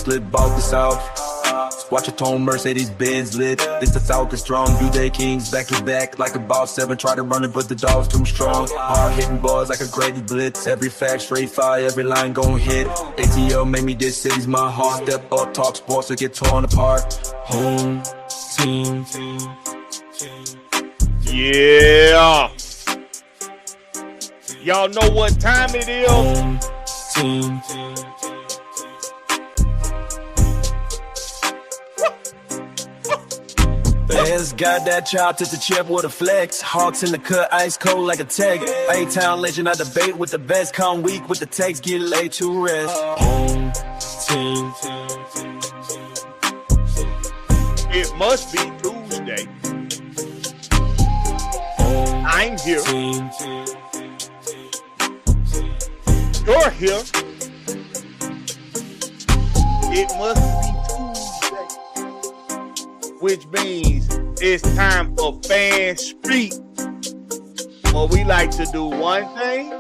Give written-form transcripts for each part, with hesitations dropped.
slip out the south. Watch a tone Mercedes Benz lit. This the South is strong. You day kings back to back like about 7. Try to run it, but the dog's too strong. Hard hitting bars like a Grady blitz. Every fact straight fire, every line gon' hit. ATL made me this city's my heart. Step up, talk sports or get torn apart. Home team. Yeah. Y'all know what time it is. Home team. Fans got that chop to the chip with a flex. Hawks in the cut, ice cold like a tag. A-Town legend, I debate with the best. Come weak with the text, get late to rest. Home team. It must be Tuesday. I'm here. You're here. It must be Tuesday. Which means it's time for Fan Speak. Well, we like to do one thing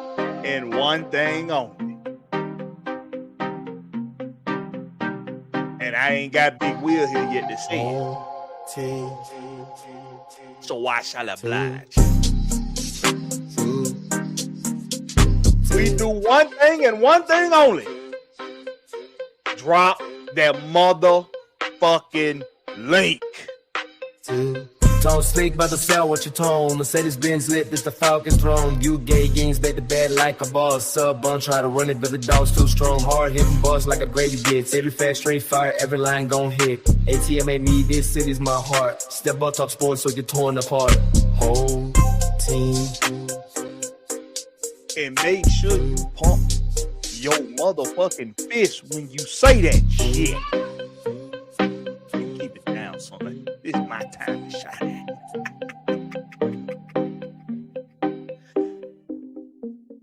and one thing only. And I ain't got Big Will here yet to say it. So I shall oblige. We do one thing and one thing only. Drop that motherfucking link. Don't speak about the cell, what you tone. Mercedes Benz lit, this the Falcons throne. You gay games, bet the bad like a boss. Sub bun, try to run it, but the dog's too strong. Hard hitting bars like a Grady blitz. Every fast straight fire, every line gon' hit. ATM made me, this city's my heart. Step up, talk sports, so you're torn apart. Whole team. And make sure you pump your motherfucking fist when you say that shit. Keep it down, son. This is my time to shine.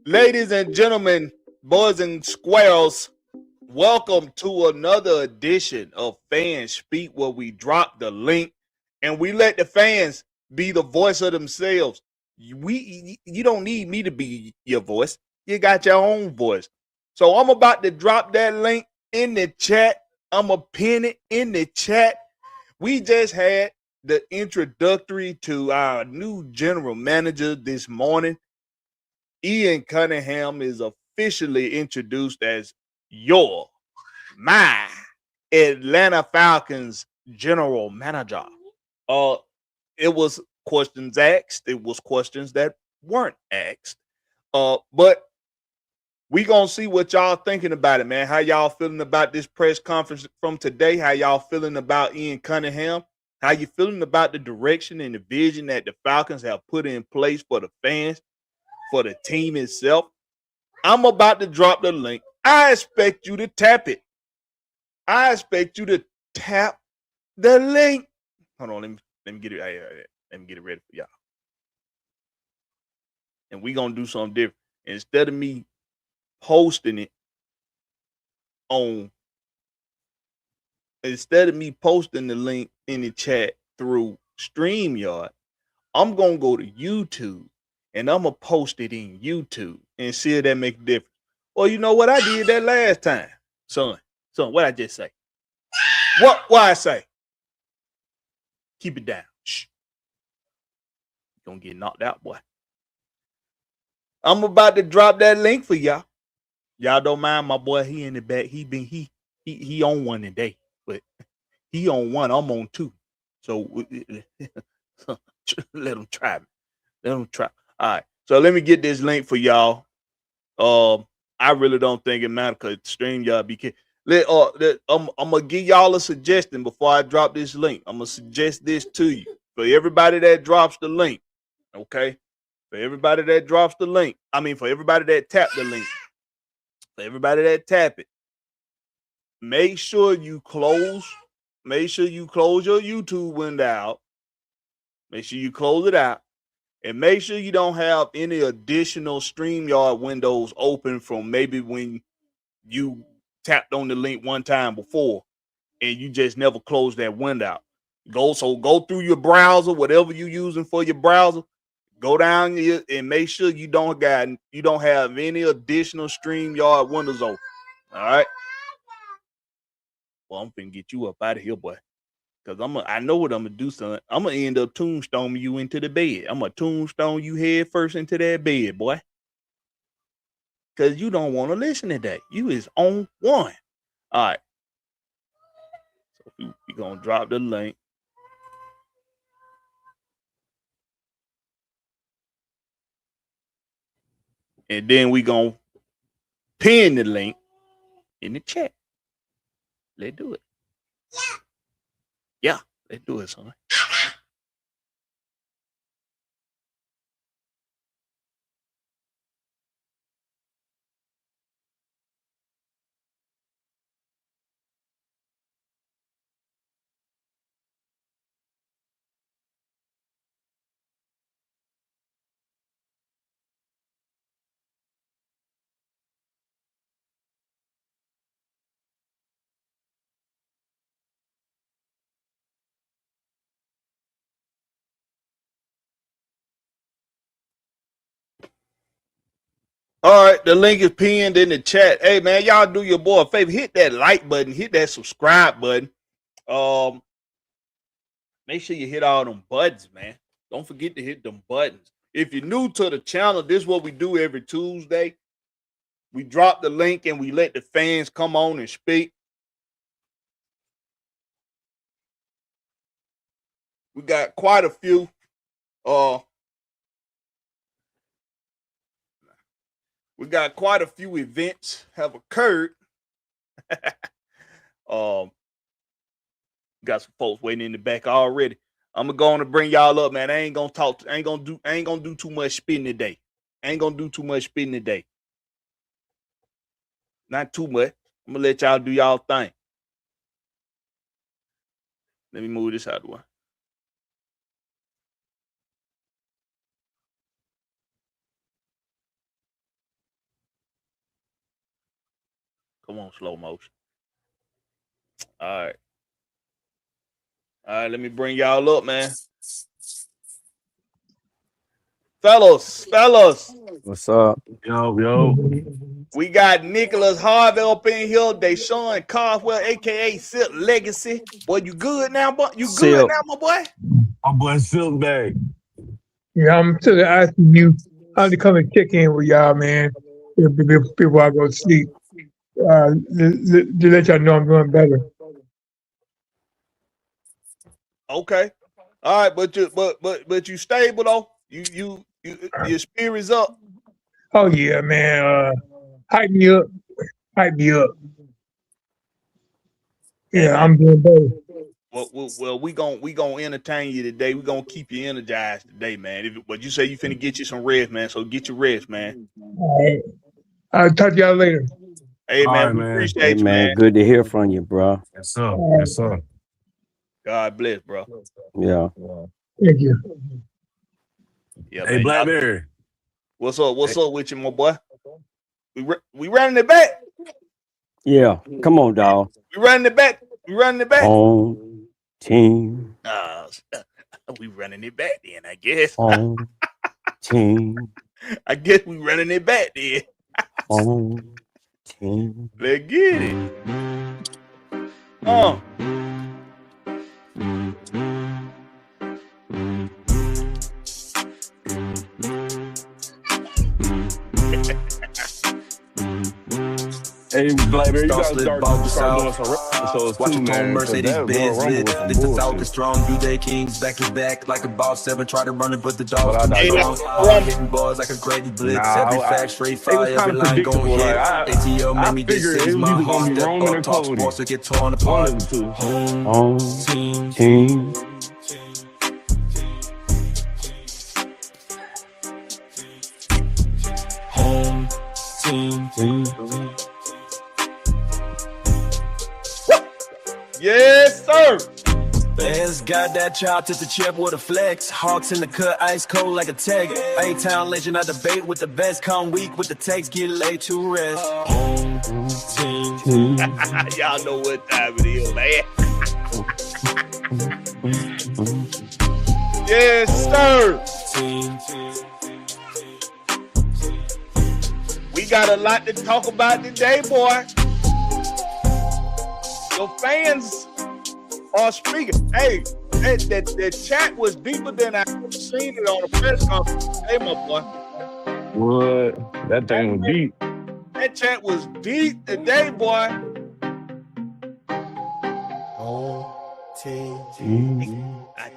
Ladies and gentlemen, boys and squirrels, welcome to another edition of Fan Speak, where we drop the link and we let the fans be the voice of themselves. You don't need me to be your voice. You got your own voice. So I'm about to drop that link in the chat. I'm going to pin it in the chat. We just had the introductory to our new general manager this morning. Ian Cunningham is officially introduced as my Atlanta Falcons general manager. It was questions asked. It was questions that weren't asked. But we gonna see what y'all thinking about it, man. How y'all feeling about this press conference from today? How y'all feeling about Ian Cunningham? How you feeling about the direction and the vision that the Falcons have put in place for the fans, for the team itself? I'm about to drop the link. I expect you to tap it. I expect you to tap the link. Hold on, let me get it. Let me get it ready for y'all. And we gonna do something different. Instead of me posting the link in the chat through StreamYard, I'm gonna go to YouTube and I'm gonna post it in YouTube and see if that makes a difference. Well, you know what? I did that last time. Son, what I just say? What I say? Keep it down. Shh. You're gonna get knocked out, boy. I'm about to drop that link for y'all. Y'all don't mind my boy. He in the back. He on one today, but he on one. I'm on two. So let him try me. Let him try. All right. So let me get this link for y'all. I really don't think it matters because StreamYard be kidding. I'm gonna give y'all a suggestion before I drop this link. I'm gonna suggest this to you for everybody that drops the link. Okay, for everybody that drops the link. For everybody that tap the link. For everybody that tap it. Make sure you close your YouTube window out. Make sure you close it out. And make sure you don't have any additional StreamYard windows open from maybe when you tapped on the link one time before and you just never closed that window. Go through your browser, whatever you're using for your browser. Go down here and make sure you don't have any additional StreamYard windows open. All right. Well, I'm finna get you up out of here, boy. Cause I know what I'm gonna do, son. I'm gonna end up tombstoning you into the bed. I'm gonna tombstone you head first into that bed, boy. Cause you don't want to listen to that. You is on one. All right. So we gonna drop the link. And then we gonna pin the link in the chat. Let's do it. Yeah, let's do it, son. All right, the link is pinned in the chat. Hey man, y'all do your boy a favor. Hit that like button, hit that subscribe button. Make sure you hit all them buttons, man. Don't forget to hit them buttons. If you're new to the channel, this is what we do every Tuesday. We drop the link and we let the fans come on and speak. We got quite a few. We got quite a few events have occurred. Got some folks waiting in the back already. I'm gonna go on and bring y'all up, man. I ain't gonna do too much spitting today. Not too much. I'm gonna let y'all do y'all thing. Let me move this out of the way. Come on, slow motion. All right, let me bring y'all up, man. Fellas. What's up? Yo. We got Nicholas Harvey up in here. Deshaun Carswell, a.k.a. Silk Legacy. Boy, you good now, boy? You good now, my boy? My boy Silk Bag. Yeah, I'm still asking you how to come and check in with y'all, man, before I go to sleep. To let y'all know I'm doing better. Okay. All right, but you stable though? You your spirit's up. Oh yeah, man. Hype me up. Yeah, Hey, I'm doing better. Well, we gonna entertain you today. We gonna keep you energized today, man. But you say you finna get you some rest, man. So get your rest, man. All right. I'll talk to y'all later. Hey, man, right, we man. appreciate you, man. man. Good to hear from you, bro. Yes, sir. God bless, bro. Yeah. Thank you. Yeah, Hey, man. Blakberry. What's up with you, my boy? We running it back. Yeah. Come on, dog. We running it back. Home team. We running it back then, I guess. Home team. I guess we running it back then. Home team. Let's get it. Hey, Blakberry, you gotta Start start doing some episodes Watch too, your man. Mercedes Benz lit. This the Falcons strong. You they kings back to back like a boss 7. Try to run it, but the dogs control. Hitting balls like a Grady blitz. Every fact straight fire. Every line gon' hit. ATL made me decisions. My heart step up. Talk sports to get torn apart. Home team. Home team. Yes, sir. Fans got that chop to the chip with a flex. Hawks in the cut, ice cold like a tag. A-Town legend, I debate with the best. Come week with the text, get laid to rest. Home team. Y'all know what time it is, man. Yes, sir. We got a lot to talk about today, boy. The fans are speaking. Hey, that chat was deeper than I seen it on the press conference. Hey, my boy. What? That thing was deep. That chat was deep today, boy.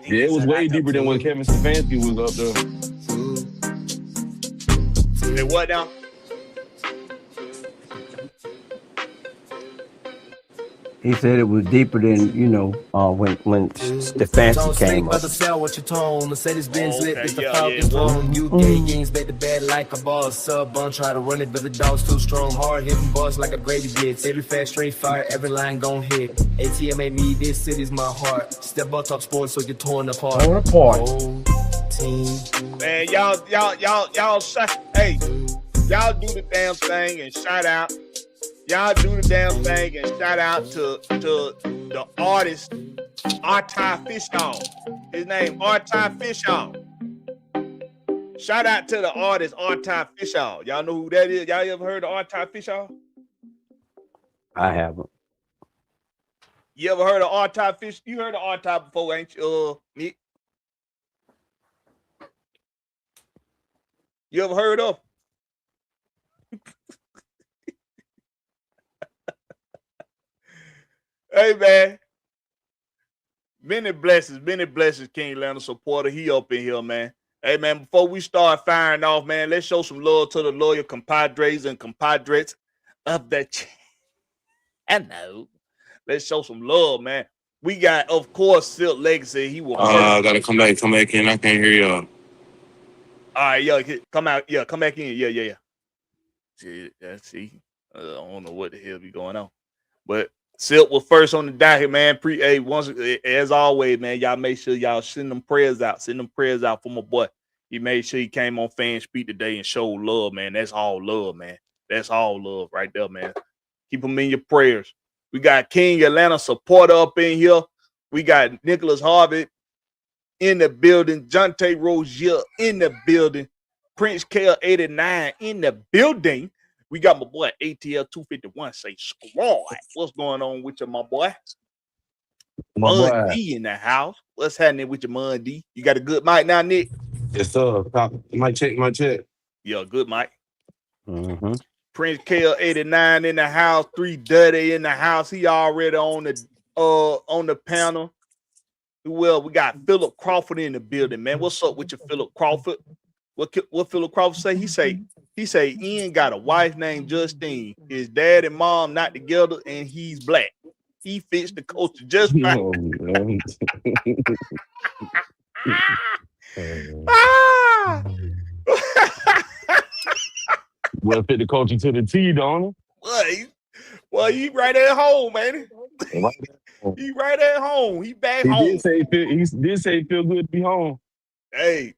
Yeah, it was way deeper than when Kevin Stefanski was up there. Hey, what now? He said it was deeper than, when Stefanski came up. What you tone? Mercedes-Benz lit, it's the yeah, Falcons yeah. throne. You gay games, bet the bad like a boss. Sub bun, try to run it, but the dog's too strong. Hard hitting boss like a gravy blitz. Every fast straight fire, every line gon' hit. ATM ain't me, this city's my heart. Step up, talk sports, so you're torn apart. Team. Man, y'all, hey, y'all do the damn thing and shout out. Y'all do the damn thing and shout out to the artist, Artie Fishaw. His name, Artie Fishaw. Shout out to the artist, Artie Fishaw. Y'all know who that is? Y'all ever heard of Artie Fishaw? I haven't. You ever heard of Artie Fish? You heard of Artie before, ain't you, Nick? You ever heard of? Hey, man. Many blessings, King Leonard supporter. He up in here, man. Hey, man, before we start firing off, man, let's show some love to the loyal compadres and compadres of the channel. Let's show some love, man. We got, of course, Silk Legacy. He will. I gotta come back in. I can't hear y'all. All right, yo, come out. Yeah, come back in. Yeah. See, I don't know what the hell be going on, but Silk was first on the docket, man. Once as always, man. Y'all make sure y'all send them prayers out. Send them prayers out for my boy. He made sure he came on Fan Speak today and showed love, man. That's all love, man. That's all love right there, man. Keep them in your prayers. We got King Atlanta supporter up in here. We got Nicholas Harvey in the building. Jonte Rozier in the building. Prince KL89 in the building. We got my boy ATL 251 say squad. What's going on with you, my boy? Mud D in the house. What's happening with your Mud D? You got a good mic now, Nick? Yes, sir. My check. Yeah, good mic. Mm-hmm. Prince KL89 in the house. 3 Dirty in the house. He already on the panel. Well, we got Philip Crawford in the building, man. What's up with you, Philip Crawford? What Philip Crawford say? He say Ian got a wife named Justine. His dad and mom not together, and he's black. He fits the culture just right. Well, fit the culture to the T, don't it? Well, he right at home, man. He right at home. He back home. He did say he feel good to be home. Hey,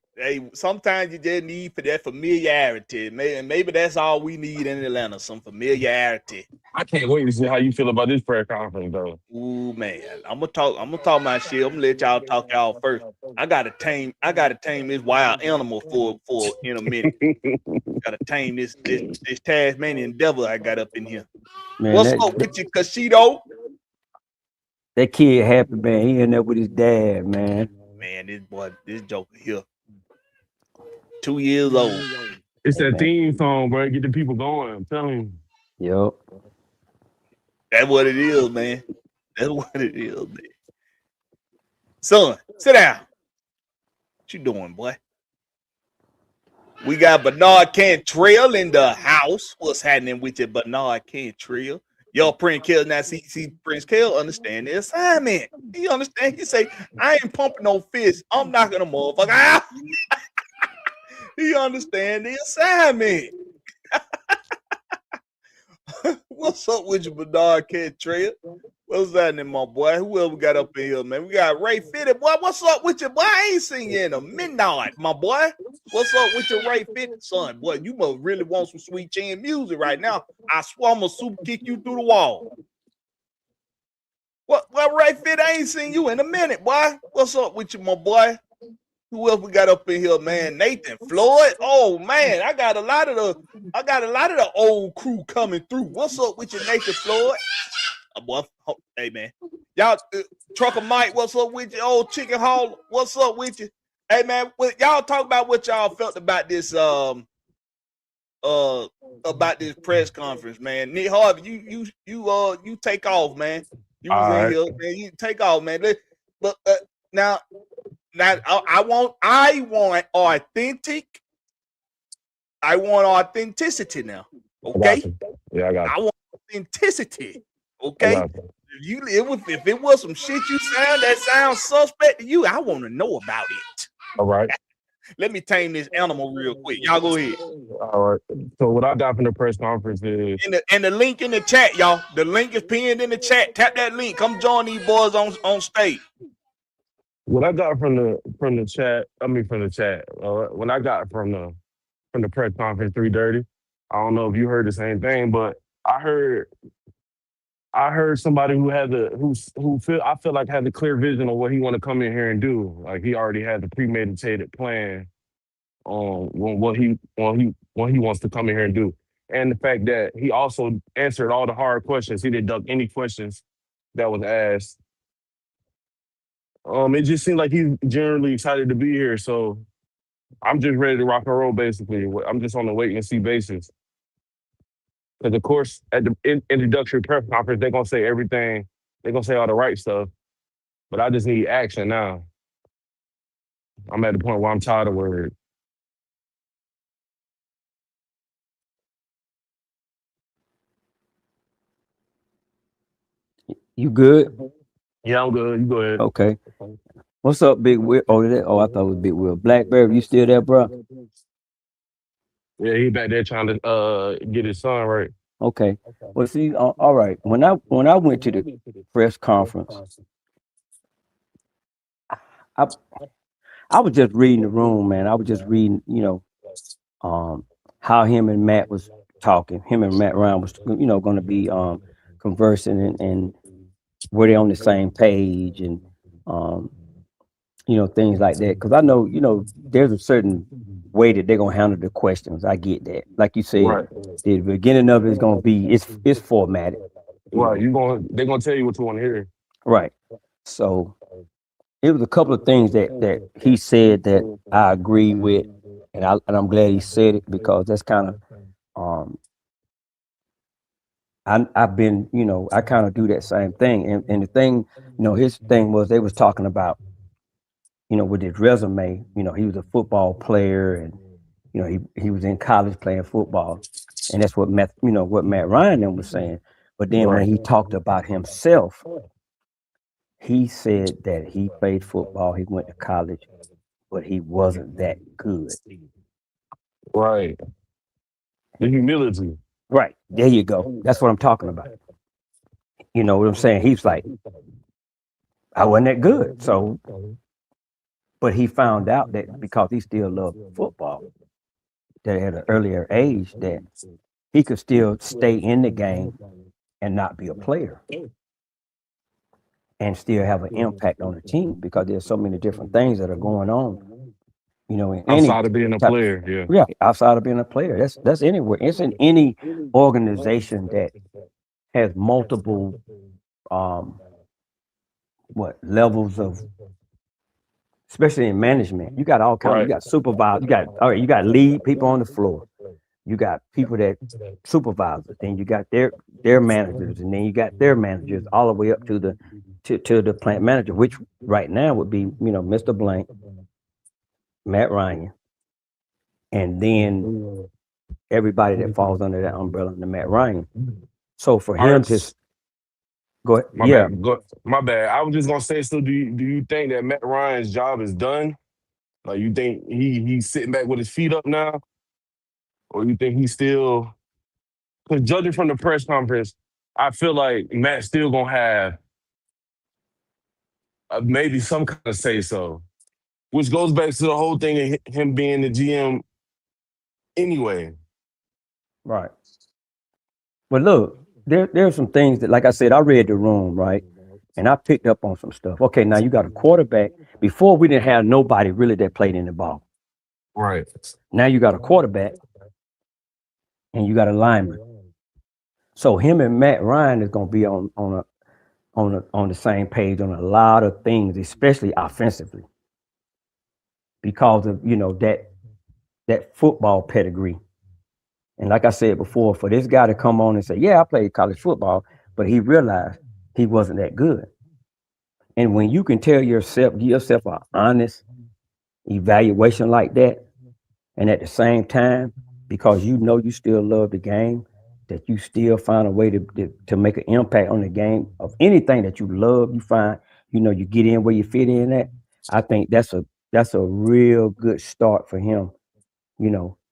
sometimes you just need for that familiarity. Maybe that's all we need in Atlanta, some familiarity. I can't wait to see how you feel about this prayer conference, though. Ooh, man. I'm gonna talk my shit. I'm gonna let y'all talk y'all first. I gotta tame this wild animal for in a minute. Gotta tame this Tasmanian devil I got up in here. Man, what's up with you, Casito? That kid happy, man. He in there with his dad, man. Man, this joker here. 2 years old. It's that theme song, bro. Get the people going. I'm telling you. Yep. That's what it is, man. That's what it is, man. Son, sit down. What you doing, boy? We got Bernard Cantrell in the house. What's happening with you, Bernard Cantrell? Yo, Prince Kell, now see Prince Kell understand the assignment. He understand. He say, I ain't pumping no fist. I'm knocking a motherfucker out. He understand the assignment. What's up with you, Bernard Cantrell? What's happening, my boy? Who else we got up in here, man? We got Ray Fitted. Boy, what's up with you, boy? I ain't seen you in a midnight, my boy. What's up with your Ray Fitted, son? Boy, you must really want some sweet chin music right now. I swear I'm gonna super kick you through the wall. What Ray Fitted? I ain't seen you in a minute, boy. What's up with you, my boy? Who else we got up in here, man? Nathan Floyd. Oh man, I got a lot of the old crew coming through. What's up with you, Nathan Floyd? Boy, hey man, y'all, Trucker Mike, what's up with you? Old Chicken Hall, what's up with you? Hey man, y'all talk about what y'all felt about this press conference, man. Nick Harvey, you take off, man. You was in here, man. You take off, man. But now I want authentic. I want authenticity now. Okay. I got you. I want authenticity. Okay. If it was some shit that sounds suspect to you, I want to know about it. All right. Let me tame this animal real quick. Y'all go ahead. All right. So what I got from the press conference is and the link in the chat, y'all. The link is pinned in the chat. Tap that link. Come join these boys on stage. What I got from the chat. When I got from the press conference 3:30. I don't know if you heard the same thing, but I heard somebody I feel like had the clear vision of what he want to come in here and do. Like he already had the premeditated plan on what he wants to come in here and do. And the fact that he also answered all the hard questions. He didn't duck any questions that was asked. It just seemed like he's generally excited to be here. So I'm just ready to rock and roll, basically. I'm just on the wait and see basis. Because, of course, at the introductory press conference, they're going to say everything. They're going to say all the right stuff. But I just need action now. I'm at the point where I'm tired of words. You good? Yeah, I'm good. You go ahead. Okay. What's up, Big Will? Oh, I thought it was Big Will. Blakberry, you still there, bro? Yeah, he back there trying to get his son right. Okay. Well, see, all right. When I went to the press conference, I was just reading the room, man. I was just reading, how him and Matt was talking. Him and Matt Ryan was, going to be conversing and were they on the same page and things like that. Because I know, there's a certain way that they're gonna handle the questions. I get that. Like you said, Right. the beginning of it is gonna be it's formatted. Right. They're gonna tell you what you want to hear. Right. So it was a couple of things that he said that I agree with, and I'm glad he said it because that's kind of I've been, I kind of do that same thing. And the thing, his thing was they was talking about, with his resume, he was a football player and, he was in college playing football. And that's what Matt Ryan was saying. But then when he talked about himself, he said that he played football, he went to college, but he wasn't that good. Right. The humility. Right. There you go. That's what I'm talking about. You know what I'm saying? He's like, I wasn't that good. So, but he found out that because he still loved football, that at an earlier age, that he could still stay in the game and not be a player and still have an impact on the team because there's so many different things that are going on. Outside of being a player, yeah, outside of being a player, that's anywhere. It's in any organization that has multiple levels of, especially in management. You got all kinds. You got supervisors. You got lead people on the floor. You got people that supervisors. Then you got their managers, and then you got their managers all the way up to the plant manager, which right now would be Mr. Blank, Matt Ryan, and then everybody that falls under that umbrella under Matt Ryan. So for him to go ahead. My bad. I was just gonna say, so do you think that Matt Ryan's job is done? Like you think he's sitting back with his feet up now? Or you think he's still, because judging from the press conference, I feel like Matt's still gonna have maybe some kind of say so. Which goes back to the whole thing of him being the GM anyway. Right. But look, there are some things that, like I said, I read the room, right? And I picked up on some stuff. Okay, now you got a quarterback. Before we didn't have nobody really that played in the ball. Right. Now you got a quarterback and you got a lineman. So him and Matt Ryan is going to be on the same page on a lot of things, especially offensively, because of that football pedigree. And like I said before, for this guy to come on and say, "Yeah, I played college football," but he realized he wasn't that good. And when you can tell give yourself an honest evaluation like that, and at the same time, because you still love the game, that you still find a way to make an impact on the game of anything that you love, you find, you get in where you fit in at. I think that's a real good start for him.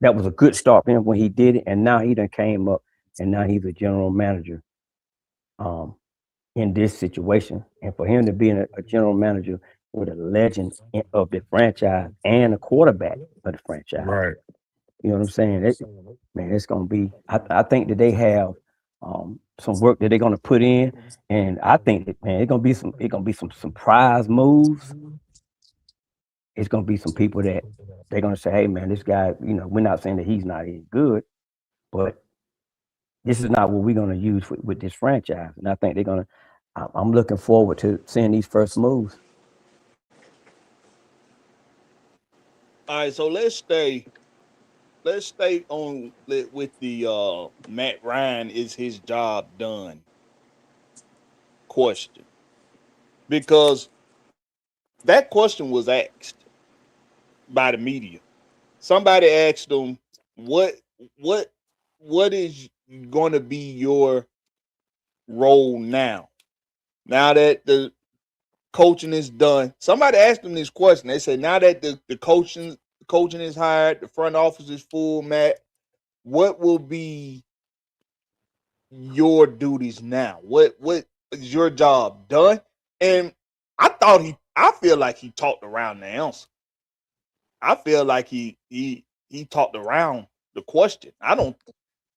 That was a good start for him when he did it, and now he done came up, and now he's a general manager in this situation. And for him to be a general manager with a legend of the franchise and a quarterback of the franchise, Right. you know what I'm saying? It's gonna be. I think that they have some work that they're gonna put in, and I think that, man, it's gonna be some surprise moves. It's gonna be some people that they're gonna say, "Hey, man, this guy. We're not saying that he's not any good, but this is not what we're gonna use with this franchise." And I think they're gonna. I'm looking forward to seeing these first moves. All right, so let's stay on with the Matt Ryan, is his job done question, because that question was asked by the media. Somebody asked him, what is going to be your role now that the coaching is done? Somebody asked him this question. They said, now that the coaching is hired, the front office is full, Matt, what will be your duties now? What is your job done? And I feel like he talked around the answer. I feel like he talked around the question.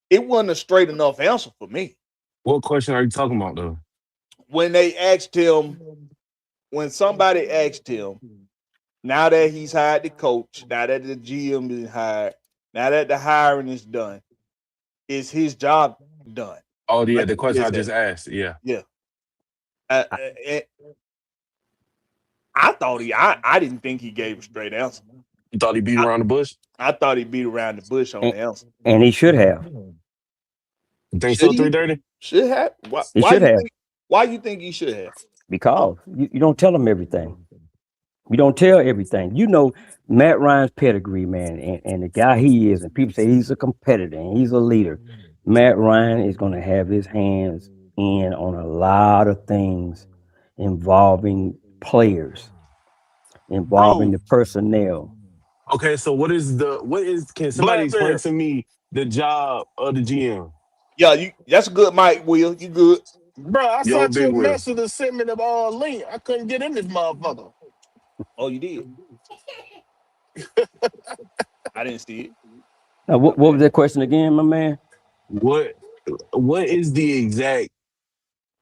It wasn't a straight enough answer for me. What question are you talking about, though? When somebody asked him, now that he's hired the coach, now that the GM is hired, now that the hiring is done, is his job done? Oh, yeah, Like the you question I said. just asked. Yeah. Yeah. I didn't think he gave a straight answer. You thought he beat around the bush? I thought he beat around the bush on the answer. And he should have. You think Should so, he? 330? Should have. He should have. Why you think he should have? Because you don't tell them everything. You don't tell everything. Matt Ryan's pedigree, man, and the guy he is, and people say he's a competitor and he's a leader. Matt Ryan is going to have his hands in on a lot of things involving players, involving the personnel. Okay, so can somebody explain to me the job of the GM? Yeah, that's a good mic, Will. You good? Bro, I Yo, sent you Big a Will. message to send me the link. I couldn't get in this motherfucker. Oh, you did? I didn't see it. Now, what was that question again, my man? What is the exact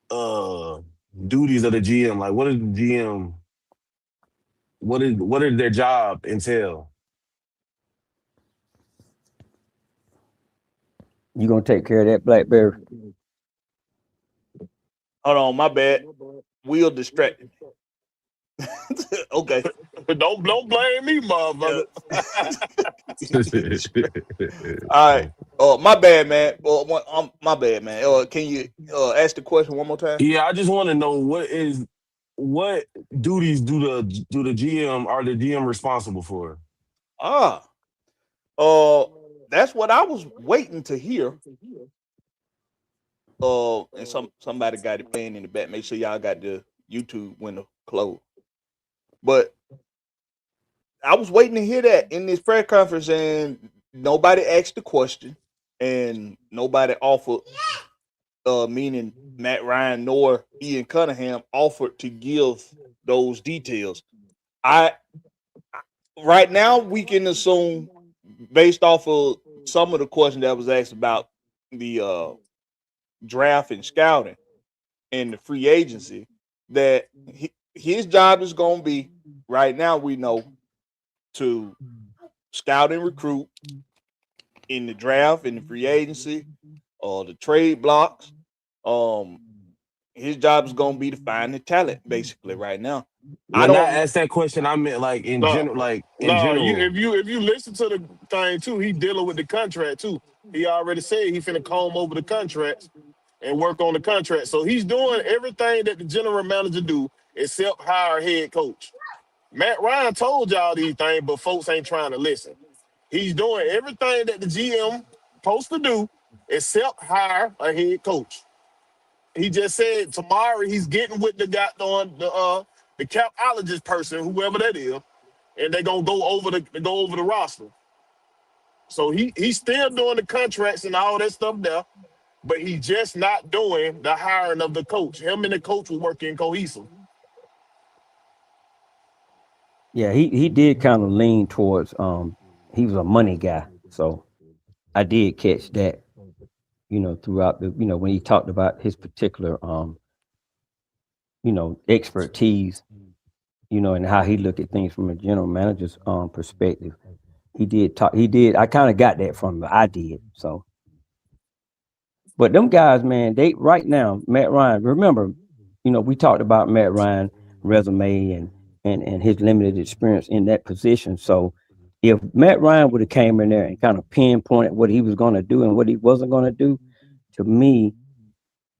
duties of the GM? Like, what is the GM? What did their job entail? You gonna take care of that, Blakberry? Hold on, my bad. Will distracted me. Okay. Don't blame me, motherfucker. All right. My bad, man. My bad, man. Can you ask the question one more time? Yeah, I just want to know what duties do the GM responsible for? That's what I was waiting to hear. And somebody got it playing in the back. Make sure y'all got the YouTube window closed. But I was waiting to hear that in this press conference, and nobody asked the question, and nobody offered, meaning Matt Ryan nor Ian Cunningham offered to give those details. Right now we can assume, based off of some of the questions that was asked about the draft and scouting and the free agency, that his job is going to be, right now we know, to scout and recruit in the draft and the free agency, the trade blocks. His job is gonna be to find the talent, basically, right now. I When I don't. asked that question, I meant like in No, general, like in no. general. If you listen to the thing too, he dealing with the contract too. He already said he finna comb over the contracts and work on the contract. So he's doing everything that the general manager do except hire a head coach. Matt Ryan told y'all these things, but folks ain't trying to listen. He's doing everything that the GM supposed to do except hire a head coach. He just said tomorrow he's getting with the guy on the capologist person, whoever that is, and they gonna go over the roster. So he's still doing the contracts and all that stuff there, but he's just not doing the hiring of the coach. Him and the coach were working cohesive. Yeah, he did kind of lean towards he was a money guy. So I did catch that, throughout the, when he talked about his particular expertise, and how he looked at things from a general manager's perspective. He did I kind of got that from him. I did. So but them guys, man, they right now, Matt Ryan, remember, we talked about Matt Ryan resume and his limited experience in that position. So if Matt Ryan would have came in there and kind of pinpointed what he was going to do and what he wasn't going to do, to me,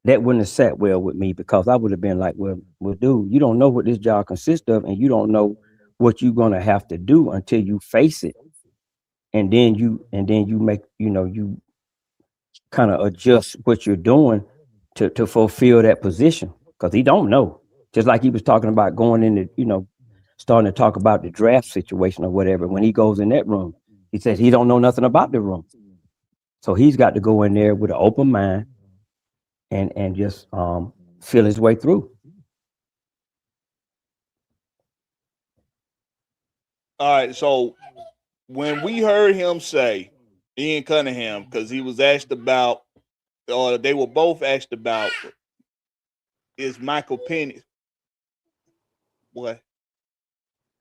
that wouldn't have sat well with me, because I would have been like, well, dude, you don't know what this job consists of, and you don't know what you're going to have to do until you face it. And then you make, you kind of adjust what you're doing to fulfill that position, because he don't know. Just like he was talking about going into, starting to talk about the draft situation or whatever. When he goes in that room, he says he don't know nothing about the room. So he's got to go in there with an open mind and just feel his way through. All right, so when we heard him say Ian Cunningham, because he was asked about, or they were both asked about, is Michael Penix what?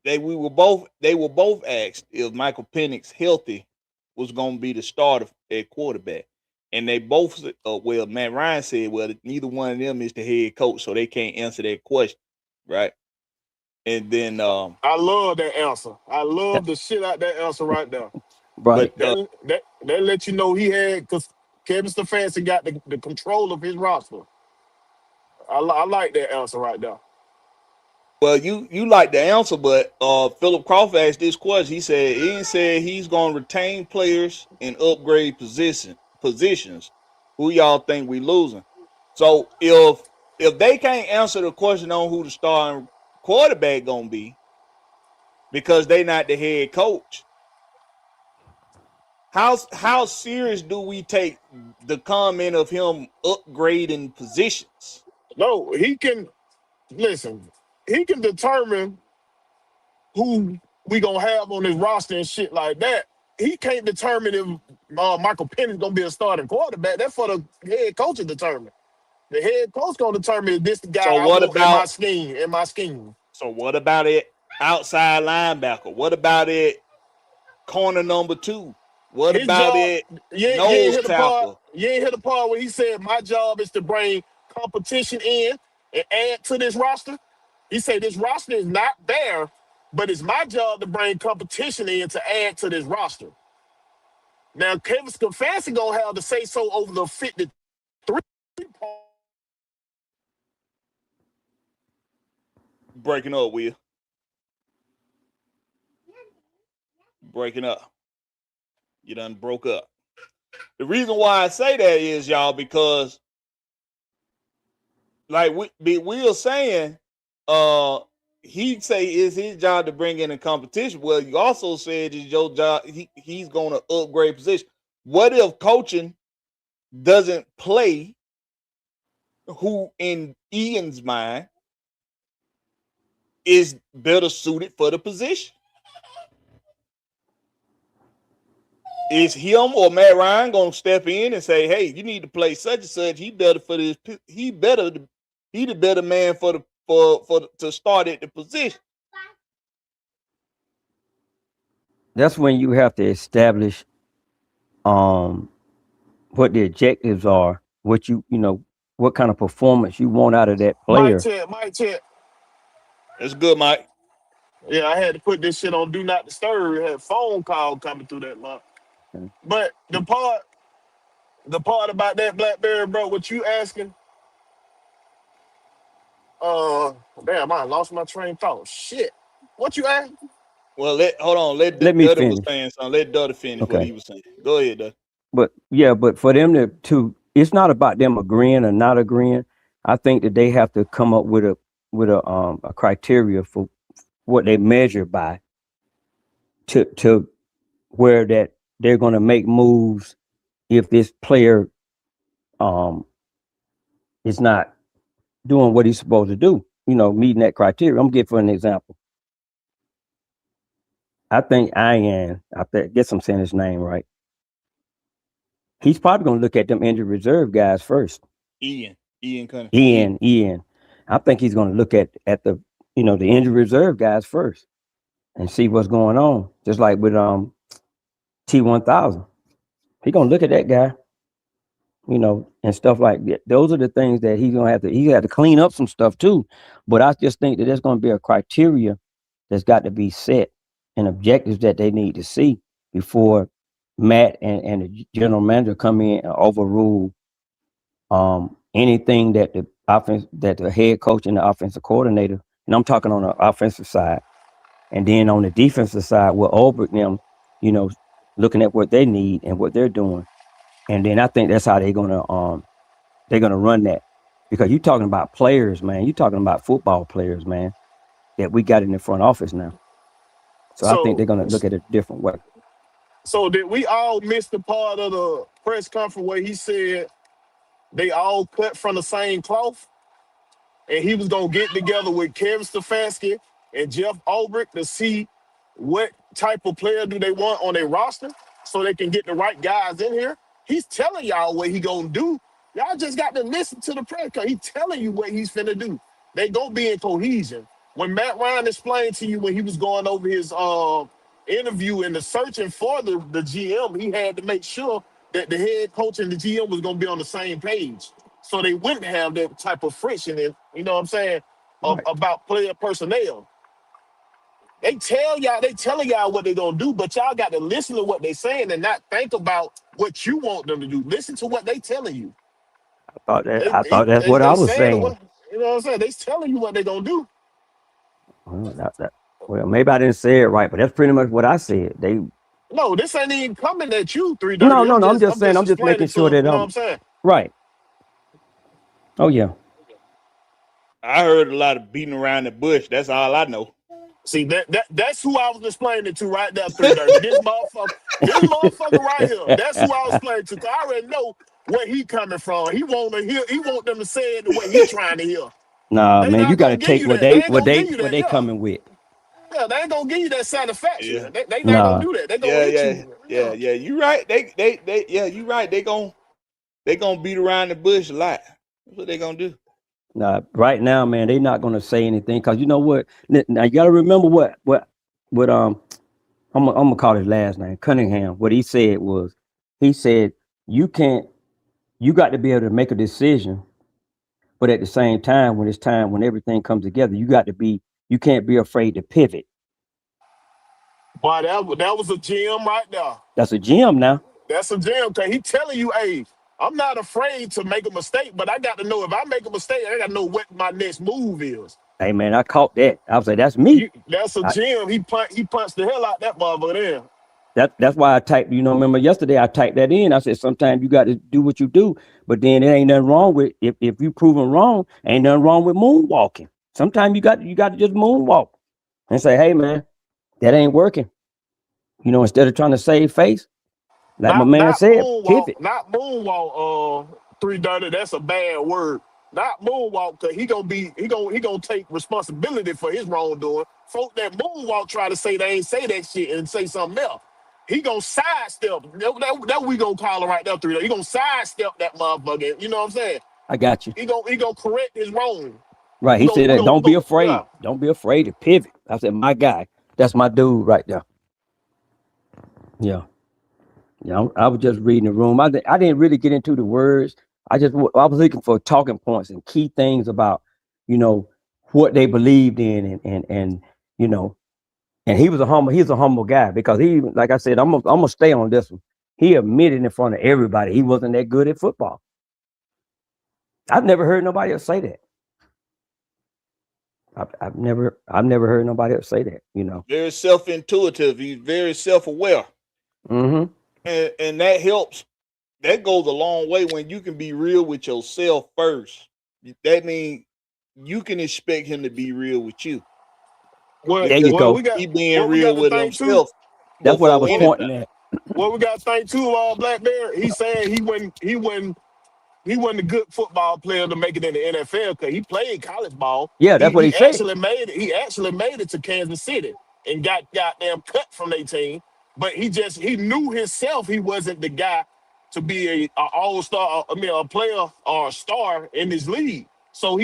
They were both asked if Michael Penix healthy was going to be the starter at quarterback, and they both well, Matt Ryan said, well, neither one of them is the head coach, so they can't answer that question, right? And then I love that answer. I love the shit out that answer right there. Right. But That let you know he had, because Kevin Stefanski got the control of his roster. I like that answer right there. well, you like the answer, but Philip Crawford asked this question. He said he's going to retain players and upgrade positions. Who y'all think we losing? So if they can't answer the question on who the starting quarterback gonna be, because they not the head coach, how serious do we take the comment of him upgrading positions? No, he can listen. He can determine who we gonna have on his roster and shit like that. He can't determine if Michael Penix gonna be a starting quarterback. That's for the head coach to determine. The head coach gonna determine if this the guy So I what want in my about scheme. so what about it outside linebacker? What about it corner number 2? What His about job, it you ain't nose hit the part. tackle? You ain't hit the part where he said my job is to bring competition in and add to this roster. He said this roster is not there, but it's my job to bring competition in to add to this roster. Now Kevin Stefanski gonna have to say so over the 53. Breaking up, Will. Breaking up. You done broke up. The reason why I say that is, y'all, because like Will saying, he'd say it's his job to bring in a competition. Well, you also said it's your job. He's going to upgrade position. What if coaching doesn't play who in Ian's mind is better suited for the position? Is him or Matt Ryan going to step in and say, "Hey, you need to play such and such. He better for this. He the better man for to start at the position." That's when you have to establish what the objectives are, what you know, what kind of performance you want out of that Mic player. check, mic check. That's good, Mike. Yeah, I had to put this shit on do not disturb. I had a phone call coming through that month. Okay. But the part about that Blakberry, bro, what you asking? Damn, I lost my train of thought. Shit. What you asking? Well, hold on. Let me Duddy was finish. saying something. Let Duddy finish what Okay. he was saying. Go ahead, Duddy. But for them to it's not about them agreeing or not agreeing. I think that they have to come up with a criteria for what they measure by to where that they're going to make moves if this player is not doing what he's supposed to do, you know, meeting that criteria. I'm giving for an example. I think I guess I'm saying his name right. He's probably going to look at them injured reserve guys first. Ian Cunningham. Ian. I think he's going to look at the, you know, the injured reserve guys first and see what's going on. Just like with T1000, he's going to look at that guy, you know, and stuff like that. Those are the things that he's going to have to. He had to clean up some stuff too. But I just think that there's going to be a criteria that's got to be set and objectives that they need to see before Matt and the general manager come in and overrule anything that the head coach and the offensive coordinator, and I'm talking on the offensive side, and then on the defensive side, we'll over them, you know, looking at what they need and what they're doing, and then I think that's how they're gonna run that, because you're talking about players, man. You're talking about football players, man, that we got in the front office now. So I think they're gonna look at it a different way. So did we all miss the part of the press conference where he said they all cut from the same cloth, and he was gonna get together with Kevin Stefanski and Jeff Ulbrich to see what type of player do they want on their roster so they can get the right guys in here? He's telling y'all what he gonna do. Y'all just got to listen to the press conference. He's telling you what he's finna do. They gonna be in cohesion. When Matt Ryan explained to you when he was going over his interview and the searching for the GM, he had to make sure that the head coach and the GM was going to be on the same page, so they wouldn't have that type of friction. And you know what I'm saying, Right. about player personnel. They telling y'all what they're gonna do, but y'all got to listen to what they're saying and not think about what you want them to do. Listen to what they telling you. I thought that's what I was saying. You know what I'm saying? They telling you what they're gonna do. Well, maybe I didn't say it right, but that's pretty much what I said. No, this ain't even coming at you, 3 No. I'm just making sure that you know what I'm saying. Right. Oh yeah. I heard a lot of beating around the bush. That's all I know. See, that's who I was explaining it to right there, 330. This motherfucker right here. That's who I was explaining to. 'Cause I already know where he coming from. He want them to say it the way he trying to hear. Nah, man, you got to take what they coming with. Yeah, they ain't gonna give you that satisfaction. Yeah. They not gonna do that. They gonna hit you. Yeah. You right. You right. They gonna beat around the bush a lot. That's what they gonna do. Nah, right now, man, they not gonna say anything, because you know what? Now you got to remember what I'm gonna call his last name, Cunningham. What he said was, he said you got to be able to make a decision, but at the same time, when everything comes together, you can't be afraid to pivot. Boy, that was a gem right there. That's a gem now. That's a gem, because he telling you, hey, I'm not afraid to make a mistake, but I got to know if I make a mistake, I got to know what my next move is. Hey, man, I caught that. I was like, that's me. That's a gem. He punched the hell out that motherfucker there. That's why I typed, remember yesterday I typed that in. I said, sometimes you got to do what you do, but then it ain't nothing wrong with, if you proven wrong, ain't nothing wrong with moonwalking. Sometimes you got to just moonwalk and say, hey, man, that ain't working. Instead of trying to save face, like my man said, pivot. Not moonwalk, 330, that's a bad word. Not moonwalk, because he gonna take responsibility for his wrongdoing. Folk that moonwalk try to say they ain't say that shit and say something else. He gonna sidestep. That we gonna call it right there, 330. He gonna sidestep that motherfucker. You know what I'm saying? I got you. He gonna correct his wrong. Right. He said that don't be afraid. Yeah. Don't be afraid to pivot. I said, my guy, that's my dude right there. Yeah. You know, I was just reading the room. I didn't really get into the words. I was looking for talking points and key things about, you know, what they believed in and you know, and he's a humble guy because he, like I said, I'm gonna stay on this one. He admitted in front of everybody he wasn't that good at football. I've never heard nobody else say that. I've never heard nobody else say that, you know. Very self-intuitive. He's very self-aware. Mm-hmm. And that helps. That goes a long way when you can be real with yourself first. That means you can expect him to be real with you. Well, there you go. He being real with himself. That's what I was pointing at. Well, we got to thank too, Blakberry. He said he wasn't a good football player to make it in the NFL because he played college ball. Yeah, that's what he said. He actually made it to Kansas City and got goddamn cut from their team. But he knew himself he wasn't the guy to be a all-star, a player or a star in this league. So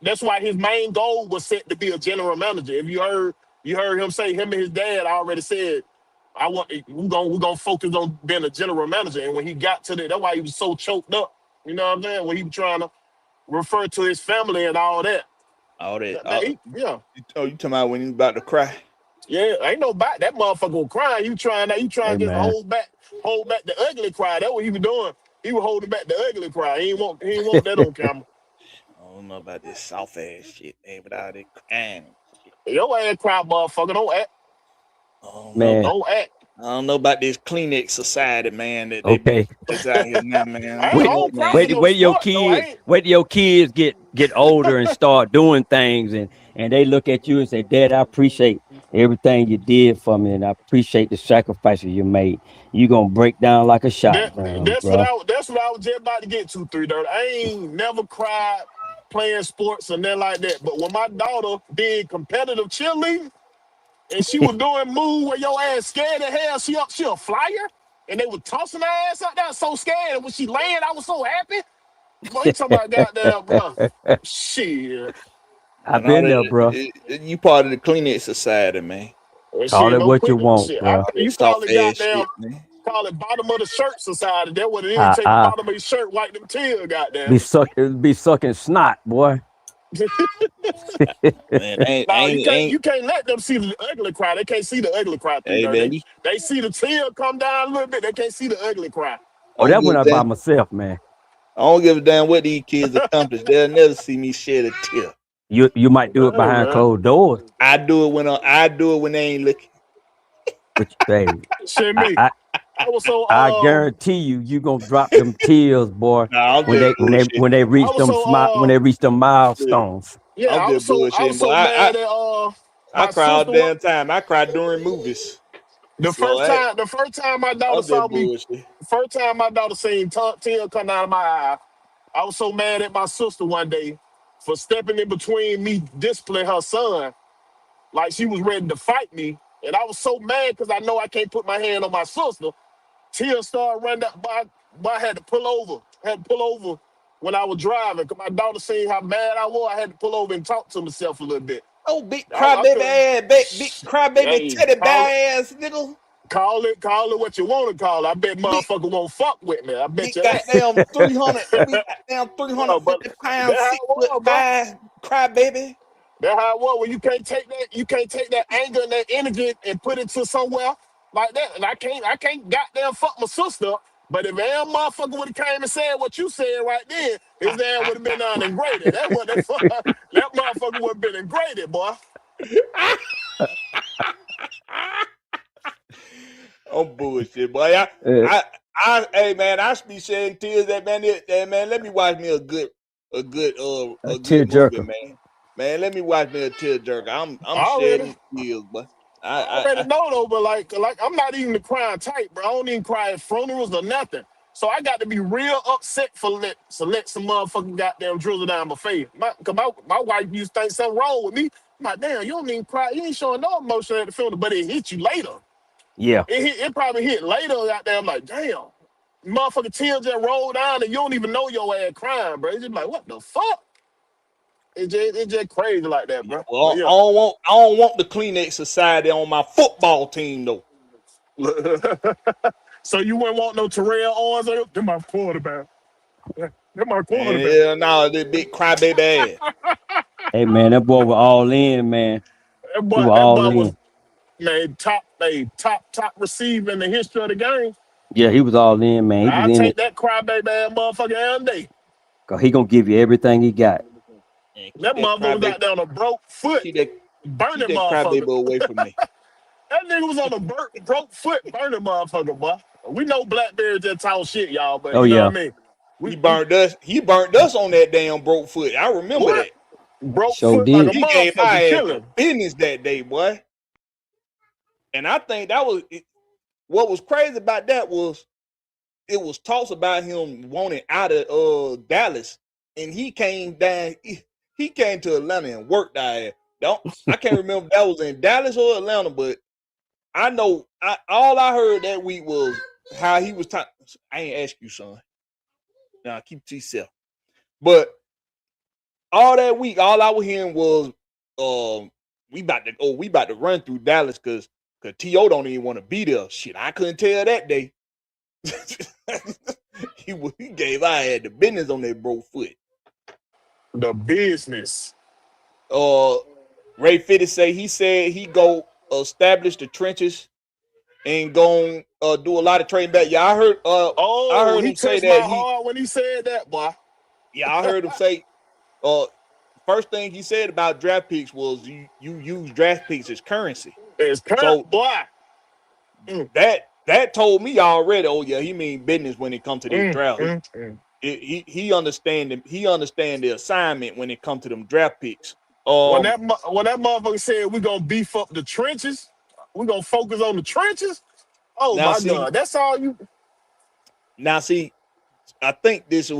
that's why his main goal was set to be a general manager. If you heard him say, him and his dad already said, we're gonna focus on being a general manager. And when he got to that's why he was so choked up. You know what I'm saying? When he was trying to refer to his family and all that. Yeah. You talking about when he was about to cry? Yeah, ain't no back. That motherfucker was crying. You trying to just hold back the ugly cry. That's what he was doing. He was holding back the ugly cry. He ain't want that on camera. I don't know about this soft ass shit, man, without it crying. Your ass cry, motherfucker. Don't act. Man. Don't act. I don't know about this Kleenex society, man. That that's out here now, man. Wait till your kids get older and start doing things, and they look at you and say, "Dad, I appreciate everything you did for me, and I appreciate the sacrifices you made." You gonna break down like a shot. That's what I was just about to get to, 3 Dirt. I ain't never cried playing sports or nothing like that. But when my daughter did competitive cheerleading, and she was doing moves where your ass scared as hell. She a flyer, and they were tossing her ass up there so scared. And when she landed, I was so happy. Boy, you talking about goddamn, bro. Shit. I've been there, bro. You part of the Kleenex society, man. Call it what you want, bro. You call it goddamn, call it bottom of the shirt society. That's what it is. Take the bottom of your shirt, wipe them tears, goddamn. Be sucking snot, boy. Man, you can't let them see the ugly cry. They can't see the ugly cry. They see the tear come down a little bit. They can't see the ugly cry. Oh, that went up by myself, man. I don't give a damn what these kids accomplish. They'll never see me shed a tear. You might do it behind closed doors. I do it when they ain't looking. But baby, shit me. I guarantee you gonna drop them tears, boy. Nah, when they reach them milestones. Yeah, I was so mad at I cry all damn time. I cry during movies. The first time my daughter saw me, first time my daughter seen tears come out of my eye, I was so mad at my sister one day for stepping in between me disciplining her son, like she was ready to fight me. And I was so mad because I know I can't put my hand on my sister. Tears started running up. But I had to pull over. When I was driving because my daughter seen how mad I was. I had to pull over and talk to myself a little bit. Oh, big crybaby ass, big crybaby teddy bear ass nigga. Call it what you want to call it. I bet motherfucker won't fuck with me. I bet you. Goddamn 350 pounds, 6'5" crybaby. That's how it was. When you can't take that anger and that energy and put it to somewhere like that. And I can't goddamn fuck my sister. But if that motherfucker would have came and said what you said right then, his ass would have been ungraded. That's what that motherfucker would have been ungraded, boy. Oh bullshit, boy. Hey man, I be shedding tears. That man, let me watch me a good tearjerker, movie, man. Man, let me watch me a tearjerker. I'm shedding tears, but I already know though, but like I'm not even the crying type, bro. I don't even cry at funerals or nothing. So I got to be real upset to let some motherfucking goddamn drizzle down my face. Cause my wife used to think something wrong with me. I'm like, damn, you don't even cry. You ain't showing no emotion at the funeral, but it hit you later. Yeah. It probably hit later out there. I'm like, damn, motherfucking tears just roll down and you don't even know your ass crying, bro. It's just like, what the fuck? It's just crazy like that, bro. Well, yeah. I don't want the Kleenex society on my football team though. So you wouldn't want no Terrell Owens? They're my quarterback. They're my quarterback. Yeah, no, the big crybaby ass. Hey man, that boy was all in, man. That He boy, was that all boy was in. top receiver in the history of the game. Yeah, he was all in, man. He was I'll in take it. that crybaby ass motherfucker all day. Cause he gonna give you everything he got. Man, keep That that motherfucker was crybaby, out there on a broke foot, keep that burning keep that crybaby motherfucker. away from me. That nigga was on a broke foot, burning motherfucker, boy. We know Blakberry just talk shit, y'all, but Oh you know yeah. what I mean? He burnt us. He burnt us on that damn broke foot. I remember What? that. Broke Sure foot like a did. He gave our motherfucker, ass killing. business that day, boy. And I think that was what was crazy about that was it was talks about him wanting out of Dallas, and he came down. He came to Atlanta and worked out. I can't remember if that was in Dallas or Atlanta, but I know all I heard that week was how he was talking. I ain't ask you, son. Nah, keep it to yourself. But all that week, all I was hearing was, we about to run through Dallas because T.O. don't even want to be there. Shit, I couldn't tell that day. he gave I had the business on that broke foot. The business. Ray Fitty said he go establish the trenches and go do a lot of trading back. Yeah, I heard He him say touched my that heart when he said that, boy. yeah, I heard him say first thing he said about draft picks was you use draft picks as currency. It's current, So boy. that told me already, oh yeah, he mean business when it comes to this draft. He understand the assignment when it comes to them draft picks. When that motherfucker said we're gonna beef up the trenches, we're gonna focus on the trenches. Oh my God, that's all you. Now see, I think this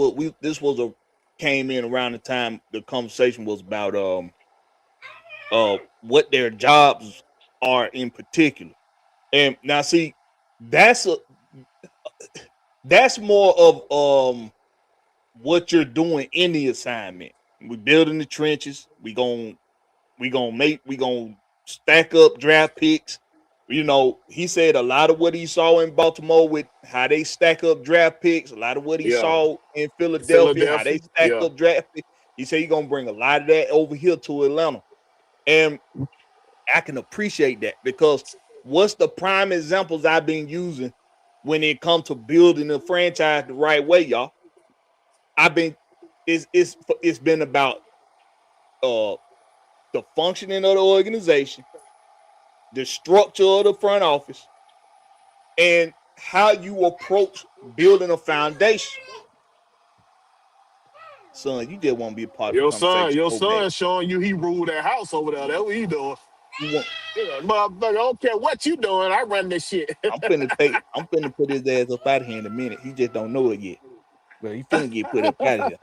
came in around the time the conversation was about what their jobs are in particular. And now see, that's more of what you're doing in the assignment. We building the trenches. We gonna stack up draft picks. You know, he said a lot of what he saw in Baltimore with how they stack up draft picks, a lot of what he saw in Philadelphia, how they stack up draft picks. He said he's gonna bring a lot of that over here to Atlanta. And I can appreciate that because what's the prime examples I've been using when it comes to building a franchise the right way, y'all? It's been about the functioning of the organization, the structure of the front office, and how you approach building a foundation. Son, you just want to be a part of the conversation. Your son showing you he ruled that house over there. That's what he doing. Motherfucker, I don't care what you doing. I run this shit. I'm finna put his ass up out of here in a minute. He just don't know it yet. But he finna get put up out of here.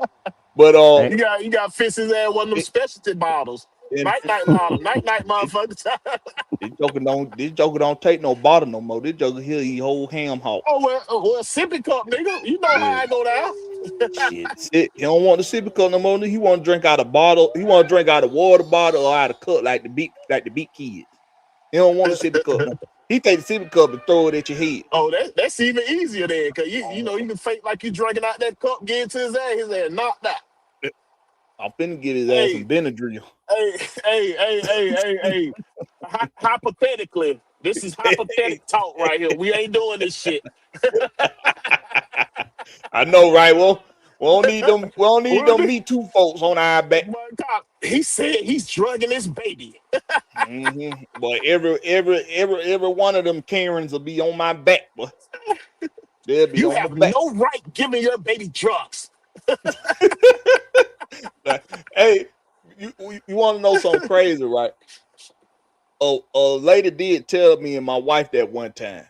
But you got fix his ass one of them specialty bottles. Night bottle. Night motherfuckers. This joker don't take no bottle no more. This joker here he whole ham hock. Oh well, sippy cup, nigga. You know how I go down. Shit. He don't want the sippy cup no more. He want to drink out of bottle. He want to drink out of water bottle or out of cup like the big kids. He don't want the sippy cup. No. He take the sippy cup and throw it at your head. Oh, that's even easier then, cause you can fake like you drinking out that cup, get into his ass knocked out. I'm finna get his ass some Benadryl. Hey. Hypothetically, this is hypothetical talk right here. We ain't doing this shit. I know, right? Well, we don't need them Me Too folks on our back. He said he's drugging his baby. Boy, every one of them Karens will be on my back, boy. They'll be you on have my back. no right giving your baby drugs. Hey, you want to know something crazy, right? A lady did tell me and my wife that one time.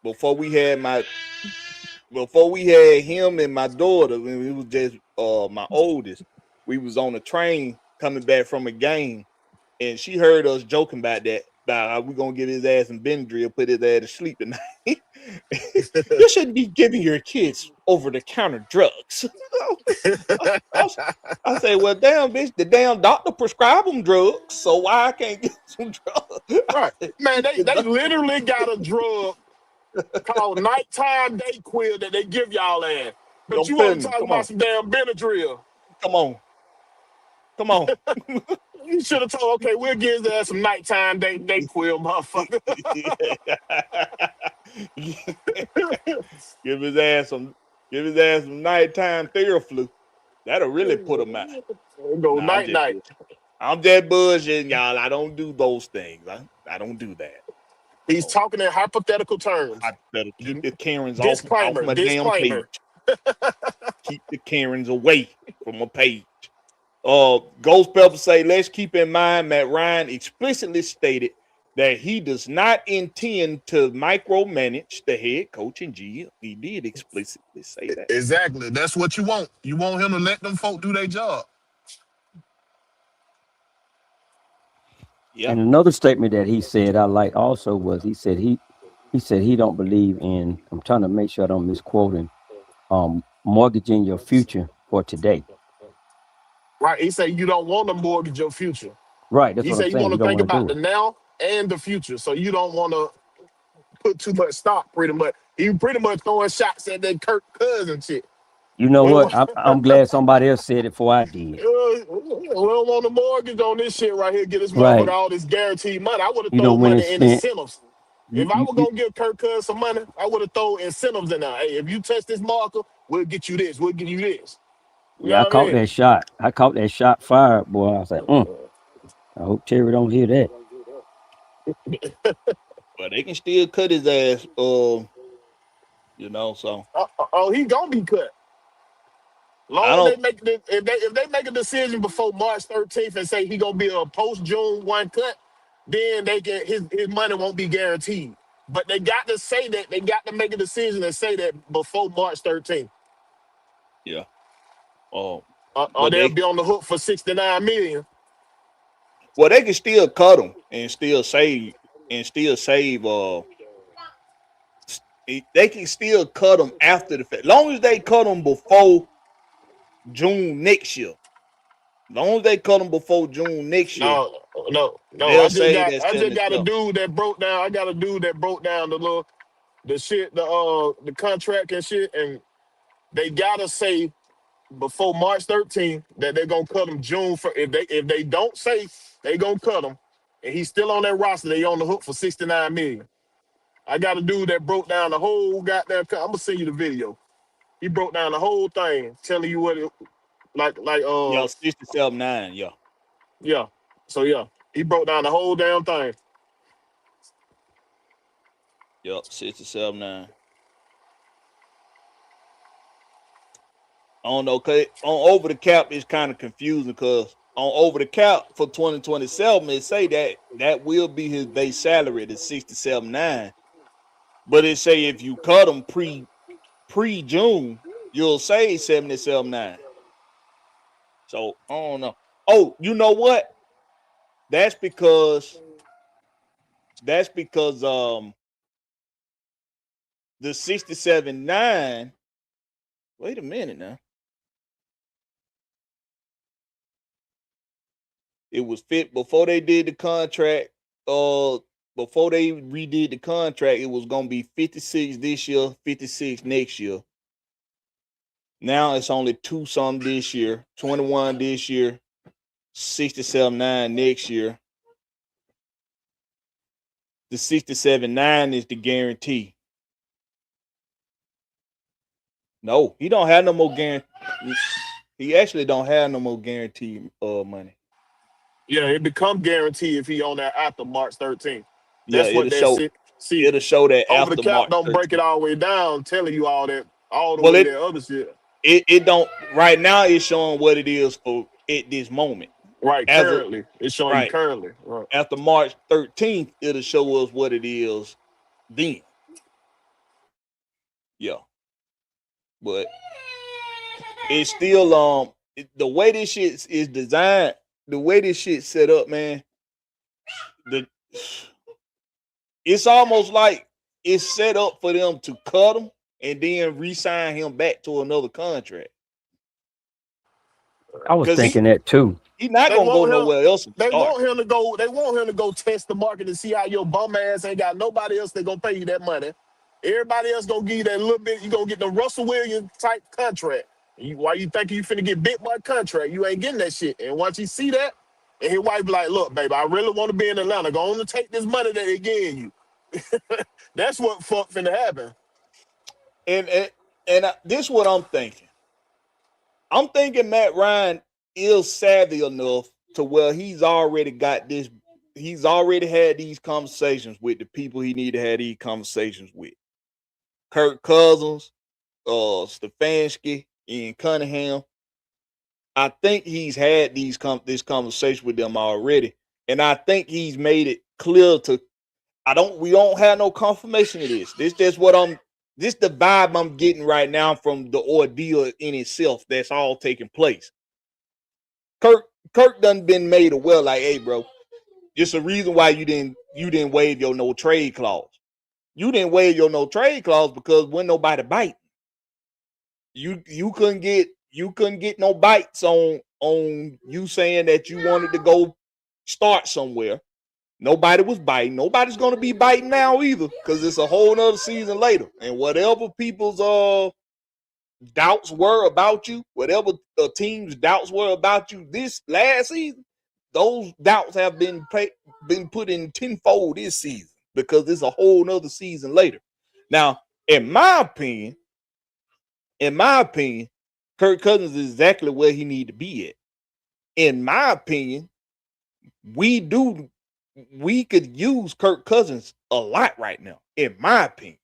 Before we had him and my daughter, when it was just my oldest, we was on a train coming back from a game, and she heard us joking about how we gonna give his ass some Benadryl, put his ass to sleep tonight. You shouldn't be giving your kids over-the-counter drugs. I say, well, damn, bitch, the damn doctor prescribed them drugs, so why I can't get some drugs? Right, man, they literally got a drug called nighttime Dayquil that they give y'all ass. But I'm you want telling to you, talk come about on, some damn Benadryl. come on, come on. You should have told, okay, we'll give his ass some nighttime Dayquil, motherfucker. Give his ass some nighttime Theraflu. That'll really put him out. Go Nah, night. I'm just bullshitting, y'all. I don't do those things. I don't do that. He's talking in hypothetical terms. I better keep the Karens off Disclaimer. my damn page. Keep the Karens away from my page. Ghost Pepper say, let's keep in mind that Ryan explicitly stated that he does not intend to micromanage the head coach and GM. He did explicitly say that. Exactly. That's what you want. You want him to let them folk do their job. Yeah. And another statement that he said I like also was he said he don't believe in, I'm trying to make sure I don't misquote him, mortgaging your future for today. Right. He said you don't want to mortgage your future. Right, that's He what said I'm you saying. want You to don't think want to about do the it. now and the future. So you don't want to put too much stock, pretty much. He pretty much throwing shots at that Kirk Cousins shit. You know We what? don't, I'm glad somebody else said it before I did. we don't want a mortgage on this shit right here. Get this motherfucker Right. all this guaranteed money. I would have You know thrown when money it's in spent. incentives. You, If I you, was you, gonna give Kirk Cousins some money, I would have thrown incentives in there. Hey, if you touch this marker, we'll get you this. We'll give you this. You yeah, know I what I caught mean? that shot. I caught that shot fired, boy. I was like, I hope Terry don't hear that. But they can still cut his ass. So He gonna be cut. I Long as don't. they make if they make a decision before March 13th and say he gonna be a post June 1 cut, then they can his money won't be guaranteed. But they got to say that they got to make a decision and say that before March 13th. Yeah. Or But they'll be on the hook for $69 million. well, they can still cut him and still save they can still cut him after the fact. Long as they cut him before June next year. Long as they cut him before June next year, No. they'll say that I just got a 77. dude that broke down. I got a dude that broke down the shit, the contract and shit, and they gotta say before March 13th that they're gonna cut him June for if they don't say they gonna cut him and he's still on that roster, they on the hook for $69 million. I got a dude that broke down the whole goddamn. I'm gonna send you the video. He broke down the whole thing, telling you what it Yeah, 67.9. Yeah. yeah. So yeah, he broke down the whole damn thing. Yep, 67.9. I don't know, cause on over the cap it's kind of confusing because on over the cap for 2027 it say that will be his base salary at 67.9. But it say if you cut him pre June, you'll save 77.9. So I don't know. Oh, you know what? That's because the 67.9. Wait a minute now. It was fit before they did the contract. Before they redid the contract, it was gonna be 56 this year, 56 next year. Now it's only 2 some this year, 21 this year, 67.9 next year. The 67.9 is the guarantee. No, he don't have no more guarantee. He actually don't have no more guarantee money. Yeah, it become guaranteed if he on that after March 13th. Yeah, That's what that shit. See, it'll show that over the after cap March don't break 13th. it all the way down, telling you all the Well, way that other shit. It don't right now. It's showing what it is for at this moment. Right, As of currently. It's showing you right currently. Right. after March 13th, it'll show us what it is then. Yeah, but it's still the way this shit is designed, the way this shit set up, man. It's almost like it's set up for them to cut him and then re-sign him back to another contract. I was thinking that too. He's not gonna go nowhere else and They start. want him to go. They want him to go test the market and see how your bum ass ain't got nobody else that gonna pay you that money. Everybody else gonna give you that little bit. You gonna get the Russell Williams type contract. Why you think you finna get bit by a contract? You ain't getting that shit. And once you see that, and his wife be like, "Look, baby, I really want to be in Atlanta. Go on and take this money that they giving you." That's what fuck finna happen. And this is what I'm thinking. I'm thinking Matt Ryan is savvy enough to where he's already got this. He's already had these conversations with the people he need to have these conversations with. Kirk Cousins, Stefanski, and Cunningham. I think he's had this conversation with them already, and I think he's made it clear to. We don't have no confirmation of this. This the vibe I'm getting right now from the ordeal in itself that's all taking place. Kirk done been made aware, like, hey, bro, just a reason why you didn't waive your no trade clause. You didn't waive your no trade clause because when nobody bite. You couldn't get no bites on you saying that you wanted to go start somewhere. Nobody was biting. Nobody's gonna be biting now either, because it's a whole nother season later. And whatever people's doubts were about you, whatever the team's doubts were about you this last season, those doubts have been put in tenfold this season because it's a whole nother season later. Now, in my opinion, Kirk Cousins is exactly where he need to be at. In my opinion, we could use Kirk Cousins a lot right now, in my opinion.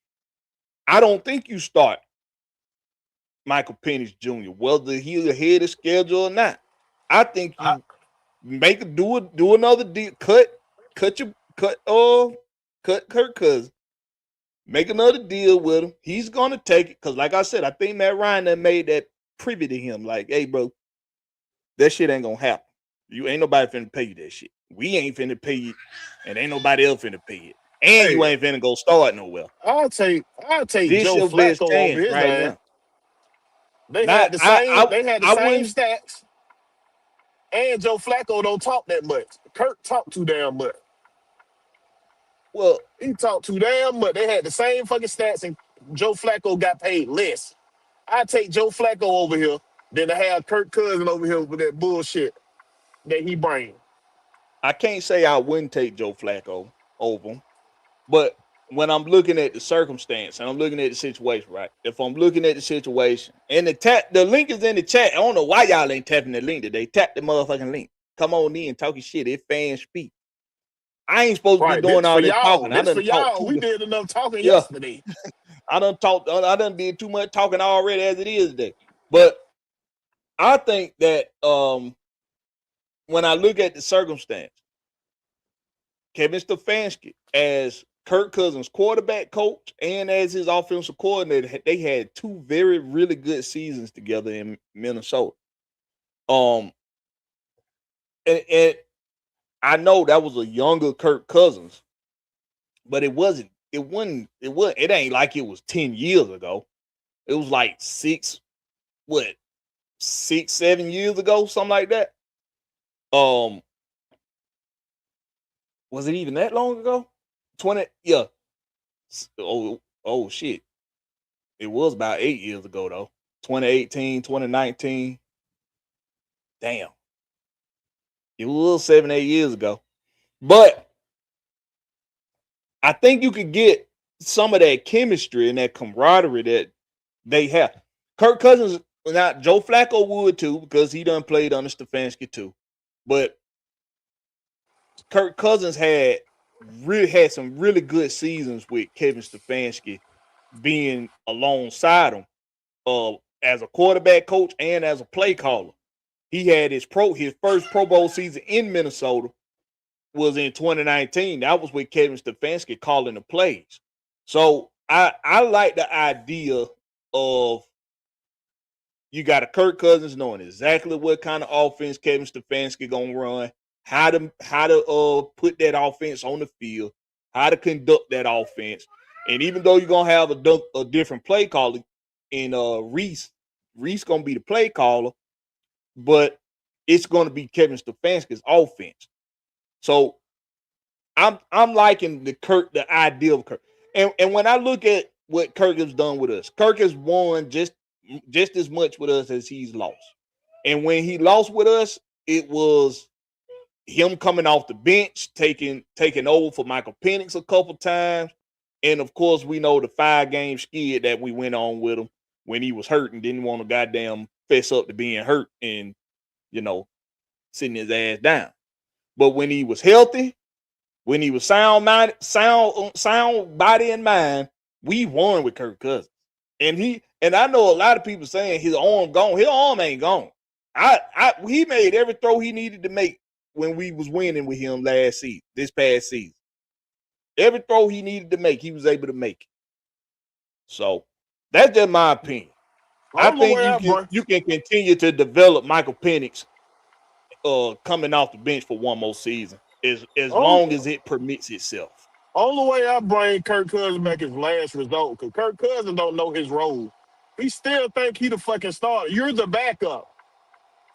I don't think you start Michael Penix Jr., whether he's ahead of schedule or not. I think you do another deal, cut Kirk Cousins, make another deal with him. He's gonna take it because, like I said, I think Matt Ryan done made that privy to him. Like, hey, bro, that shit ain't gonna happen. You ain't nobody finna pay you that shit. We ain't finna pay you, and ain't nobody else finna pay it. And you ain't finna go start nowhere. I'll take This Joe your best Flacco over his right ass. now. They had the same stats. And Joe Flacco don't talk that much. Kirk talked too damn much. Well, he talked too damn much. They had the same fucking stats, and Joe Flacco got paid less. I take Joe Flacco over here than to have Kirk Cousins over here with that bullshit that he bring. I can't say I wouldn't take Joe Flacco over him, but when I'm looking at the circumstance and I'm looking at the situation, right? If I'm looking at the situation and the link is in the chat. I don't know why y'all ain't tapping the link today. Tap the motherfucking link. Come on in, talking shit. If fans speak. I ain't supposed to be doing all this talking. This for y'all. We did enough talking yesterday. I done did too much talking already as it is today. But I think that when I look at the circumstance, Kevin Stefanski as Kirk Cousins' quarterback coach and as his offensive coordinator, they had two really good seasons together in Minnesota. And I know that was a younger Kirk Cousins, but it ain't like it was 10 years ago. It was like 6, 7 years ago, something like that. Was it even that long ago? 20, yeah. Oh shit. It was about 8 years ago though. 2018, 2019. Damn. It was 7, 8 years ago. But I think you could get some of that chemistry and that camaraderie that they have. Kirk Cousins, now Joe Flacco would too, because he done played under Stefanski too. But Kirk Cousins had some really good seasons with Kevin Stefanski being alongside him as a quarterback coach and as a play caller. He had his first Pro Bowl season in Minnesota was in 2019. That was with Kevin Stefanski calling the plays. So I like the idea of you got a Kirk Cousins knowing exactly what kind of offense Kevin Stefanski gonna run, how to put that offense on the field, how to conduct that offense. And even though you're gonna have a different play caller in Reese gonna be the play caller, but it's gonna be Kevin Stefanski's offense. So I'm liking the idea of Kirk. And when I look at what Kirk has done with us. Kirk has won just as much with us as he's lost. And when he lost with us, it was him coming off the bench, taking over for Michael Penix a couple times. And of course, we know the 5-game skid that we went on with him when he was hurt and didn't want to goddamn fess up to being hurt and, sitting his ass down. But when he was healthy, when he was sound body and mind, we won with Kirk Cousins. And I know a lot of people saying his arm gone. His arm ain't gone. He made every throw he needed to make when we was winning with him this past season. Every throw he needed to make, he was able to make it. So that's just my opinion. I think you can continue to develop Michael Penix coming off the bench for one more season as long as it permits itself. Only way I bring Kirk Cousins back is last result, because Kirk Cousins don't know his role. He still think he the fucking starter. You're the backup.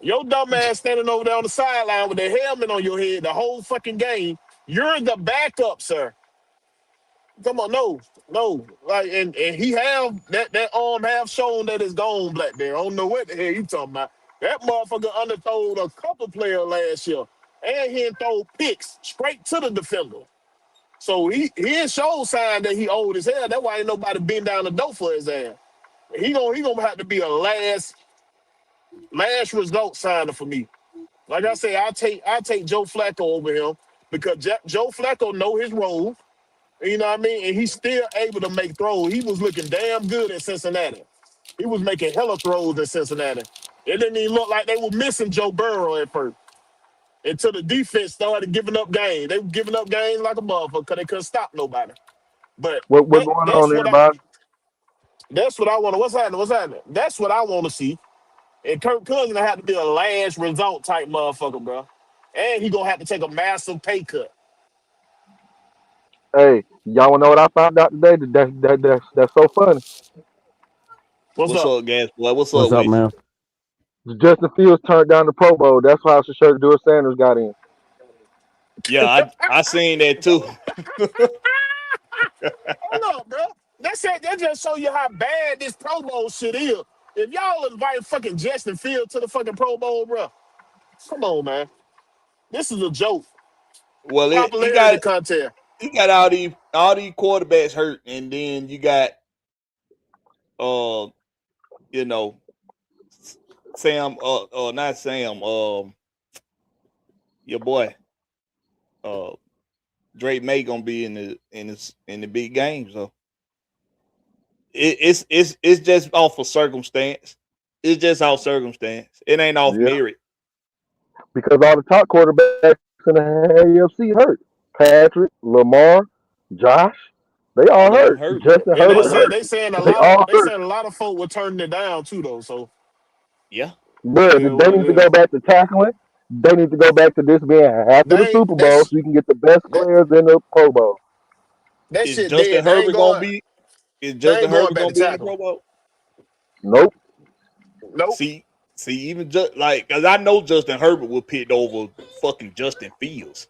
Your dumb ass standing over there on the sideline with the helmet on your head the whole fucking game. You're the backup, sir. Come on, no. Like, and he have that arm have shown that it's gone, Blakberry. I don't know what the hell you talking about. That motherfucker underthrown a couple players last year, and he throw picks straight to the defender. So he ain't show sign that he old as hell. That's why ain't nobody been down the door for his ass. He gonna have to be a last result signer for me. Like I say, I take Joe Flacco over him because Joe Flacco know his role. You know what I mean? And he's still able to make throws. He was looking damn good at Cincinnati. He was making hella throws at Cincinnati. It didn't even look like they were missing Joe Burrow at first. Until the defense started giving up games. They were giving up games like a motherfucker because they couldn't stop nobody. But what's going on, everybody? That's what I want to. What's happening? That's what I want to see. And Kirk Cousins gonna have to be a last result type motherfucker, bro. And he gonna have to take a massive pay cut. Hey, y'all wanna know what I found out today? That's so funny. What's up, Gas boy? What's up, with man? Justin Fields turned down the Pro Bowl. That's why Shadur Sanders got in. Yeah, I seen that too. Hold on, bro. That just show you how bad this Pro Bowl shit is. If y'all invite fucking Justin Fields to the fucking Pro Bowl, bro, come on, man. This is a joke. Well, popularity contest. You got all these quarterbacks hurt, and then you got Sam, not Sam, your boy, Drake May gonna be in the big game, so it's just off of circumstance. It's just off circumstance. It ain't off merit. Because all the top quarterbacks in the AFC hurt. Patrick, Lamar, Josh, they all hurt. Justin Herbert hurt. They saying a lot of folk were turning it down too, though. So yeah. But they need to go back to tackling. They need to go back to this being after the Super Bowl, so you can get the best players in the Pro Bowl. Is Justin Herbert gonna be in the Pro Bowl? Nope. See, even just because I know Justin Herbert will pick over fucking Justin Fields.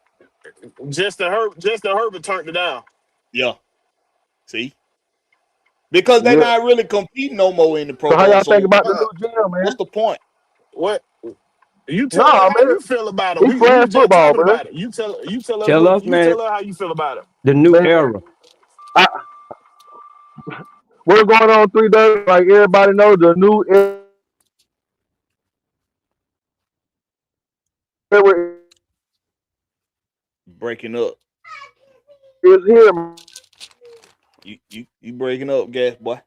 Justin Herbert turned it down. Yeah. See? Because they're not really competing no more in the Pro Bowl. So how y'all think about the new GM, man? What's the point? What? You tell her how you feel about it. We just football, talking about it. You tell us, man. Tell her how you feel about it. The new era. What's going on 3 days? Like everybody knows, the new era breaking up. Is here. You breaking up, gas boy.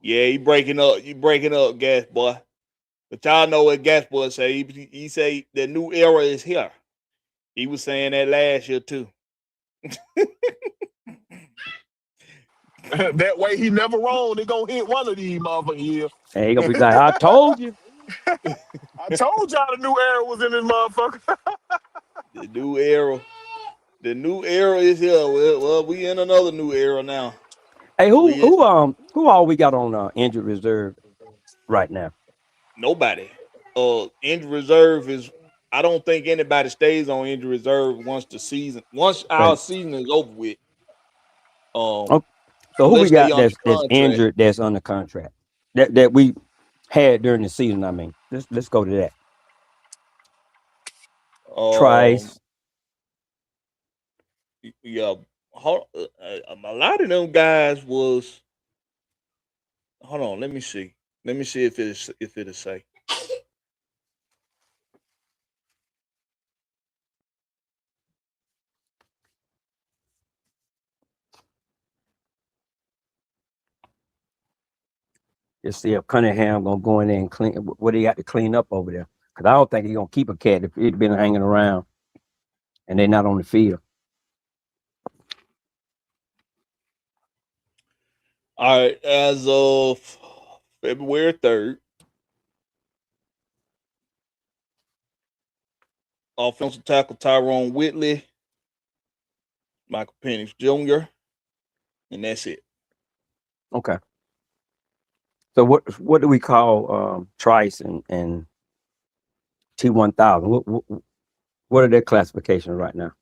Yeah, you breaking up, gas boy. But y'all know what gas boy say. He say the new era is here. He was saying that last year too. That way he never wrong. They gonna hit one of these motherfuckers here. And he gonna be like, I told you. I told y'all the new era was in this motherfucker. The new era is here. Well, we in another new era now. Hey, who all we got on injured reserve right now? Nobody. injury reserve is. I don't think anybody stays on injury reserve once our season is over with. So who unless we they got under that's contract. injured that's under contract that we had during the season? I mean, let's go to that. Trice. Yeah, a lot of them guys was. Hold on, let me see. Let me see if it'll say. Just see if Cunningham gonna go in there and clean what he got to clean up over there. Because I don't think he's gonna keep a cat if he's been hanging around and they're not on the field. All right, as of February 3rd, offensive tackle Tyrone Whitley, Michael Penix Jr., and that's it. Okay. So what do we call Trice and T1000? What are their classifications right now?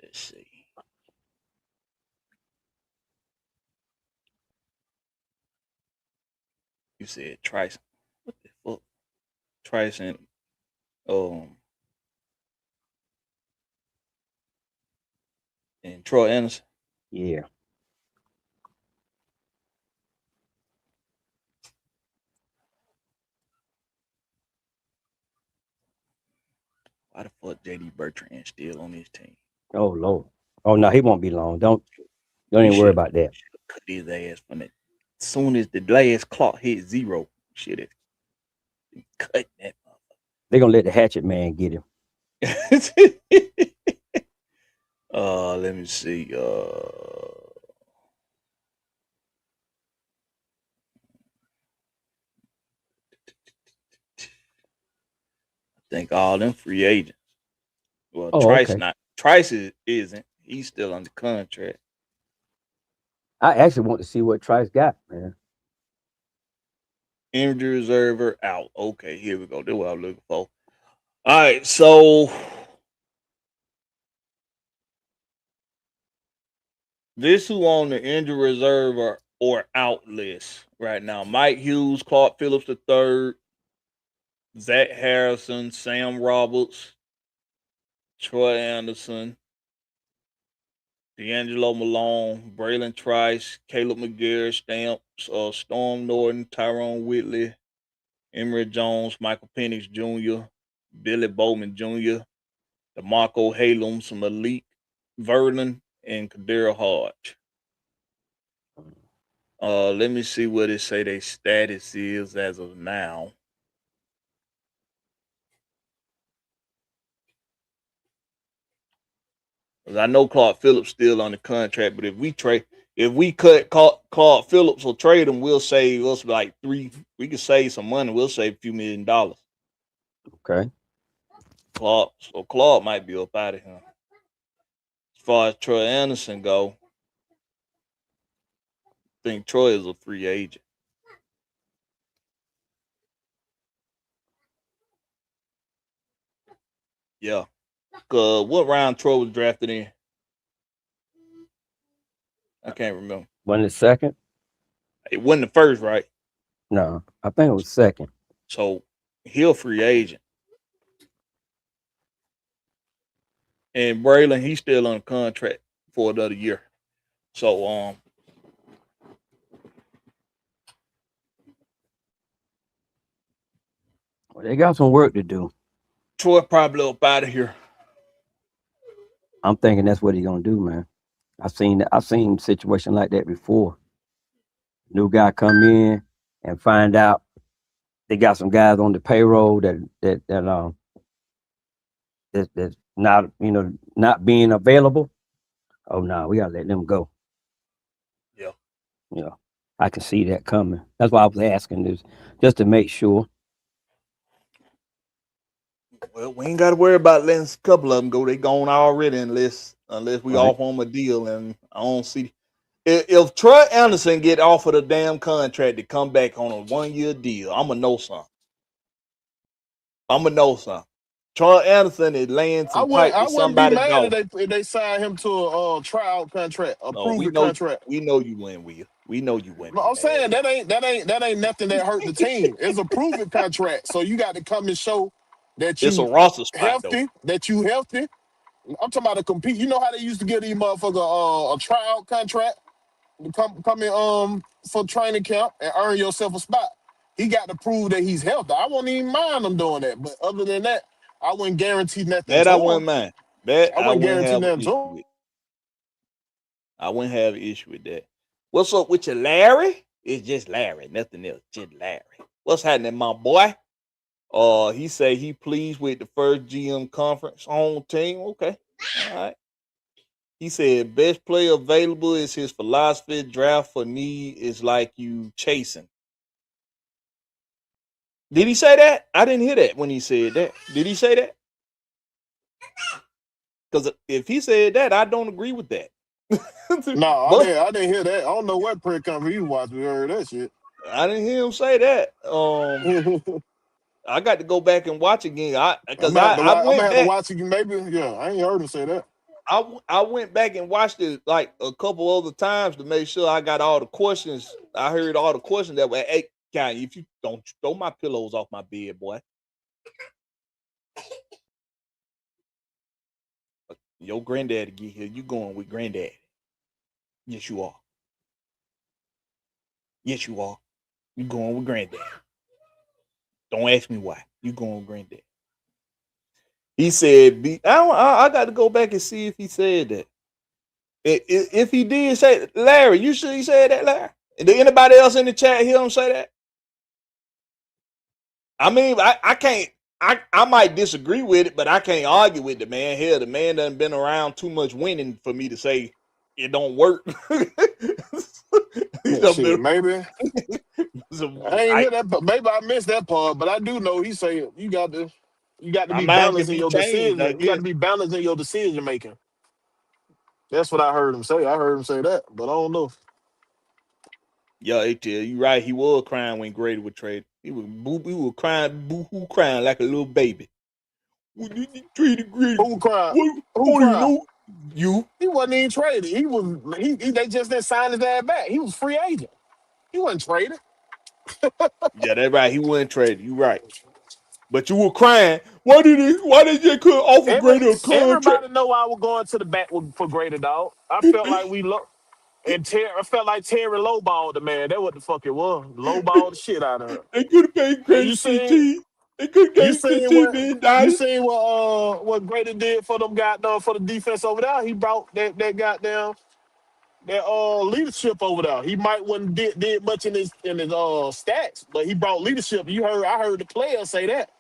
Let's see. You said Trice. What the fuck? Trice and Troy Anderson. Yeah. Why the fuck JD Bertrand still on this team? Oh Lord. Oh no, he won't be long. Don't even worry about that. Cut his ass from it. As soon as the last clock hit 0, shit, cut that. They're gonna let the hatchet man get him. Let me see. I think all them free agents. Well, Trice okay. Trice isn't. He's still under contract. I actually want to see what Trice got, man. Injury reserver out. Okay, here we go. That's what I'm looking for. All right, so this who on the injury reserve or out list right now. Mike Hughes, Clark Phillips III, Zach Harrison, Sam Roberts, Troy Anderson, D'Angelo Malone, Braylon Trice, Caleb McGarrett, Stamps, Storm Norton, Tyrone Whitley, Emory Jones, Michael Penix Jr., Billy Bowman Jr., DeMarco Halem, Malik Verlin, and Kadira Hodge. Let me see what it say their status is as of now. I know Clark Phillips still on the contract, but if we cut Clark Phillips or trade him, we'll save us like we could save some money. We'll save a few $1 million. Okay. Clark might be up out of here. As far as Troy Anderson go, I think Troy is a free agent. Yeah. What round Troy was drafted in? I can't remember. Wasn't it second? It wasn't the first, right? No, I think it was second. So he'll free agent. And Braylon, he's still on contract for another year. So well, they got some work to do. Troy probably up out of here. I'm thinking that's what he's gonna do, man. I've seen a situation like that before. New guy come in and find out they got some guys on the payroll that's not not being available. Oh no, we gotta let them go. Yeah. Yeah. I can see that coming. That's why I was asking this, just to make sure. Well, we ain't got to worry about letting a couple of them go. They gone already unless we offer them a deal, and I don't see If Troy Anderson get offered a damn contract to come back on a 1-year deal, I'ma know something. Troy Anderson is laying some pipe I with wouldn't be somebody's mad dog. if they sign him to a tryout contract, a No, we proven know contract. you wouldn't, Will. We know you wouldn't No, be I'm mad saying at it. that ain't nothing that hurt the team. It's a proven contract, so you got to come and show that It's a you roster spot though. healthy. That you healthy. I'm talking about to compete. You know how they used to give these motherfucker a tryout contract to come in for training camp and earn yourself a spot. He got to prove that he's healthy. I won't even mind him doing that, but other than that, I wouldn't guarantee nothing That to I him. wouldn't mind. That I I wouldn't wouldn't guarantee have an nothing to issue him. with. I wouldn't have an issue with that. What's up with you, Larry? It's just Larry, nothing else. Just Larry. What's happening, my boy? He say he pleased with the first GM conference home team. Okay. All right. He said best player available is his philosophy. Draft for need is like you chasing. Did he say that? I didn't hear that when he said that. Did he say that? Because if he said that, I don't agree with that. No, But I didn't hear that. I don't know what press conference you watched. We heard that shit. I didn't hear him say that. I got to go back and watch again. I'm Because gonna have to I watch. I'm gonna went have to back. watch it. Maybe, yeah. I ain't heard him say that. I went back and watched it like a couple other times to make sure I got all the questions. I heard all the questions that were, hey, guy, if you don't throw my pillows off my bed, boy. Your granddaddy get here. You going with granddaddy. Yes, you are. Yes, you are. You going with granddaddy. Don't ask me why. You going with granddaddy. He said, I got to go back and see if he said that. If he did say, Larry, you sure he said that, Larry? Did anybody else in the chat hear him say that? I mean, I can't. I might disagree with it, but I can't argue with the man. Hell, the man done been around too much winning for me to say it don't work. Shit, maybe. So, I ain't hear that, but maybe I missed that part. But I do know he say you got to my be mind can balanced in be your changed, I decision. You got guess. to be balanced in your decision making. That's what I heard him say. I heard him say that, but I don't know. Yeah, ATL, you right. He was crying when Grady was traded. He was crying, boo-hoo, crying like a little baby. When you traded Grady, Who cried? what? I Who don't even cried? know you. He wasn't even traded. He was. They just didn't sign his ass back. He was free agent. He wasn't traded. Yeah, that's right. He wasn't traded. You right. But you were crying. Why they just couldn't offer Grady a contract? Everybody know I was going to the back for Greater Dog. I felt like we look and I felt like Terry lowballed the man. That's what the fuck it was. Lowballed the shit out of her. They could have paid And Grady 15. They could have gave $15 you million. seen what Greater did for them goddamn for the defense over there? He brought that goddamn that leadership over there. He might wouldn't did much in his stats, but he brought leadership. I heard the players say that.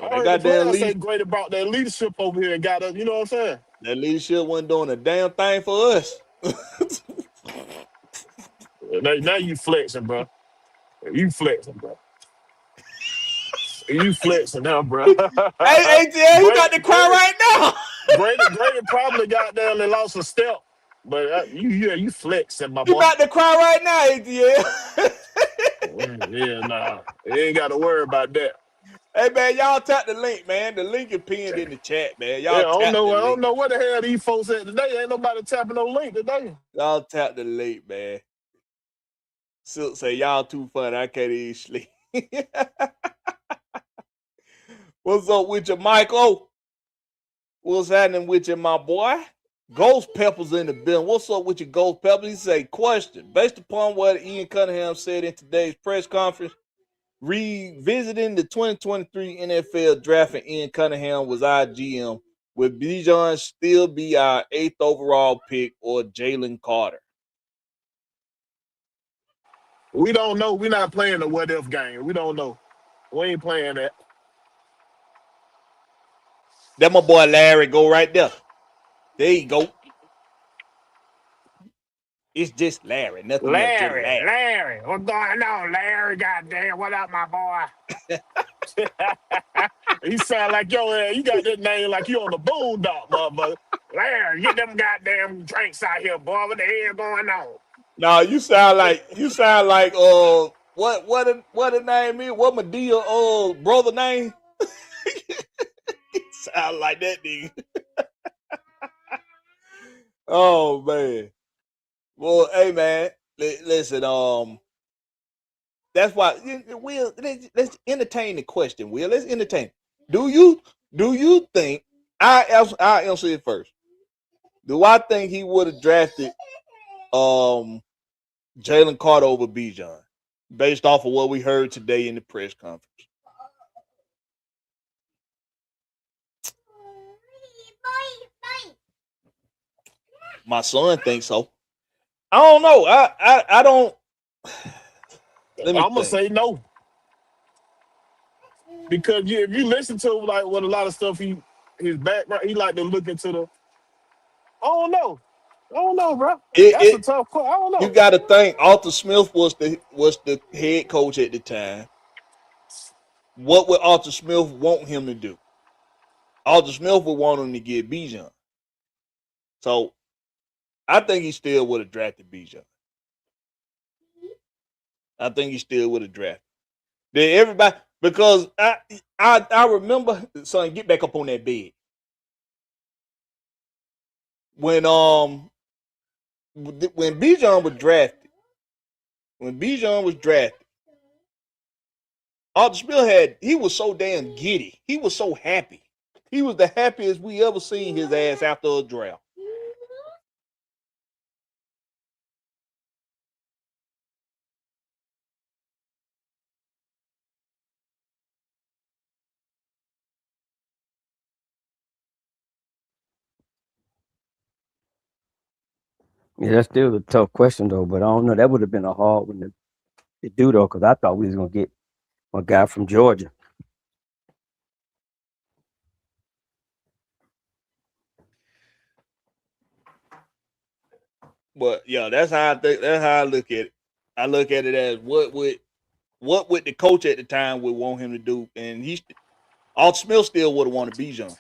I That heard the goddamn players say lead, Greater brought that leadership over here and got us, you know what I'm saying? that leadership wasn't doing a damn thing for us. Now you flexing, bro. You flexing, bro. You flexing now, bro. Hey, ATL, you got to cry right now. Greater probably got down and lost a step, but you flexing, my You boy. about to cry right now, ATL. Yeah, nah. You ain't got to worry about that. Hey, man, y'all tap the link, man. The link is pinned in the chat, man. Yeah, Y'all tap the I link. don't know what the hell these folks at today. Ain't nobody tapping no link today. Y'all tap the link, man. Silk say, y'all too funny. I can't even sleep. What's up with you, Michael? What's happening with you, my boy? Ghost Pepper's in the building. What's up with you, Ghost Pepper? He say, question. Based upon what Ian Cunningham said in today's press conference, revisiting the 2023 NFL draft and Ian Cunningham was our GM, would Bijan still be our 8th overall pick or Jalen Carter? We don't know. We're not playing the what if game. We don't know. We ain't playing that. That my boy Larry go right there. There you go. It's just Larry, nothing else, just Larry. Larry, what's going on, Larry? Goddamn, what up, my boy? He sound like you got that name like you on the boondock, motherfucker. Larry, get them goddamn drinks out here, boy. What the hell going on? No, you sound like what the name is? What Medea brother name? Sound like that nigga. Oh man. Well, hey man, listen. That's why Will. Let's entertain the question. Will, let's entertain. Do you think I answer it first? Do I think he would have drafted Jalen Carter over Bijan based off of what we heard today in the press conference? My son thinks so. I don't know. I don't. Let me I'm gonna think. say no, because if you listen to like what a lot of stuff his background, he like to look into the. I don't know, bro. That's a tough call. I don't know. You got to think. Arthur Smith was the head coach at the time. What would Arthur Smith want him to do? Arthur Smith would want him to get Bijan. So I think he still would have drafted Bijan. I think he still would have drafted. Then everybody, because I remember, son, get back up on that bed. When Bijan was drafted, Arthur Smith he was so damn giddy. He was so happy. He was the happiest we ever seen his ass after a draft. Yeah, that's still a tough question though. But I don't know. That would have been a hard one to do though, because I thought we was gonna get a guy from Georgia. But yeah, that's how I think. That's how I look at it. I look at it as what would the coach at the time would want him to do, and Arthur Smith still would have wanted Bijan.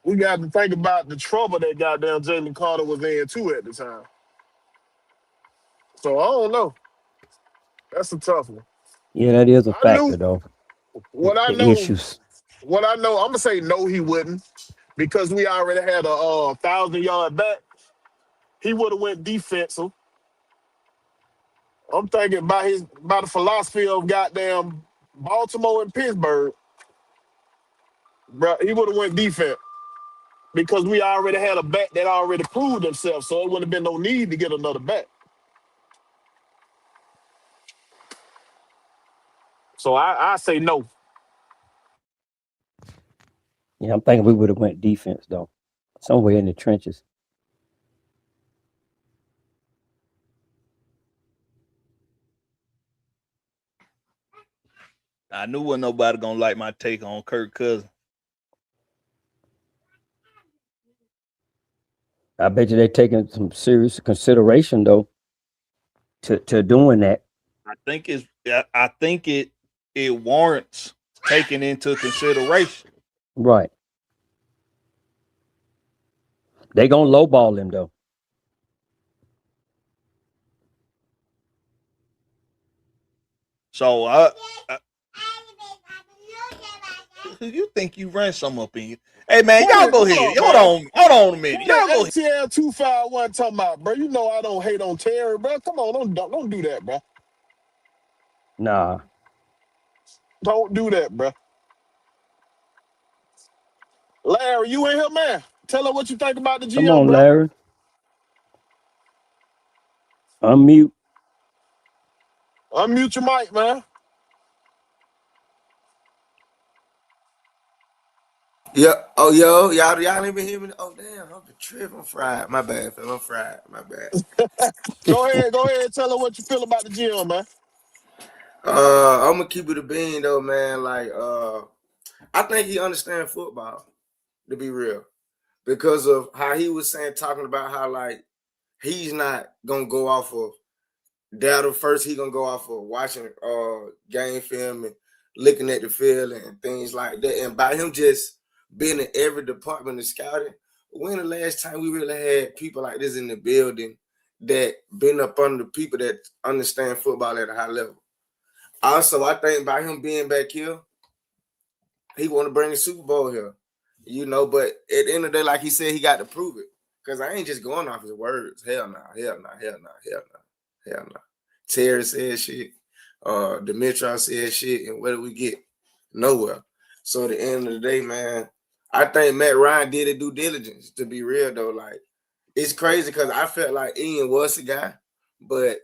We got to think about the trouble that goddamn Jalen Carter was in too at the time. So I don't know. That's a tough one. Yeah, that is a I knew factor though. what I The know. issues. What I know, I'm gonna say no, he wouldn't, because we already had a 1,000-yard back. He would have went defensive. I'm thinking about the philosophy of goddamn Baltimore and Pittsburgh. Bro, he would have went defense because we already had a back that already proved himself, so it wouldn't have been no need to get another back. So I say no. Yeah, I'm thinking we would have went defense though, somewhere in the trenches. I knew wasn't nobody gonna like my take on Kirk Cousins. I bet you they're taking some serious consideration though to doing that. I think it warrants taking into consideration. Right. They gonna lowball him though. So you think you run some up in you? Hey man, y'all go ahead. Hold on a minute. Y'all go ahead. ATL 251 talking about, bro. You know I don't hate on Terry, bro. Come on, don't do that, bro. Nah. Don't do that, bro. Larry, you in here, man? Tell her what you think about the GM, Come on, bro. Larry. Unmute. Unmute your mic, man. Yeah. Oh, yo, y'all ain't been hearing me. Oh, damn, I'm the trip. I'm fried. My bad, fam. I'm fried. My bad. Go ahead. Tell her what you feel about the GM, man. I'm gonna keep it a bean though, man. Like, I think he understands football, to be real, because of how he was talking about how like he's not gonna go off of data first. He gonna go off of watching game film and looking at the field and things like that. And by him just being in every department of scouting, when the last time we really had people like this in the building that been up under the people that understand football at a high level. Also, I think by him being back here, he want to bring the Super Bowl here. You know, but at the end of the day, like he said, he got to prove it. Because I ain't just going off his words. Hell no, hell no, hell no, hell no, hell no. Terry said shit. Dimitrov said shit. And what do we get? Nowhere. So at the end of the day, man, I think Matt Ryan did it due diligence, to be real, though. Like, it's crazy because I felt like Ian was the guy. But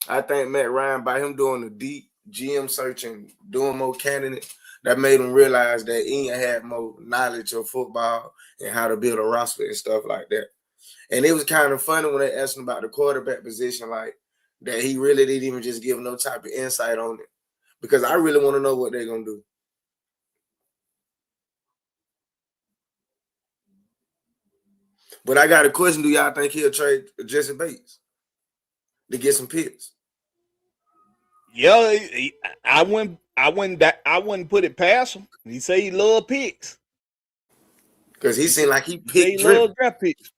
I think Matt Ryan, by him doing the deep GM search and doing more candidates, that made him realize that Ian had more knowledge of football and how to build a roster and stuff like that. And it was kind of funny when they asked him about the quarterback position, like that he really didn't even just give no type of insight on it. Because I really want to know what they're going to do. But I got a question. Do y'all think he'll trade Jesse Bates to get some picks? Yeah, I wouldn't put it past him. He say he love picks. Because he seemed like he picked driven. Draft picks.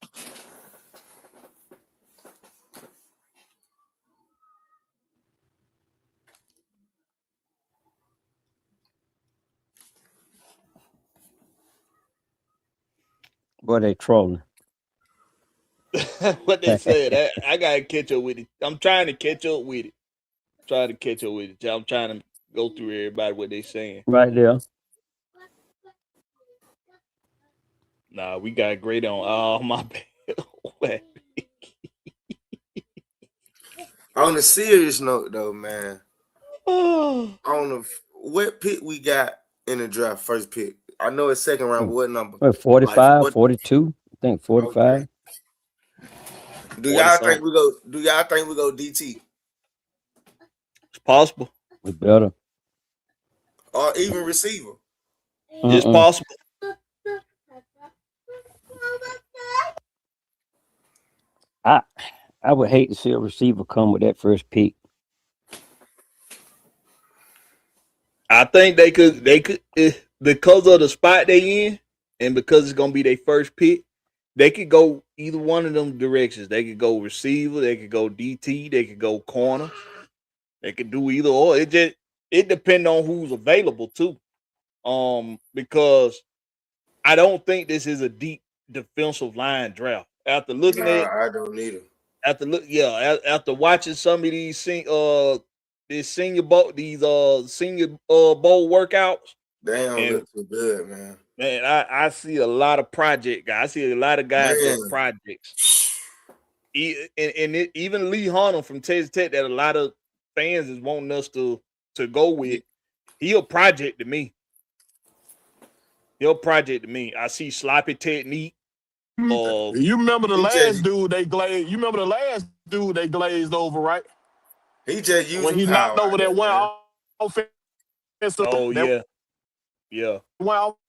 Boy, they trolling. What they said. I gotta catch up with it. I'm trying to catch up with it. I'm trying to go through everybody what they saying. Right there. Nah, we got great on. Oh, my bad. On a serious note, though, man. On the what pick we got in the draft, first pick? I know it's second round, but what number? 45, like, 42. I think 45. Okay. Do y'all think we go DT? It's possible. We better. Or even receiver. It's possible. I would hate to see a receiver come with that first pick. I think they could because of the spot they in and because it's gonna be their first pick, they could go either one of them directions. They could go receiver, they could go DT, they could go corner. They could do either or. It depends on who's available too. Because I don't think this is a deep defensive line draft. After looking at, I don't need it. After watching some of these senior bowl workouts, they don't look too good, man. Man, I see a lot of project guys. I see a lot of guys with projects. Even Lee Hunnam from Texas Tech, that a lot of fans is wanting us to go with. He'll project to me. I see sloppy technique. You remember the last dude they glazed? You remember the last dude they glazed over, right? He just used when he knocked over that one offense. Oh yeah. Well,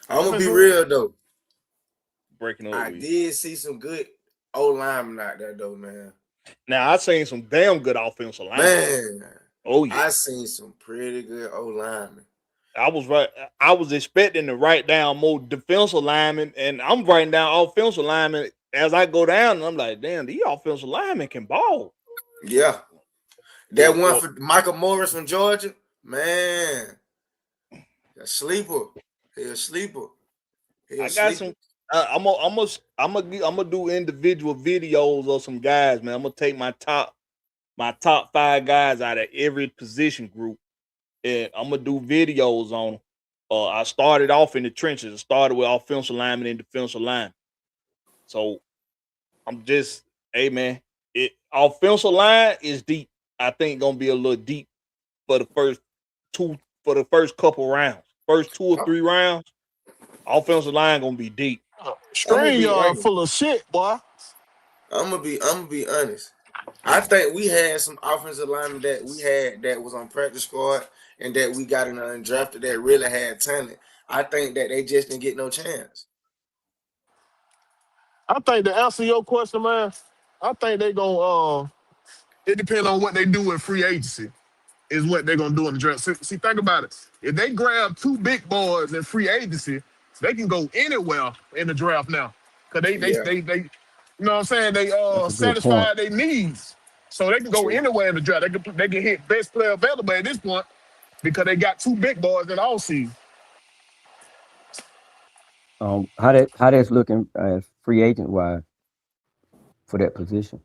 I'm gonna be real though. Breaking over. I did see some good old linemen out there though, man. Now I seen some damn good offensive linemen. Man, oh yeah, I seen some pretty good old linemen. I was right. I was expecting to write down more defensive linemen, and I'm writing down offensive linemen as I go down. And I'm like, damn, these offensive linemen can ball. Yeah, that one for Michael Morris from Georgia, man, a sleeper. He's a sleeper. I got some. I'm gonna do individual videos of some guys, man. I'm gonna take my top 5 guys out of every position group, and I'm gonna do videos on them. I started off in the trenches. I started with offensive linemen and defensive linemen. So I'm just, hey man, offensive line is deep. I think gonna be a little deep for the first couple rounds. First 2 or 3 rounds, offensive line gonna be deep. String y'all full of shit, boy. I'm gonna be honest. I think we had some offensive linemen that was on practice squad and that we got in the undrafted that really had talent. I think that they just didn't get no chance. I think to answer your question, man, I think they gonna it depends on what they do in free agency, is what they're gonna do in the draft. See, think about it. If they grab 2 big boys in free agency, they can go anywhere in the draft now. Cause You know what I'm saying? They That's a good satisfy point. their needs. So they can go anywhere in the draft. They can hit best player available at this point because they got 2 big boys in all season. How that's looking free agent wise for that position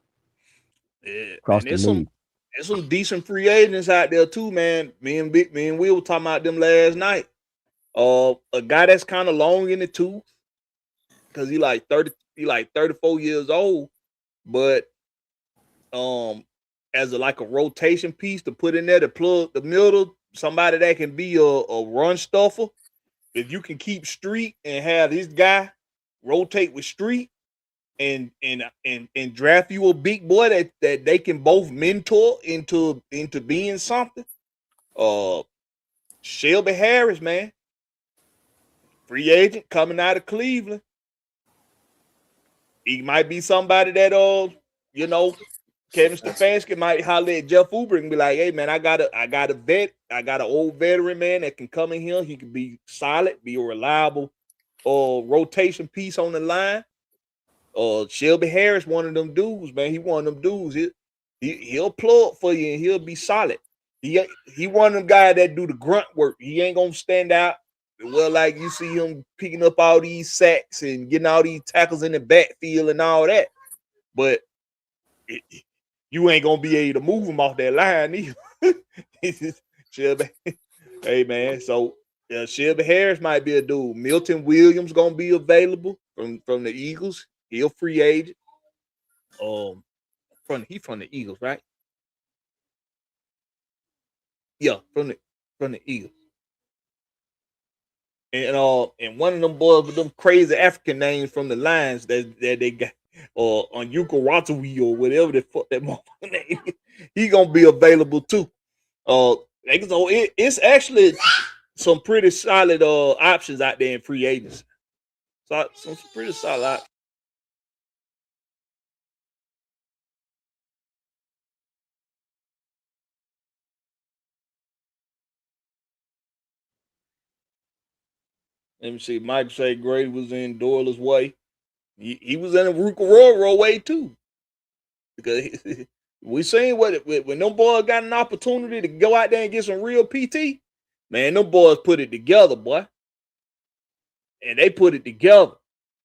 Yeah, across man, the league. there's some decent free agents out there too, man. Me and Will were talking about them last night. A guy that's kind of long in the tooth because he like 34 years old, but as like a rotation piece to put in there to plug the middle, somebody that can be a run stuffer. If you can keep Street and have this guy rotate with Street and draft you a big boy that they can both mentor into being something. Shelby Harris, man, free agent coming out of Cleveland. He might be somebody that Kevin Stefanski might holler at Jeff Uber and be like, "Hey man, I got an old veteran man that can come in here. He can be solid, be a reliable rotation piece on the line." Shelby Harris, one of them dudes, man. He one of them dudes. He'll plug for you and he'll be solid. He one of them guys that do the grunt work. He ain't gonna stand out. Well, like you see him picking up all these sacks and getting all these tackles in the backfield and all that, but you ain't gonna be able to move him off that line either. Shelby, hey man. So Shelby Harris might be a dude. Milton Williams gonna be available from the Eagles. He a free agent. He from the Eagles, right? Yeah, from the Eagles. And one of them boys with them crazy African names from the Lions that they got, or on Yukaratawi or whatever the fuck that motherfucker name, he gonna be available too. So it's actually some pretty solid options out there in free agency. So some pretty solid options. Let me see. Mike say Grady was in Doyle's way. He was in a Rukaroro way too. Because we seen when them boys got an opportunity to go out there and get some real PT, man, them boys put it together, boy. And they put it together.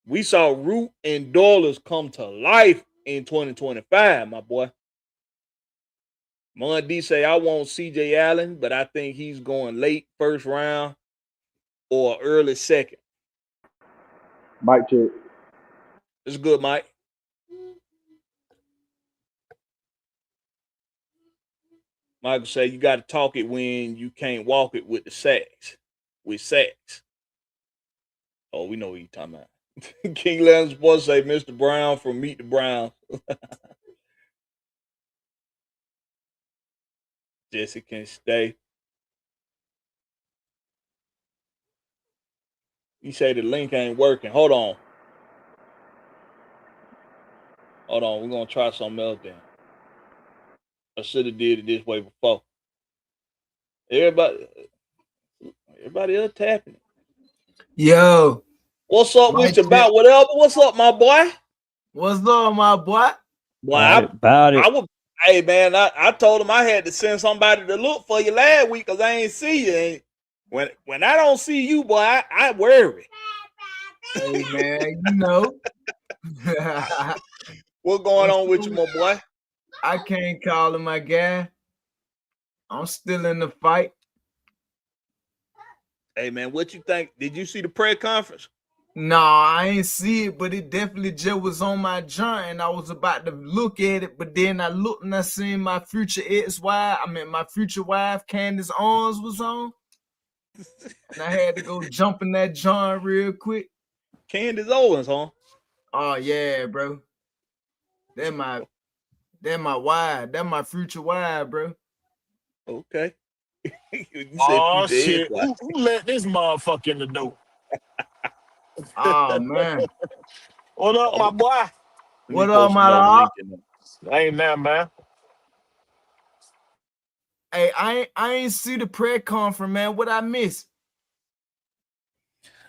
We saw Root and Dollars come to life in 2025, my boy. Mon D say, I want CJ Allen, but I think he's going late first round or early second. Mike check. It's good, Mike. Michael say you got to talk it when you can't walk it with the sacks. With sacks. Oh, we know what you're talking about. King Leonard's boy say Mr. Brown from Meet the Browns. Jesse can stay. You say the link ain't working. Hold on. We're going to try something else then. I should have did it this way before. Everybody else tapping it. Yo. What's up with you about whatever? What's up, my boy? What's up, my boy? Boy, hey man, I told him I had to send somebody to look for you last week because I ain't see you. And when I don't see you, boy, I worry. Hey man, you know. What's going on with you, my boy? I can't call him my guy. I'm still in the fight. Hey man, what you think? Did you see the press conference? No, I ain't see it, but it definitely just was on my joint, and I was about to look at it, but then I looked and I seen my future my future wife, Candace Owens, was on. And I had to go jump in that joint real quick. Candace Owens, huh? Oh yeah, bro. That my wife. That my future wife, bro. Okay. Oh shit! Who let this motherfucker in the door? Oh man! What up, my boy? What up, my dog? Ain't that, man? Hey, I ain't see the press conference, man. What I miss?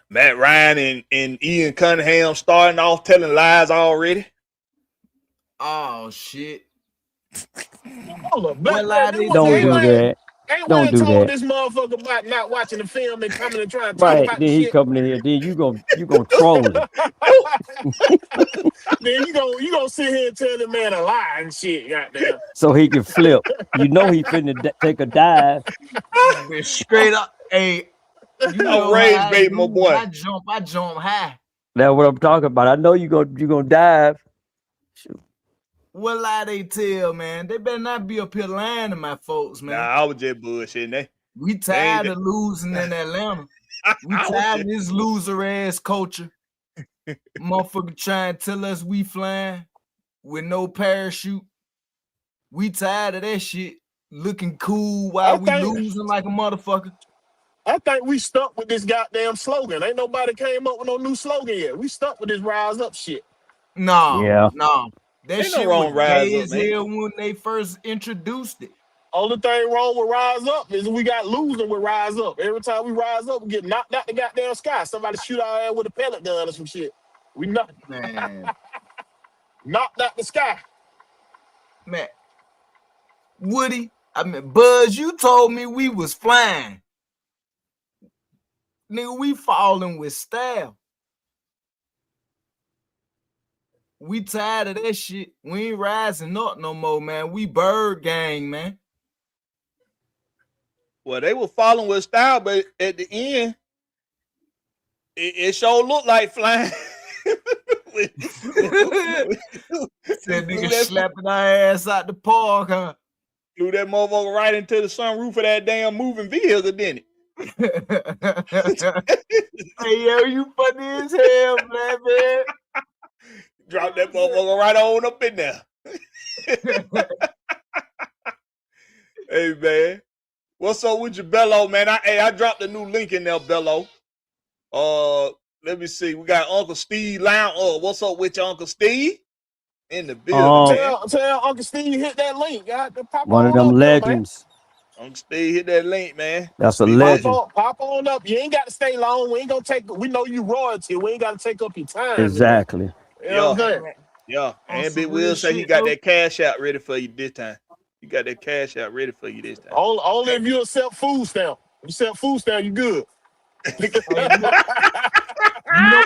Matt Ryan and Ian Cunningham starting off telling lies already. Oh shit. Hold up, What lie they Don't do tell? that. Ain't Don't one do told that. this motherfucker about not watching the film and coming and trying to talk Right. about the Then he shit. coming in here. Then you gonna troll him. Then you gonna sit here and tell the man a lie and shit, goddamn. So he can flip. You know he finna take a dive. Straight up, hey, you know rage how I bait, my lose. boy. I jump high. That's what I'm talking about. I know you gonna dive. Shoot. What lie they tell, man? They better not be up here lying to my folks, man. Nah, I was just bullshitting. We tired of losing in Atlanta. We tired of this loser ass culture. Motherfucker trying to tell us we flying with no parachute. We tired of that shit. Looking cool while we losing like a motherfucker. I think we stuck with this goddamn slogan. Ain't nobody came up with no new slogan yet. We stuck with this rise up shit. No. That Ain't shit no wrong was rise gay up, as man. hell when they first introduced it. Only thing wrong with rise up is we got losing with rise up. Every time we rise up, we get knocked out the goddamn sky. Somebody shoot our ass with a pellet gun or some shit. We knocked out the sky. Man. Woody, Buzz, you told me we was flying. Nigga, we falling with style. We tired of that shit. We ain't rising up no more, man. We bird gang, man. Well, they were following with style, but at the end, it sure looked like flying. Said nigga slapping our ass out the park, huh? Flew that motherfucker right into the sunroof of that damn moving vehicle, didn't it? Hey, yo, you funny as hell, man. Drop that motherfucker right on up in there. Hey, man. What's up with your Bello, man? I dropped a new link in there, Bello. Let me see. We got Uncle Steve Lounge. What's up with your Uncle Steve? In the building, man. Tell Uncle Steve hit that link. One of them legends. Uncle Steve hit that link, man. That's a legend. Pop on up. You ain't got to stay long. We ain't gonna take. We know you royalty. We ain't got to take up your time. Exactly. You know what I'm saying? Yeah. And Big Will say he got that cash out ready for you this time. You got that cash out ready for you this time. Only if you accept food stamp. You accept food stamp, you good. You know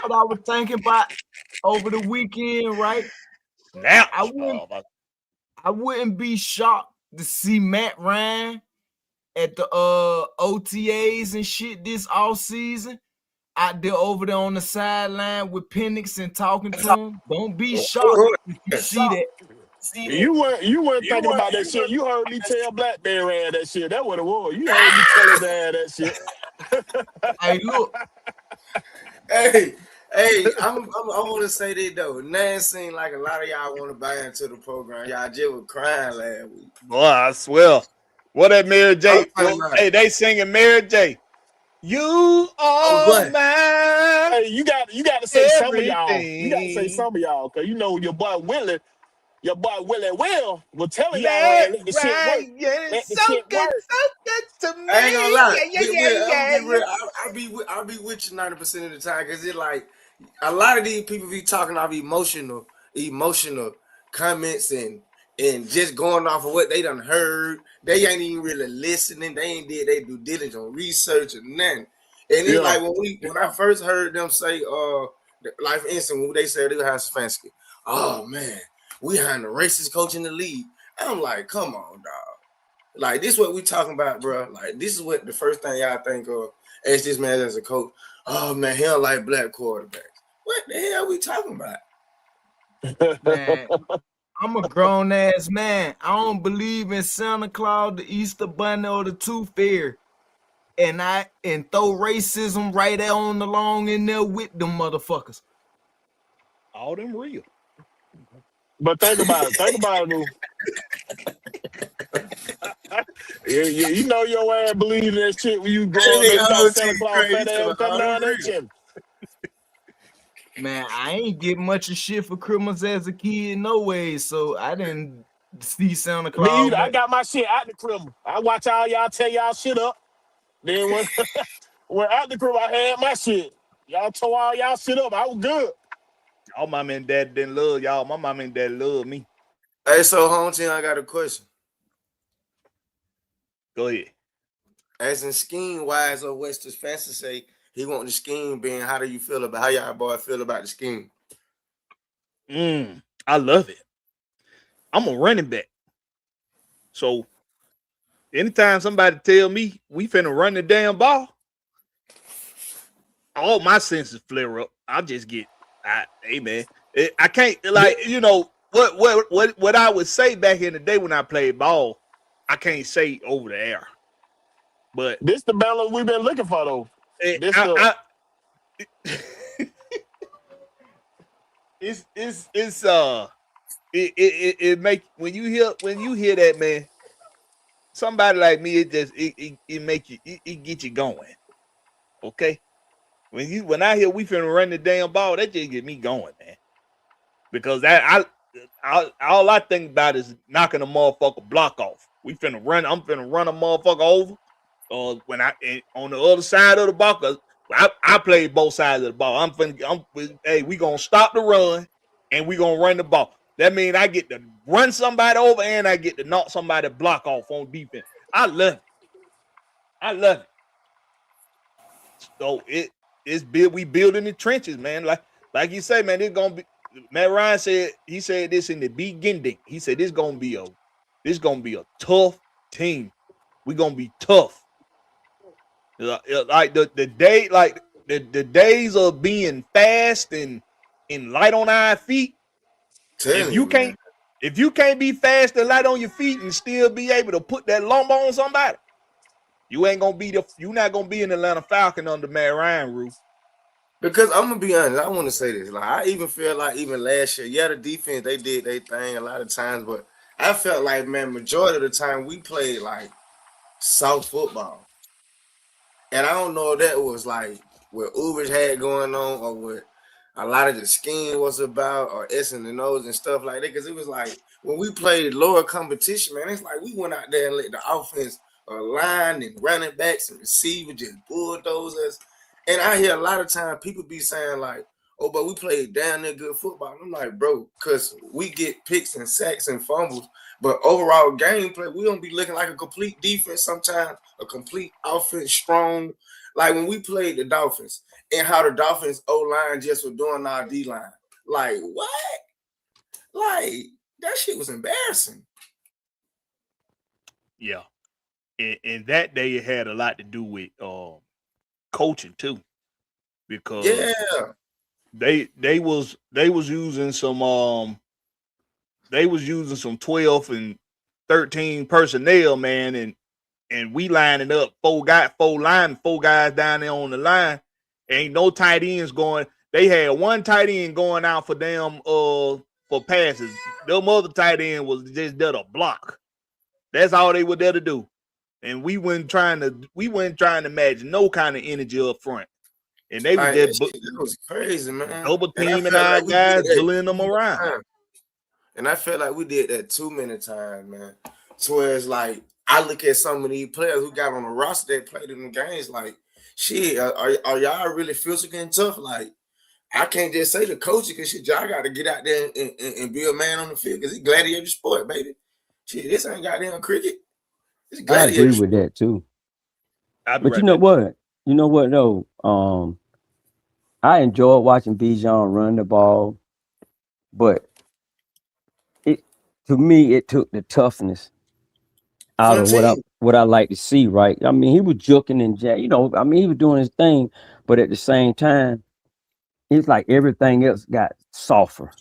what I was thinking about over the weekend, right? Snap. I wouldn't be shocked to see Matt Ryan at the OTAs and shit this off season out there over there on the sideline with Penix and talking to him. Don't be shocked if you see that. You weren't thinking about that shit. You heard me tell Blakberry that shit. That's what it was. You heard me tell his ass that shit. Hey, look. Hey, I want to say this though. Nan seemed like a lot of y'all want to buy into the program. Y'all just was crying last week. Boy, I swear. What that Mary J? Hey, they singing Mary J. You are mine. Hey, you got to say some of y'all. You got to say some of y'all, cause you know your boy Willie Will telling y'all let the shit work. Let the shit work. To me. I ain't gonna lie. I'll be with you 90% of the time, cause it's like a lot of these people be talking off emotional comments and just going off of what they done heard. They ain't even really listening. They ain't did they due diligence on research or nothing. And it's like when I first heard them say, like for instance, when they said they have Stefanski, oh man, we had the racist coach in the league. I'm like, come on, dog. Like, this is what we talking about, bro. Like, this is what the first thing y'all think of as this man as a coach. Oh, man, he don't like black quarterbacks. What the hell are we talking about? Man, I'm a grown-ass man. I don't believe in Santa Claus, the Easter Bunny, or the Tooth Fairy. And throw racism right on along in there with them motherfuckers. All them real. But think about it. Dude. You know your ass believe in that shit when you grow up and got Santa Claus fat ass come down that shit. Man, I ain't get much of shit for Christmas as a kid, no way. So I didn't see Santa Claus. Me either. I got my shit out the crib. I watch all y'all tear y'all shit up. Then when out the crib, I had my shit. Y'all tore all y'all shit up. I was good. Y'all mama and dad didn't love y'all. My mama and dad love me. Hey, so home team, I got a question. Go ahead. As in scheme wise, or West's Fancy say he want the scheme being. How do you feel about how y'all boy feel about the scheme? I love it. I'm a running back. So anytime somebody tell me we finna run the damn ball, all my senses flare up. I just get, hey man, I can't like what I would say back in the day when I played ball. I can't say over the air, but this the balance we've been looking for though. It make when you hear that, man, somebody like me, it make you it get you going. Okay. When I hear we finna run the damn ball, that just get me going, man. Because all I think about is knocking a motherfucker block off. I'm finna run a motherfucker over. When on the other side of the ball, cause I play both sides of the ball. Hey, we gonna stop the run and we gonna run the ball. That means I get to run somebody over and I get to knock somebody block off on defense. I love it. So we build in the trenches, man. Like you say, man, it's gonna be. Matt Ryan said this in the beginning. He said this gonna be a tough team. We're gonna be tough. Like the days of being fast and light on our feet. If you can't be fast and light on your feet and still be able to put that lump on somebody, you're not gonna be an Atlanta Falcon under Matt Ryan rule. Because I'm gonna be honest, I want to say this. Like I even feel like even last year, the defense they did their thing a lot of times, but I felt like, man, majority of the time we played like soft football. And I don't know if that was like what Ubers had going on or what a lot of the scheme was about or S and O's and stuff like that. Because it was like when we played lower competition, man, it's like we went out there and let the offense line and running backs and receivers just bulldoze us. And I hear a lot of times people be saying like, oh, but we played damn near good football. And I'm like, bro, because we get picks and sacks and fumbles, but overall gameplay, we don't be looking like a complete defense sometimes, a complete offense strong. Like when we played the Dolphins and how the Dolphins O-line just was doing our D-line. Like, what? Like, that shit was embarrassing. Yeah. And that day it had a lot to do with coaching too, because they was using some 12 and 13 personnel, man, and we lining up four guys down there on the line. Ain't no tight ends going. They had one tight end going out for them for passes. Them other tight end was just there to block. That's all they were there to do. And we weren't trying to match no kind of energy up front. And they were just that was crazy, man. Double teaming our guys, bullying them around. And I felt like we did that too many times, man. So it's like I look at some of these players who got on the roster that played in the games, like, shit, are y'all really physical and tough? Like, I can't just say the coach because shit, y'all got to get out there and be a man on the field because it's gladiator sport, baby. Shit, this ain't goddamn cricket. I agree with that too. But you know what? You know what though? I enjoyed watching Bijan run the ball, but to me it took the toughness out of what I like to see. Right? I mean, he was juking and he was doing his thing, but at the same time, it's like everything else got softer.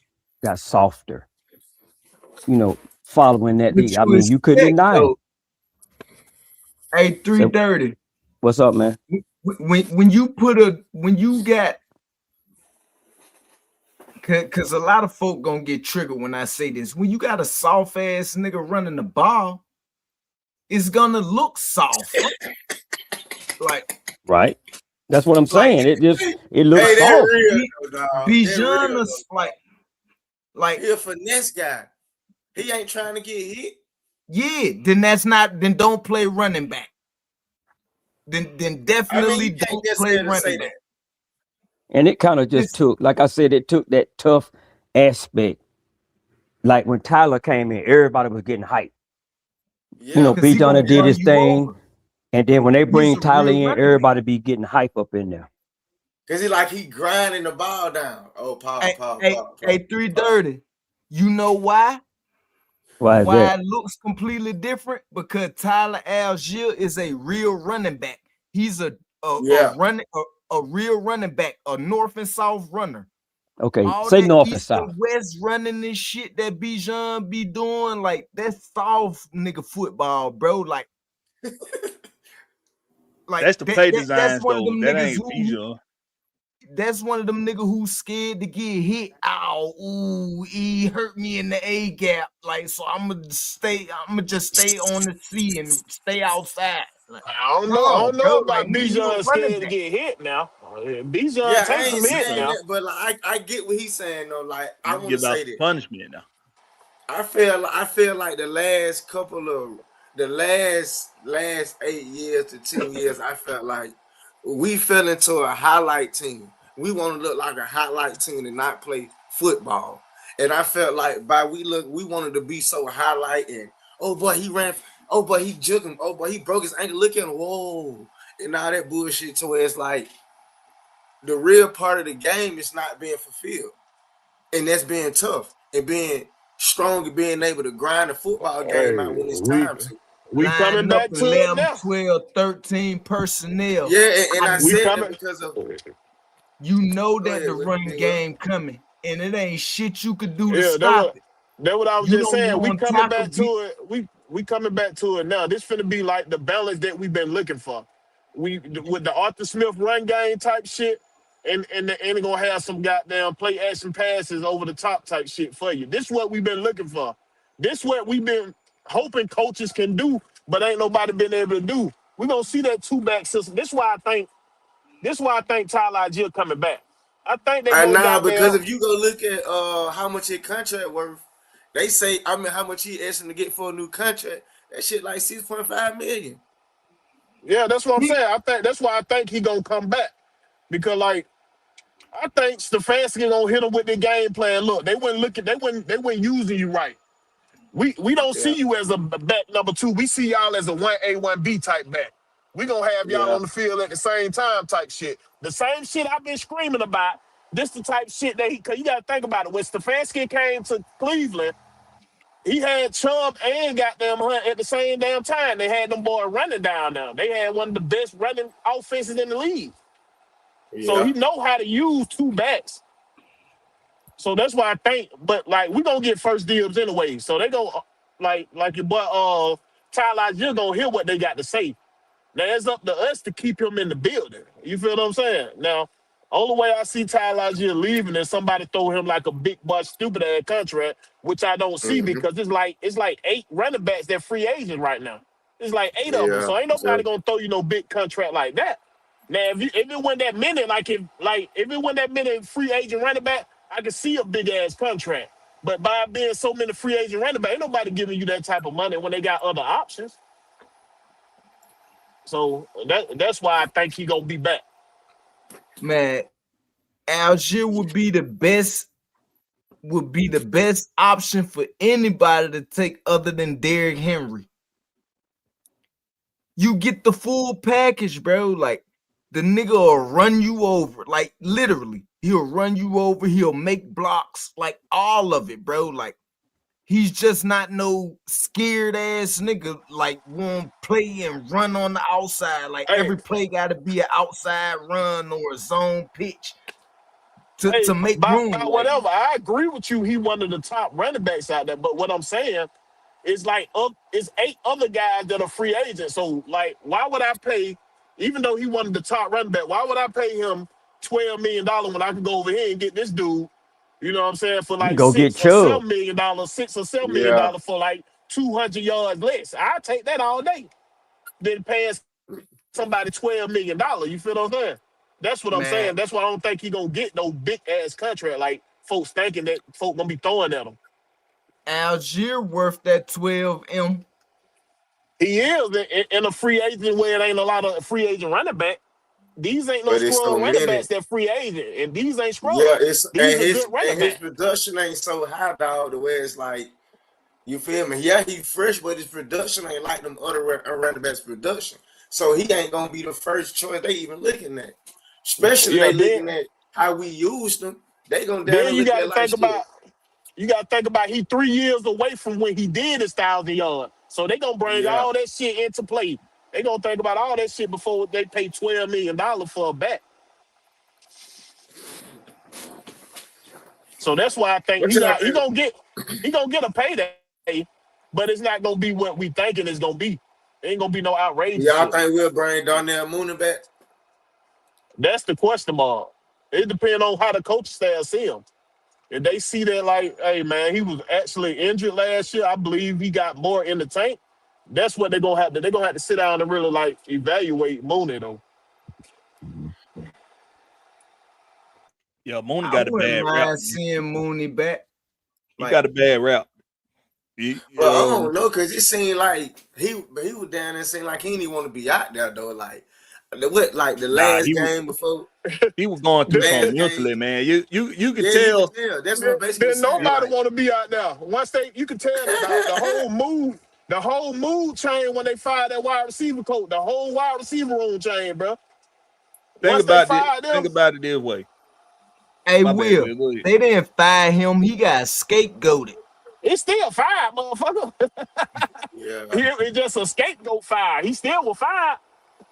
Following that. I mean, you couldn't deny it. Hey, 330. What's up, man? When you got, because a lot of folk gonna get triggered when I say this. When you got a soft ass nigga running the ball, it's gonna look soft. Right. That's what I'm saying. It looks soft. Bijan is like he a finesse guy. He ain't trying to get hit. Yeah, then don't play running back. Then definitely don't play running back. And it kind of just took, like I said, it took that tough aspect like when Tyler came in, everybody was getting hyped. Yeah. You know, 'Cause he Bijan gonna did run his you thing, over. and then when they He's bring a Tyler real in, running back. everybody be getting hype up in there. Cause he grinding the ball down. Oh, Paul. Hey, 330. You know why? Why is that? It looks completely different? Because Tyler Algier is a real running back. He's a real running back, a north and south runner. Okay, All say that north and east south. and west running this shit that Bijan be doing, like that's soft nigga football, bro. Like That's the play designs, that's one of though. them That niggas ain't who Bijan. that's one of them niggas who's scared to get hit. Ow, ooh, he hurt me in the A gap. Like, so I'ma just stay on the C and stay outside. Like, I don't know about Bijan scared to get hit now. Bijan I takes ain't some hit saying now. that, but like I get what he's saying though. Like I want to Give out say this. punishment now. I feel like the last 8 years to 10 years, I felt like we fell into a highlight team. We want to look like a highlight team and not play football. And I felt like we wanted to be so highlight and oh boy, he ran, oh boy, he juked him, oh boy, he broke his ankle, look at him, whoa, and all that bullshit to where it's like the real part of the game is not being fulfilled. And that's being tough and being strong and being able to grind the football game out when it's time to. We coming back to 11, it now. 12, 13 personnel. Yeah, and I said that because of you know that the running game coming, and it ain't shit you could do to Yeah, stop it. That's what I was You just don't saying. We want coming back tackle to it. We coming back to it now. This finna be like the balance that we've been looking for. With the Arthur Smith run game type shit, and they're gonna have some goddamn play action passes over the top type shit for you. This is what we've been looking for. This is what we've been hoping coaches can do, but ain't nobody been able to do. We're gonna see that two-back system. This is why I think Tyler Gill coming back. I think they go because if you go look at how much his contract worth, they say how much he asking to get for a new contract. That shit like $6.5 million. Yeah, that's what I'm saying. I think that's why I think he gonna come back. Because like I think Stefanski gonna hit him with the game plan. Look, they weren't using you right. We don't see you as a back number 2. We see y'all as a 1A, 1B type back. We gonna have y'all on the field at the same time type shit. The same shit I've been screaming about. This the type shit that cause you gotta think about it. When Stefanski came to Cleveland, he had Chubb and goddamn Hunt at the same damn time. They had them boys running down there. They had one of the best running offenses in the league. Yeah. So he know how to use two backs. So that's why I think, but like we gonna get first dibs anyway. So they go like your boy Tyler Gill gonna hear what they got to say. Now it's up to us to keep him in the building. You feel what I'm saying? Now, only way I see Tyler Gill leaving is somebody throw him like a big butt stupid ass contract, which I don't see because it's like 8 running backs that free agents right now. It's like 8 of them. So ain't nobody gonna throw you no big contract like that. Now if it went that many, if it went that many free agent running back, I could see a big ass contract. But by being so many free agent running back, ain't nobody giving you that type of money when they got other options. So that's why I think he gonna be back. Man, Algier would be the best option for anybody to take other than Derrick Henry. You get the full package, bro. Like the nigga will run you over. Like literally, he'll run you over. He'll make blocks. Like all of it, bro. Like he's just not no scared ass nigga. Like won't play and run on the outside. Like every play got to be an outside run or a zone pitch to make room. By whatever, I agree with you. He one of the top running backs out there. But what I'm saying is like it's 8 other guys that are free agents. So like, why would I pay? Even though he one of the top running back, why would I pay him $12 million when I can go over here and get this dude? You know what I'm saying? For like $6 or $7 million for like 200 yards less. I'll take that all day. Then paying somebody $12 million. You feel what I'm saying? That's what I'm saying. That's why I don't think he gonna get no big ass contract like folks thinking that folk gonna be throwing at him. Algier worth that 12 M. He is in a free agent where it ain't a lot of free agent running back. These ain't no scrub running backs that free agent, and these ain't scrubs. Yeah, these are good running backs. His production ain't so high, dog. The way it's like, you feel me? Yeah, he fresh, but his production ain't like them other running backs' production. So he ain't gonna be the first choice they even looking at. Especially they looking at how we used them. They gonna then you look at like you gotta think about he 3 years away from when he did his 1,000 yards. So they gonna bring all that shit into play. They gonna think about all that shit before they pay $12 million for a back. So that's why I think he gonna get a payday, but it's not gonna be what we thinking it's gonna be. It ain't gonna be no outrageous. Y'all think we'll bring Darnell Mooney back? That's the question mark. It depends on how the coach staff see him. If they see that, like, hey man, he was actually injured last year, I believe he got more in the tank. That's what they're gonna have to. They're gonna have to sit down and really like evaluate Mooney though. Yeah, Mooney got a bad rap. Seeing Mooney back. He got a bad rap. Well, I don't know, cause it seemed like he was down there saying like he didn't want to be out there though. Like the last game before he was going through something mentally, man. You could tell. That's what basically. Then nobody want to be out there. Once you can tell that the whole mood changed when they fired that wide receiver coach. The whole wide receiver room changed, bro. Think about it this way. Hey, Will, they didn't fire him. He got scapegoated. It's still fired, motherfucker. It's just a scapegoat fire. He still was fired.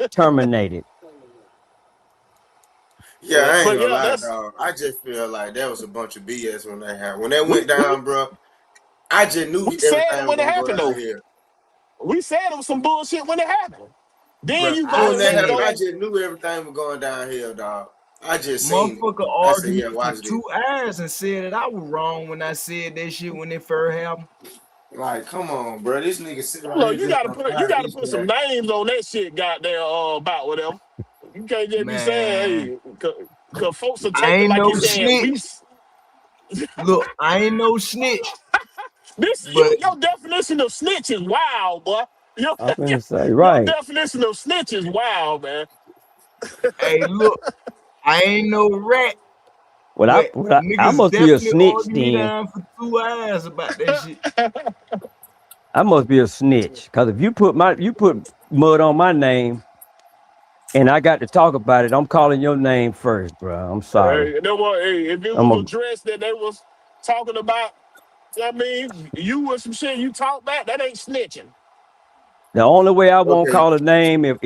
Terminated. Yeah, I ain't gonna lie, dog. I just feel like that was a bunch of BS when that went down, bro. I just knew everything when it happened though. We said it was some bullshit when it happened. Then you go. I just knew everything was going downhill, dog. I just seen motherfucker argued with 2 hours and said that I was wrong when I said that shit when it first happened. Like, come on, bro. This nigga sitting right here. You gotta put some names on that shit, goddamn, about whatever. You can't just be saying, hey, cause folks are taking like you saying. Look, I ain't no snitch. Your definition of snitch is wild, boy. Your definition of snitch is wild, man. Hey, look. I ain't no rat. I must be a snitch then. For 2 hours about that shit. I must be a snitch because if you put mud on my name, and I got to talk about it, I'm calling your name first, bro. I'm sorry. Hey, if it was a dress that they was talking about, I mean, you with some shit you talk back, that ain't snitching. The only way I won't call a name if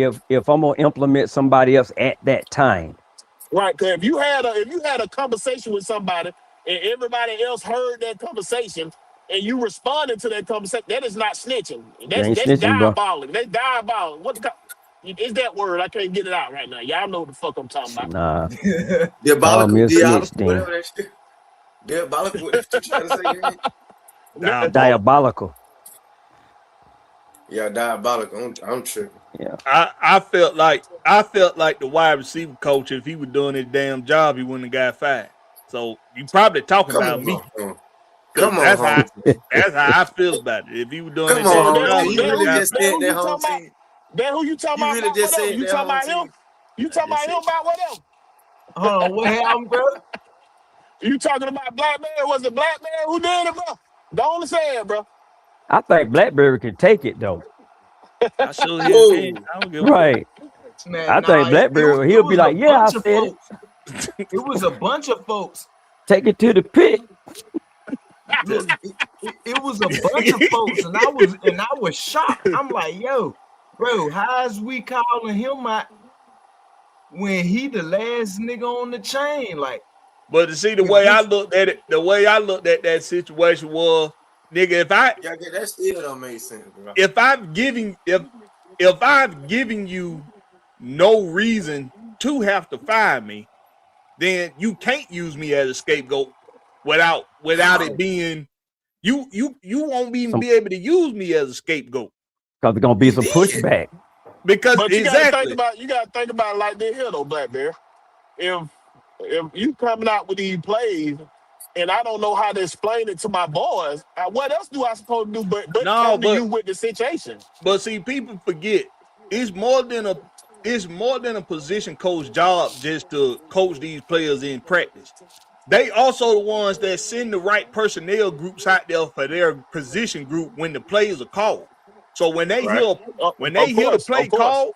I'm gonna implement somebody else at that time. Right, because if you had a conversation with somebody and everybody else heard that conversation and you responded to that conversation, that is not snitching. That's diabolical. That's diabolical. What is that word? I can't get it out right now. Y'all know what the fuck I'm talking about. Nah. Diabolical. Diabolical. What you trying to say? Diabolical. Yeah, diabolical. I'm tripping. Yeah. I felt like the wide receiver coach, if he was doing his damn job, he wouldn't have got fired. So you probably talking about me. Come on, that's how I feel about it. If he was doing his damn job, you really just said that whole team. Then who you talking about? You really just said you talking about him? You talking about him about whatever? Hold on, what happened, bro? You talking about Blakberry? Was it Blakberry who did it, bro? Don't say it, bro. I think Blakberry can take it though. I sure can. I don't give a right. Man, I think Blakberry, he'll be like, yeah, I said it. It was a bunch of folks. Take it to the pit. Look, it was a bunch of folks, and I was shocked. I'm like, yo, bro, how's we calling him out when he the last nigga on the chain? Like, but to see the way I looked at it, that situation was, nigga, that still don't make sense, bro. If I've given you no reason to have to fire me, then you can't use me as a scapegoat without it being you won't even be able to use me as a scapegoat. Because there's gonna be some pushback. Because but you gotta think about it like this here though, Blakberry. If you coming out with these plays and I don't know how to explain it to my boys, what else do I supposed to do but come to you with the situation? But see, people forget it's more than it's more than a position coach job just to coach these players in practice. They also the ones that send the right personnel groups out there for their position group when the plays are called. So when they hear the play called,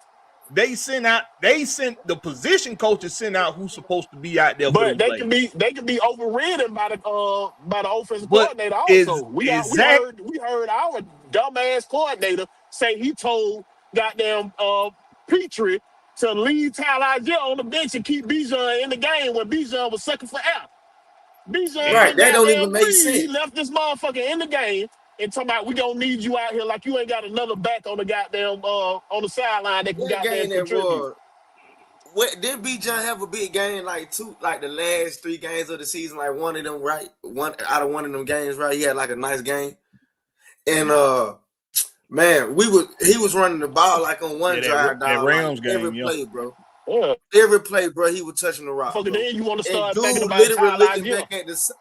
they send the position coaches send out who's supposed to be out there. But they can be overridden by the offensive coordinator also. We heard our dumbass coordinator say he told goddamn Petrie to leave Tyler Algier on the bench and keep Bijan in the game when Bijan was sucking for air. Bijan right, that don't even make sense. He left this motherfucker in the game and talking about we gonna need you out here like you ain't got another back on the goddamn on the sideline that can goddamn contribute. Didn't Bijan have a big game like the last 3 games of the season? Like one of them, right? One out of one of them games, right? He had like a nice game, and man, he was running the ball like on one drive down. Rams game, every play, bro. Yeah. Every play, bro, he was touching the rock. Then you want to start dude thinking about literally looking back at the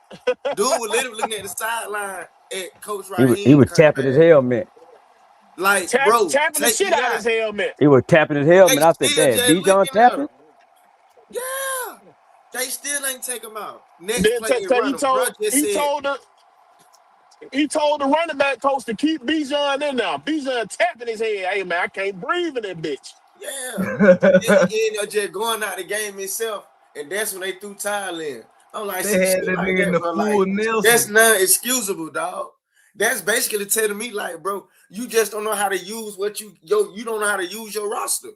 dude was literally looking at the sideline at Coach Raheem. He was tapping his helmet. Like, bro, tapping the shit out of his helmet. He was tapping his helmet. I said, "Damn, Bijan tapping." Yeah, they still ain't take him out. Next play, he told the running back coach to keep Bijan in there. Bijan tapping his head. Hey man, I can't breathe in that bitch. Yeah, then he ended up just going out the game himself, and that's when they threw Tyler in. I'm like, they had that nigga in the full Nelson. That's not excusable, dog. That's basically telling me, like, bro, you just don't know how to use you don't know how to use your roster.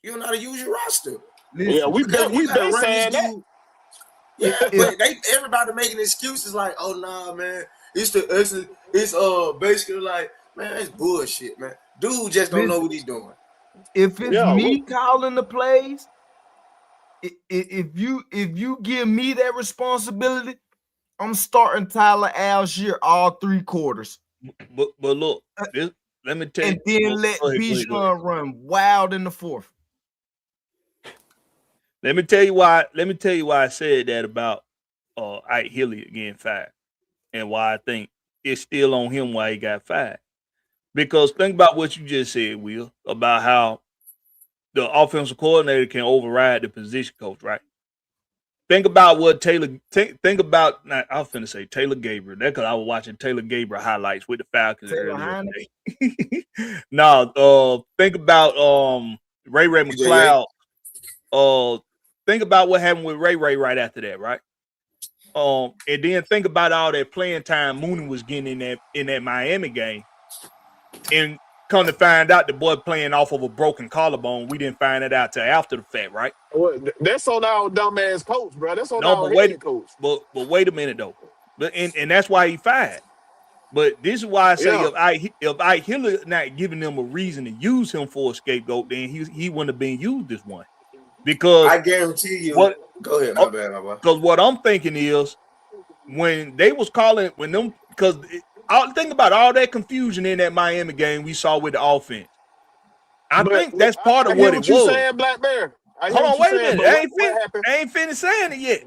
You don't know how to use your roster. Yeah, we've been saying that. Yeah, but everybody making excuses like, oh nah, man, it's basically like, man, that's bullshit, man. Dude just don't know what he's doing. If it's me calling the plays, if you give me that responsibility, I'm starting Tyler Algier all 3 quarters. But look, let me tell you. And then let Bijan run wild in the 4th. Let me tell you why I said that about Ike Hilliard getting fired, and why I think it's still on him why he got fired. Because think about what you just said, Will, about how the offensive coordinator can override the position coach, right? Think about what Taylor. Think about. I was finna say Taylor Gabriel. That's because I was watching Taylor Gabriel highlights with the Falcons earlier today. No, think about Ray McCloud. Think about what happened with Ray right after that, right? And then think about all that playing time Mooney was getting in that Miami game, and come to find out the boy playing off of a broken collarbone. We didn't find it out till after the fact, right? Well, that's on our dumbass coach, bro. That's on our head coach. But wait a minute though, and that's why he fired. But this is why I say if Ike Hilliard not giving them a reason to use him for a scapegoat, then he wouldn't have been used this one. Because I guarantee you. Go ahead, my bad. Because what I'm thinking is when they was calling think about all that confusion in that Miami game we saw with the offense. I think that's part of what it was. You saying, Blakberry? Hold on, wait a minute. I ain't finished saying it yet.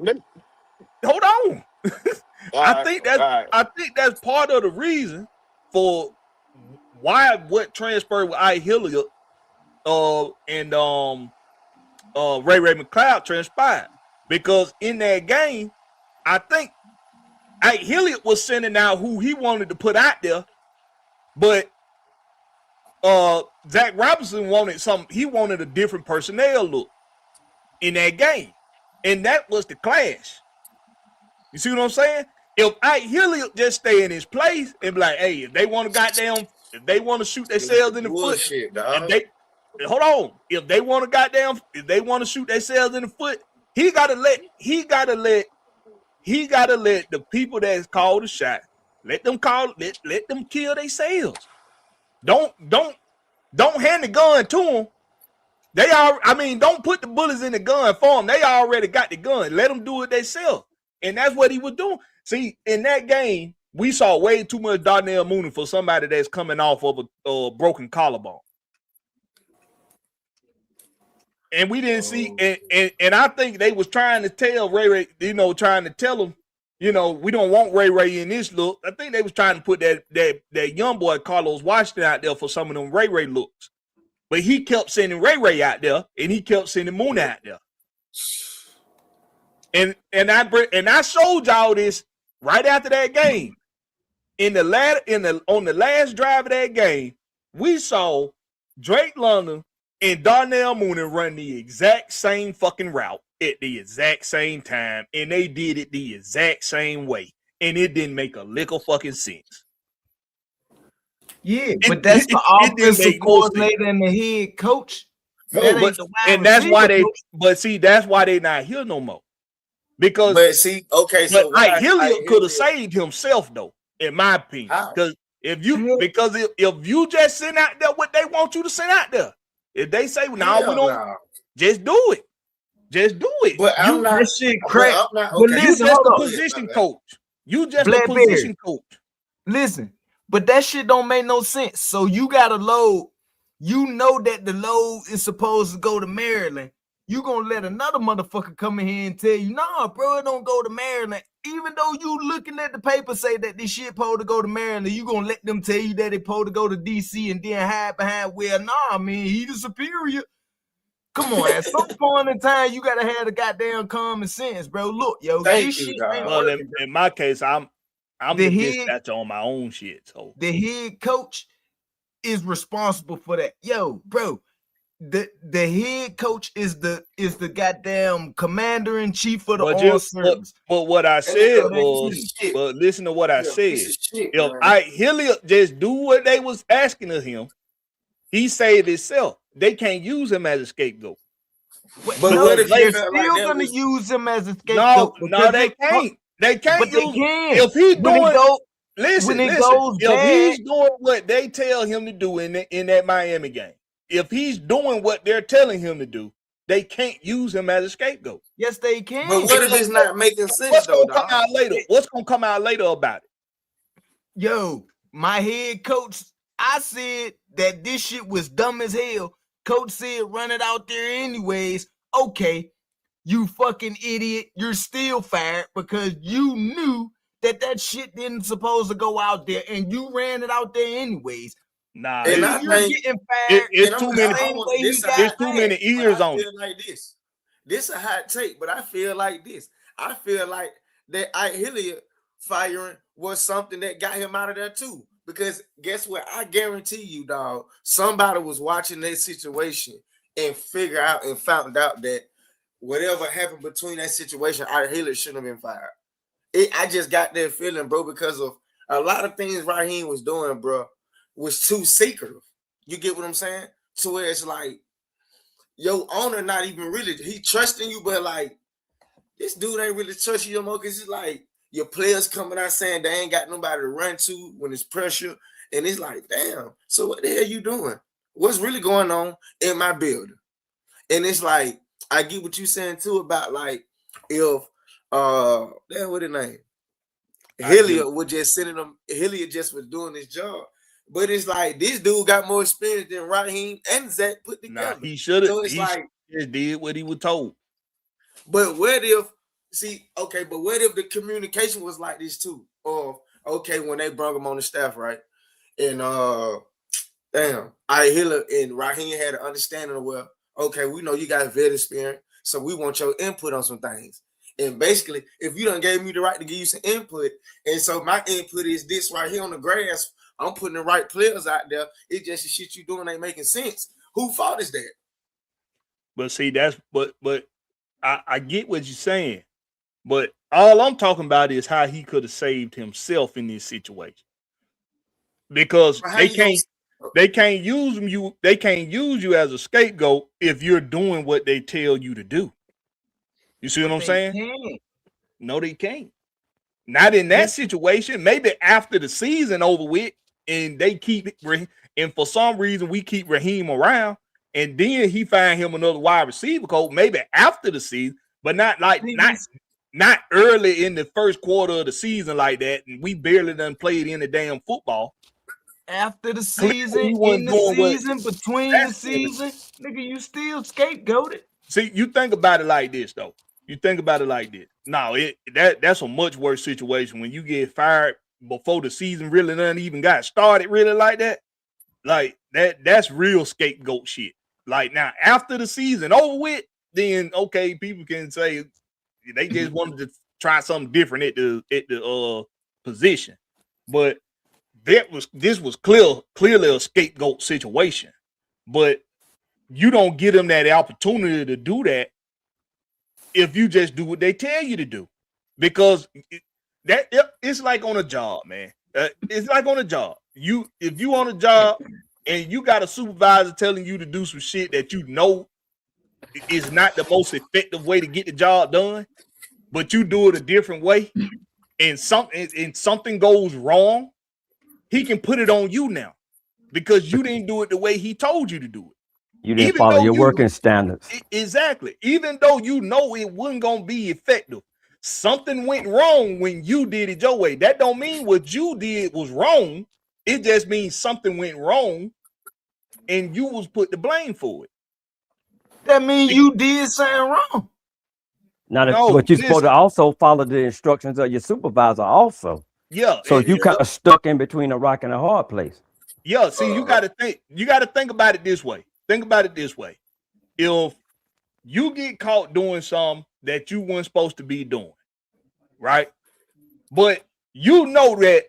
Hold on. I think that's part of the reason for what transpired with Ike Hilliard and Ray McCloud transpired. Because in that game, I think Ike Hilliard was sending out who he wanted to put out there, but Zach Robinson wanted a different personnel look in that game. And that was the clash. You see what I'm saying? If Ike Hilliard just stay in his place and be like, hey, if they want to shoot themselves in the foot, if they want to shoot themselves in the foot, he gotta let the people that's called the shot, let them kill themselves. Don't hand the gun to them. Don't put the bullets in the gun for them. They already got the gun. Let them do it themselves. And that's what he was doing. See, in that game, we saw way too much Darnell Mooney for somebody that's coming off of a broken collarbone. And we didn't see, and I think they was trying to tell Ray, trying to tell him, we don't want Ray in this look. I think they was trying to put that young boy Carlos Washington out there for some of them Ray looks. But he kept sending Ray out there, and he kept sending Moon out there. And I showed y'all this right after that game. On the last drive of that game, we saw Drake London and Darnell Mooney run the exact same fucking route at the exact same time, and they did it the exact same way, and it didn't make a lick of fucking sense. Yeah, but that's the offensive coordinator and the head coach. That's why they not here no more. Because Hilliard could have saved himself though, in my opinion. Because if you just send out there what they want you to send out there, if they say we don't, just do it. Just do it. But that shit crap. You just a position coach. You just a position coach. Listen, but that shit don't make no sense. So you got a load. You know that the load is supposed to go to Maryland. You gonna let another motherfucker come in here and tell you, nah, bro, it don't go to Maryland. Even though you looking at the paper say that this shit supposed to go to Maryland, you gonna let them tell you that it supposed to go to DC and then hide behind, well, nah, man, he the superior. Come on, at some point in time, you gotta have the goddamn common sense, bro. Look, yo, this shit ain't working. In my case, I'm the dispatcher on my own shit. So the head coach is responsible for that. Yo, bro. The head coach is the goddamn commander in chief of the all service. But what I said was, but listen to what I said. If Hilliard just do what they was asking of him, he saved himself. They can't use him as a scapegoat. But they're still gonna use him as a scapegoat. No, they can't. They can't. But they can. If he's doing, if he's doing what they tell him to do in that Miami game. If he's doing what they're telling him to do, they can't use him as a scapegoat. Yes, they can. But what if it's not making sense? What's gonna come out later? What's gonna come out later about it? Yo, my head coach, I said that this shit was dumb as hell. Coach said run it out there anyways. Okay, you fucking idiot. You're still fired because you knew that shit didn't supposed to go out there and you ran it out there anyways. Nah, you're getting fired. It's too many ears on it. Like this a hot take, but I feel like this. I feel like that Hilliard firing was something that got him out of there too. Because guess what? I guarantee you, dog, somebody was watching that situation and found out that whatever happened between that situation, Hilliard shouldn't have been fired. I just got that feeling, bro, because of a lot of things Raheem was doing, bro, was too secretive. You get what I'm saying? To where it's like, your owner not even really, he trusting you, but like, this dude ain't really trusting you no more because it's like, your players coming out saying they ain't got nobody to run to when it's pressure. And it's like, damn, so what the hell you doing? What's really going on in my building? And it's like, I get what you saying too about like, if, what his name? Hilliard was just sending them, Hilliard just was doing his job. But it's like, this dude got more experience than Raheem and Zach put together. He should have. So he just did what he was told. But what if, what if the communication was like this too? Or, when they brought him on the staff, right? And, Hilliard and Raheem had an understanding of, well, we know you got vet experience, so we want your input on some things. And basically, if you done gave me the right to give you some input, and so my input is this right here on the grass, I'm putting the right players out there. It's just the shit you doing ain't making sense. Who fault is that? But see, but I get what you're saying. But all I'm talking about is how he could have saved himself in this situation. Because they can't use you as a scapegoat if you're doing what they tell you to do. You see what I'm saying? No, they can't. Not in that situation. Maybe after the season over with, and they and for some reason we keep Raheem around, and then he find him another wide receiver coach. Maybe after the season, but not early in the first quarter of the season like that. And we barely done played any damn football. After the season, in the season, between the season, nigga, you still scapegoated. See, you think about it like this, though. You think about it like this. No, that's a much worse situation when you get fired before the season really none even got started, really like that. Like, That's real scapegoat shit. Like now, after the season over with, then okay, people can say they just wanted to try something different at the position, but this was clearly a scapegoat situation. But you don't give them that opportunity to do that if you just do what they tell you to do, because it's like on a job, man. It's like on a job. If you on a job and you got a supervisor telling you to do some shit that you know is not the most effective way to get the job done, but you do it a different way, and something goes wrong, he can put it on you now because you didn't do it the way he told you to do it. You didn't follow your working standards. Exactly. Even though you know it wasn't going to be effective, something went wrong when you did it your way. That don't mean what you did was wrong. It just means something went wrong and you was put the blame for it. That means you did something wrong. But you're supposed to also follow the instructions of your supervisor also. Yeah. So you kind of stuck in between a rock and a hard place. Yeah. See, you got to think about it this way. Think about it this way. If you get caught doing something that you weren't supposed to be doing, right? But you know that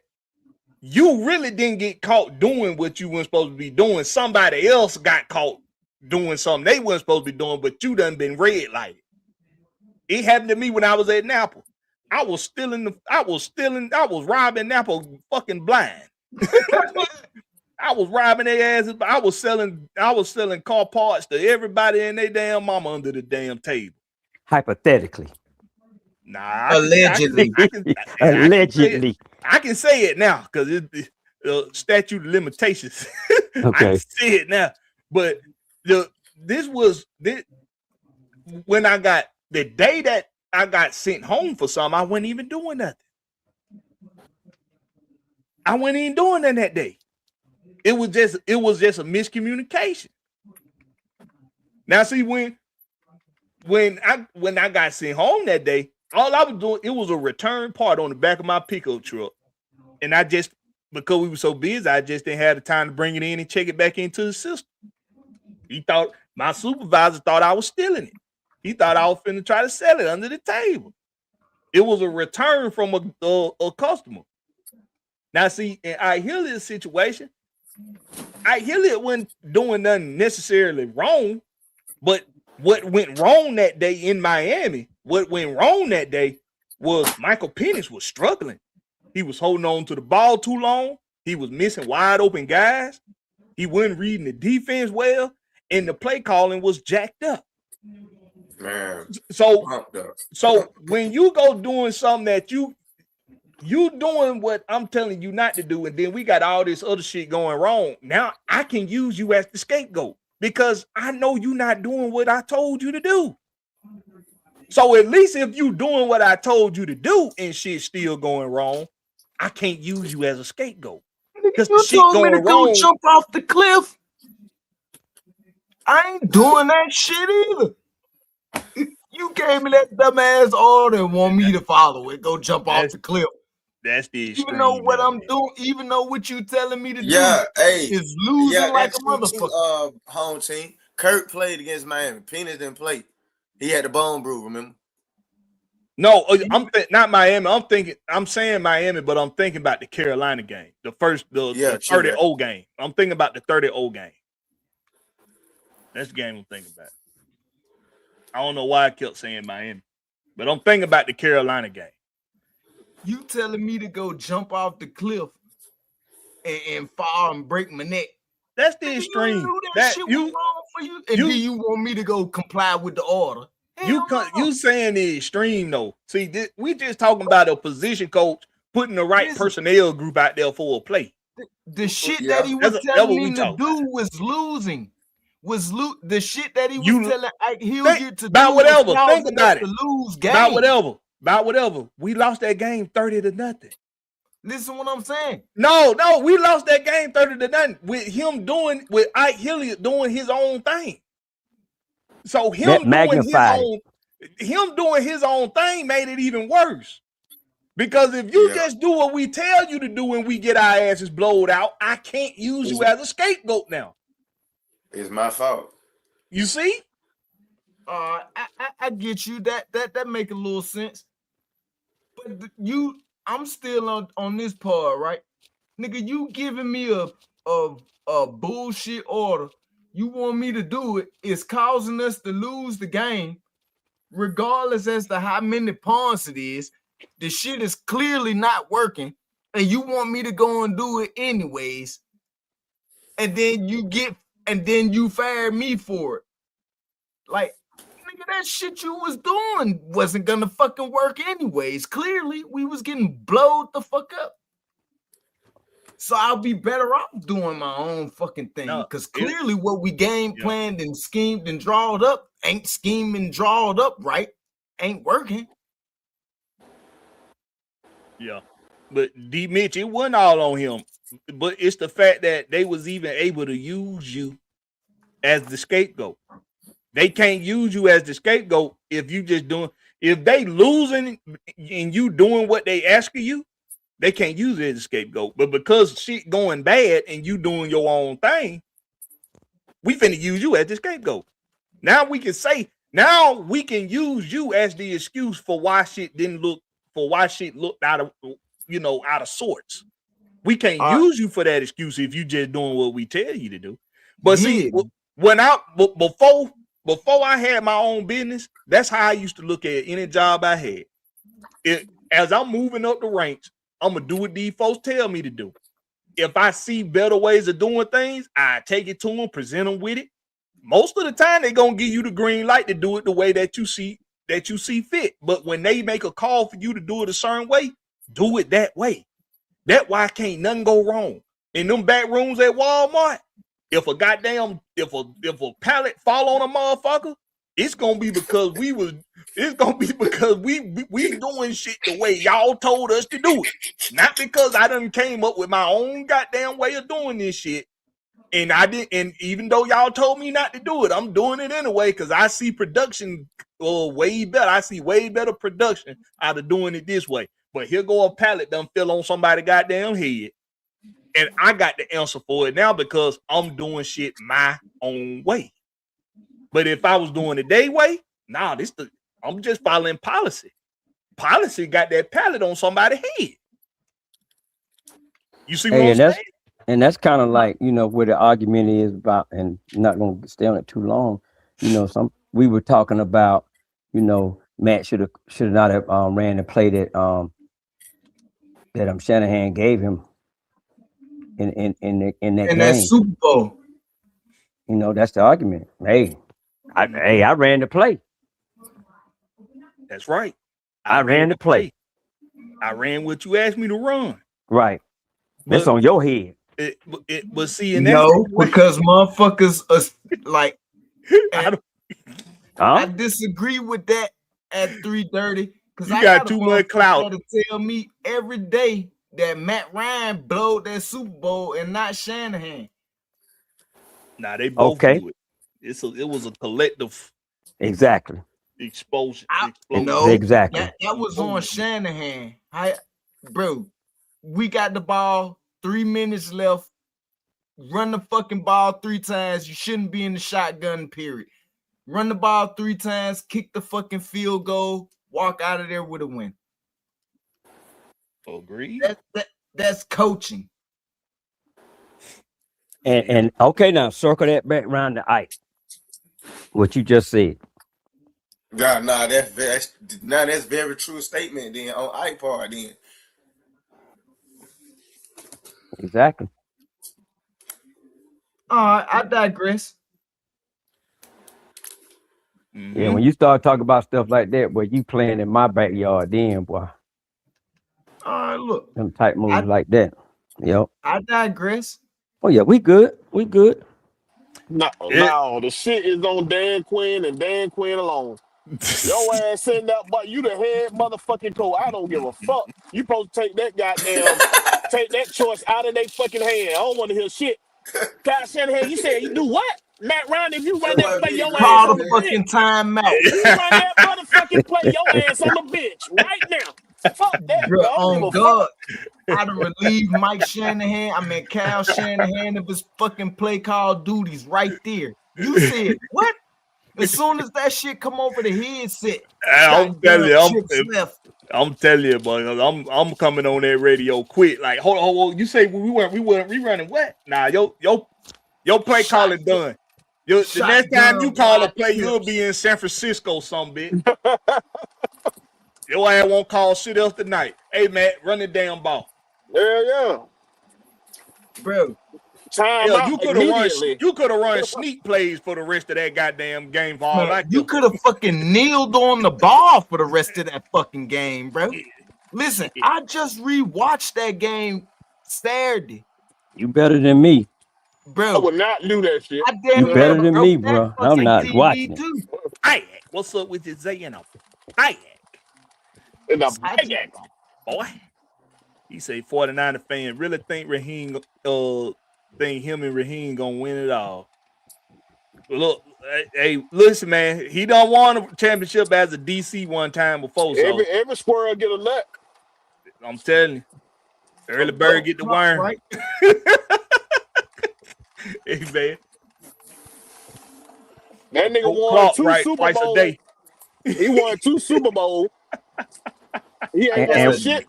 you really didn't get caught doing what you weren't supposed to be doing. Somebody else got caught doing something they weren't supposed to be doing, but you done been red lighted. It happened to me when I was at Napa. I was robbing Napa fucking blind. I was robbing their asses. I was selling car parts to everybody and their damn mama under the damn table. Hypothetically. Nah. Allegedly. Allegedly. I can say it now because it's statute of limitations. Okay. I can say it now. But when I got the day that I got sent home for something, I wasn't even doing nothing. I wasn't even doing nothing that day. It was just a miscommunication. Now, see, when I got sent home that day, all I was doing, it was a return part on the back of my pickup truck. And because we were so busy, I just didn't have the time to bring it in and check it back into the system. My supervisor thought I was stealing it. He thought I was finna try to sell it under the table. It was a return from a customer. Now, see, and I hear this situation. I hear it wasn't doing nothing necessarily wrong, but what went wrong that day in Miami, was Michael Penix was struggling. He was holding on to the ball too long. He was missing wide open guys. He wasn't reading the defense well, and the play calling was jacked up. Man, so when you go doing something that you doing what I'm telling you not to do, and then we got all this other shit going wrong. Now I can use you as the scapegoat because I know you're not doing what I told you to do. So at least if you doing what I told you to do and shit's still going wrong, I can't use you as a scapegoat. Because the shit told going me to wrong. go jump off the cliff. I ain't doing that shit either. You gave me that dumbass order and want me to follow it. Go jump off the cliff. That's the extreme. Even though what I'm doing, even though what you telling me to do is losing like a motherfucker. Home team. Kurt played against Miami. Penix didn't play. He had the bone bruise, remember? No, not Miami. I'm saying Miami, but I'm thinking about the Carolina game. The 30-0 game. I'm thinking about the 30-0 game. That's the game I'm thinking about. I don't know why I kept saying Miami, but I'm thinking about the Carolina game. You telling me to go jump off the cliff and fall and break my neck? That's the extreme. That shit was wrong for you, and then you want me to go comply with the order? You saying the extreme though? See, we just talking about a position coach putting the right personnel group out there for a play. The shit that he was telling me to do was losing. The shit that he was telling he'll get to about do whatever. Think about it. To lose game. About whatever. We lost that game 30-0. Listen what I'm saying. No, we lost that game 30-0 with Ike Hilliard doing his own thing. So him doing his own thing made it even worse. Because if you just do what we tell you to do when we get our asses blowed out, I can't use you as a scapegoat now. It's my fault. You see? I get you. That make a little sense. But I'm still on this part, right? Nigga, you giving me a bullshit order. You want me to do it. It's causing us to lose the game, regardless as to how many pawns it is. The shit is clearly not working, and you want me to go and do it anyways. And then you fire me for it. Like, nigga, that shit you was doing wasn't gonna fucking work anyways. Clearly, we was getting blowed the fuck up. So I'll be better off doing my own fucking thing. Because clearly what we game planned and schemed and drawed up ain't schemed and drawed up right. Ain't working. Yeah. But D Mitch, it wasn't all on him. But it's the fact that they was even able to use you as the scapegoat. They can't use you as the scapegoat if they losing and you doing what they asking you, they can't use it as a scapegoat. But because shit going bad and you doing your own thing, we finna use you as the scapegoat. Now we can use you as the excuse for why shit looked out of sorts. We can't use you for that excuse if you just doing what we tell you to do. But see, before I had my own business, that's how I used to look at any job I had. As I'm moving up the ranks, I'm gonna do what these folks tell me to do. If I see better ways of doing things, I take it to them, present them with it. Most of the time, they're gonna give you the green light to do it the way that you see fit. But when they make a call for you to do it a certain way, do it that way. That's why can't nothing go wrong. In them back rooms at Walmart, if a pallet fall on a motherfucker, it's gonna be because we doing shit the way y'all told us to do it. Not because I done came up with my own goddamn way of doing this shit. And even though y'all told me not to do it, I'm doing it anyway because I see production way better. I see way better production out of doing it this way. But here go a pallet done fell on somebody's goddamn head. And I got the answer for it now because I'm doing shit my own way. But if I was doing it their way, I'm just following policy. Policy got that pallet on somebody's head. You see what I'm saying? And that's kind of like, where the argument is about, and I'm not going to stay on it too long. We were talking about, Matt should not have ran the play that Shanahan gave him in that game. That Super Bowl. That's the argument. I ran the play. That's right. I ran the play. I ran what you asked me to run. Right. That's on your head. But see, because motherfuckers are like, I disagree with that at 3:30 because I got too much clout to tell me every day that Matt Ryan blowed that Super Bowl and not Shanahan. Nah, they both do it. It was a collective explosion. Exactly. That was on Shanahan. Bro, we got the ball, 3 minutes left. Run the fucking ball 3 times. You shouldn't be in the shotgun, period. Run the ball 3 times, kick the fucking field goal, walk out of there with a win. Agreed. That's coaching. And okay, now circle that back around to Ike. What you just said. That's very true statement then on Ike part then. Exactly. I digress. Mm-hmm. Yeah, when you start talking about stuff like that, boy, you playing in my backyard then, boy. Look. Them type moves like that. Yep. I digress. Oh yeah, we good. We good. No, the shit is on Dan Quinn and Dan Quinn alone. Your ass sitting up, but you the head motherfucking coach. I don't give a fuck. You supposed to take that choice out of their fucking hand. I don't want to hear shit. Kyle Shanahan, you said you do what? Matt Ryan, if you run that play, your ass call on the the fucking bench. timeout. If you run that motherfucking play, your ass on the bench right now. Fuck that, Bro, bro. I don't give on a God, fuck. I'd have relieved Cal Shanahan of his fucking play call duties right there. You said what? As soon as that shit come over the headset, I'm telling you, chips left. I'm telling you, boy. I'm coming on that radio quick. Like, hold on. You say we weren't rerunning what? Nah, your play calling done. The next time you call a play, you'll be in San Francisco, some bitch. Your ass won't call shit else tonight. Hey, Matt, run the damn ball. Yeah. Bro. Time out you could have run sneak plays for the rest of that goddamn game. For all I you could have fucking kneeled on the ball for the rest of that fucking game, bro. Listen, I just rewatched that game Saturday. You better than me, I would not do that shit. You better than me, bro. I'm not watching it. Hey, what's up with this Zayano? Hey, boy. He say 49er fan really think Raheem think him and Raheem gonna win it all. Look, hey, listen, man. He don't want a championship as a DC one time before. So every squirrel get a nut. I'm telling you, early bird get the worm. Right? Hey, man. That nigga won 2 Super Bowls. A day. He won 2 Super Bowls. He ain't got shit.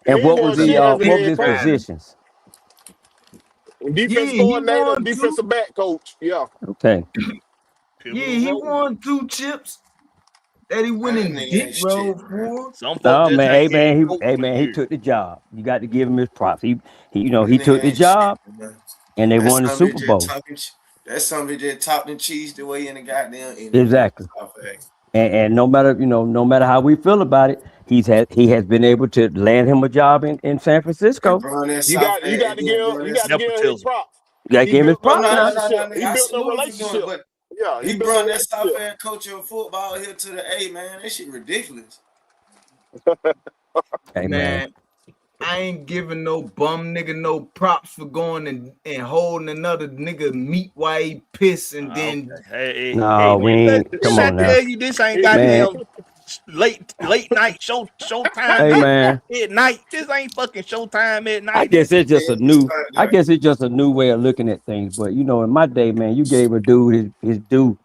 And what was his positions? Defense coordinator, defensive back coach. Yeah. Okay. Yeah, he won 2 chips that he went in dick roll for. No, man, he took the job. You got to give him his props. He took the job, and they won the Super Bowl. That's something that topped and cheese the way in the goddamn exactly. And no matter how we feel about it, he has been able to land him a job in San Francisco. You got to give him props. You got to give him his props. He built a relationship. Yeah, he brought that South End coach of football here to the A, man. That shit ridiculous. Hey, man. I ain't giving no bum nigga no props for going and holding another nigga meat while he piss and then. We ain't. Come on now. This ain't goddamn late night showtime. Hey, man. At night. This ain't fucking showtime at night. I guess it's just a new way of looking at things. But in my day, man, you gave a dude his due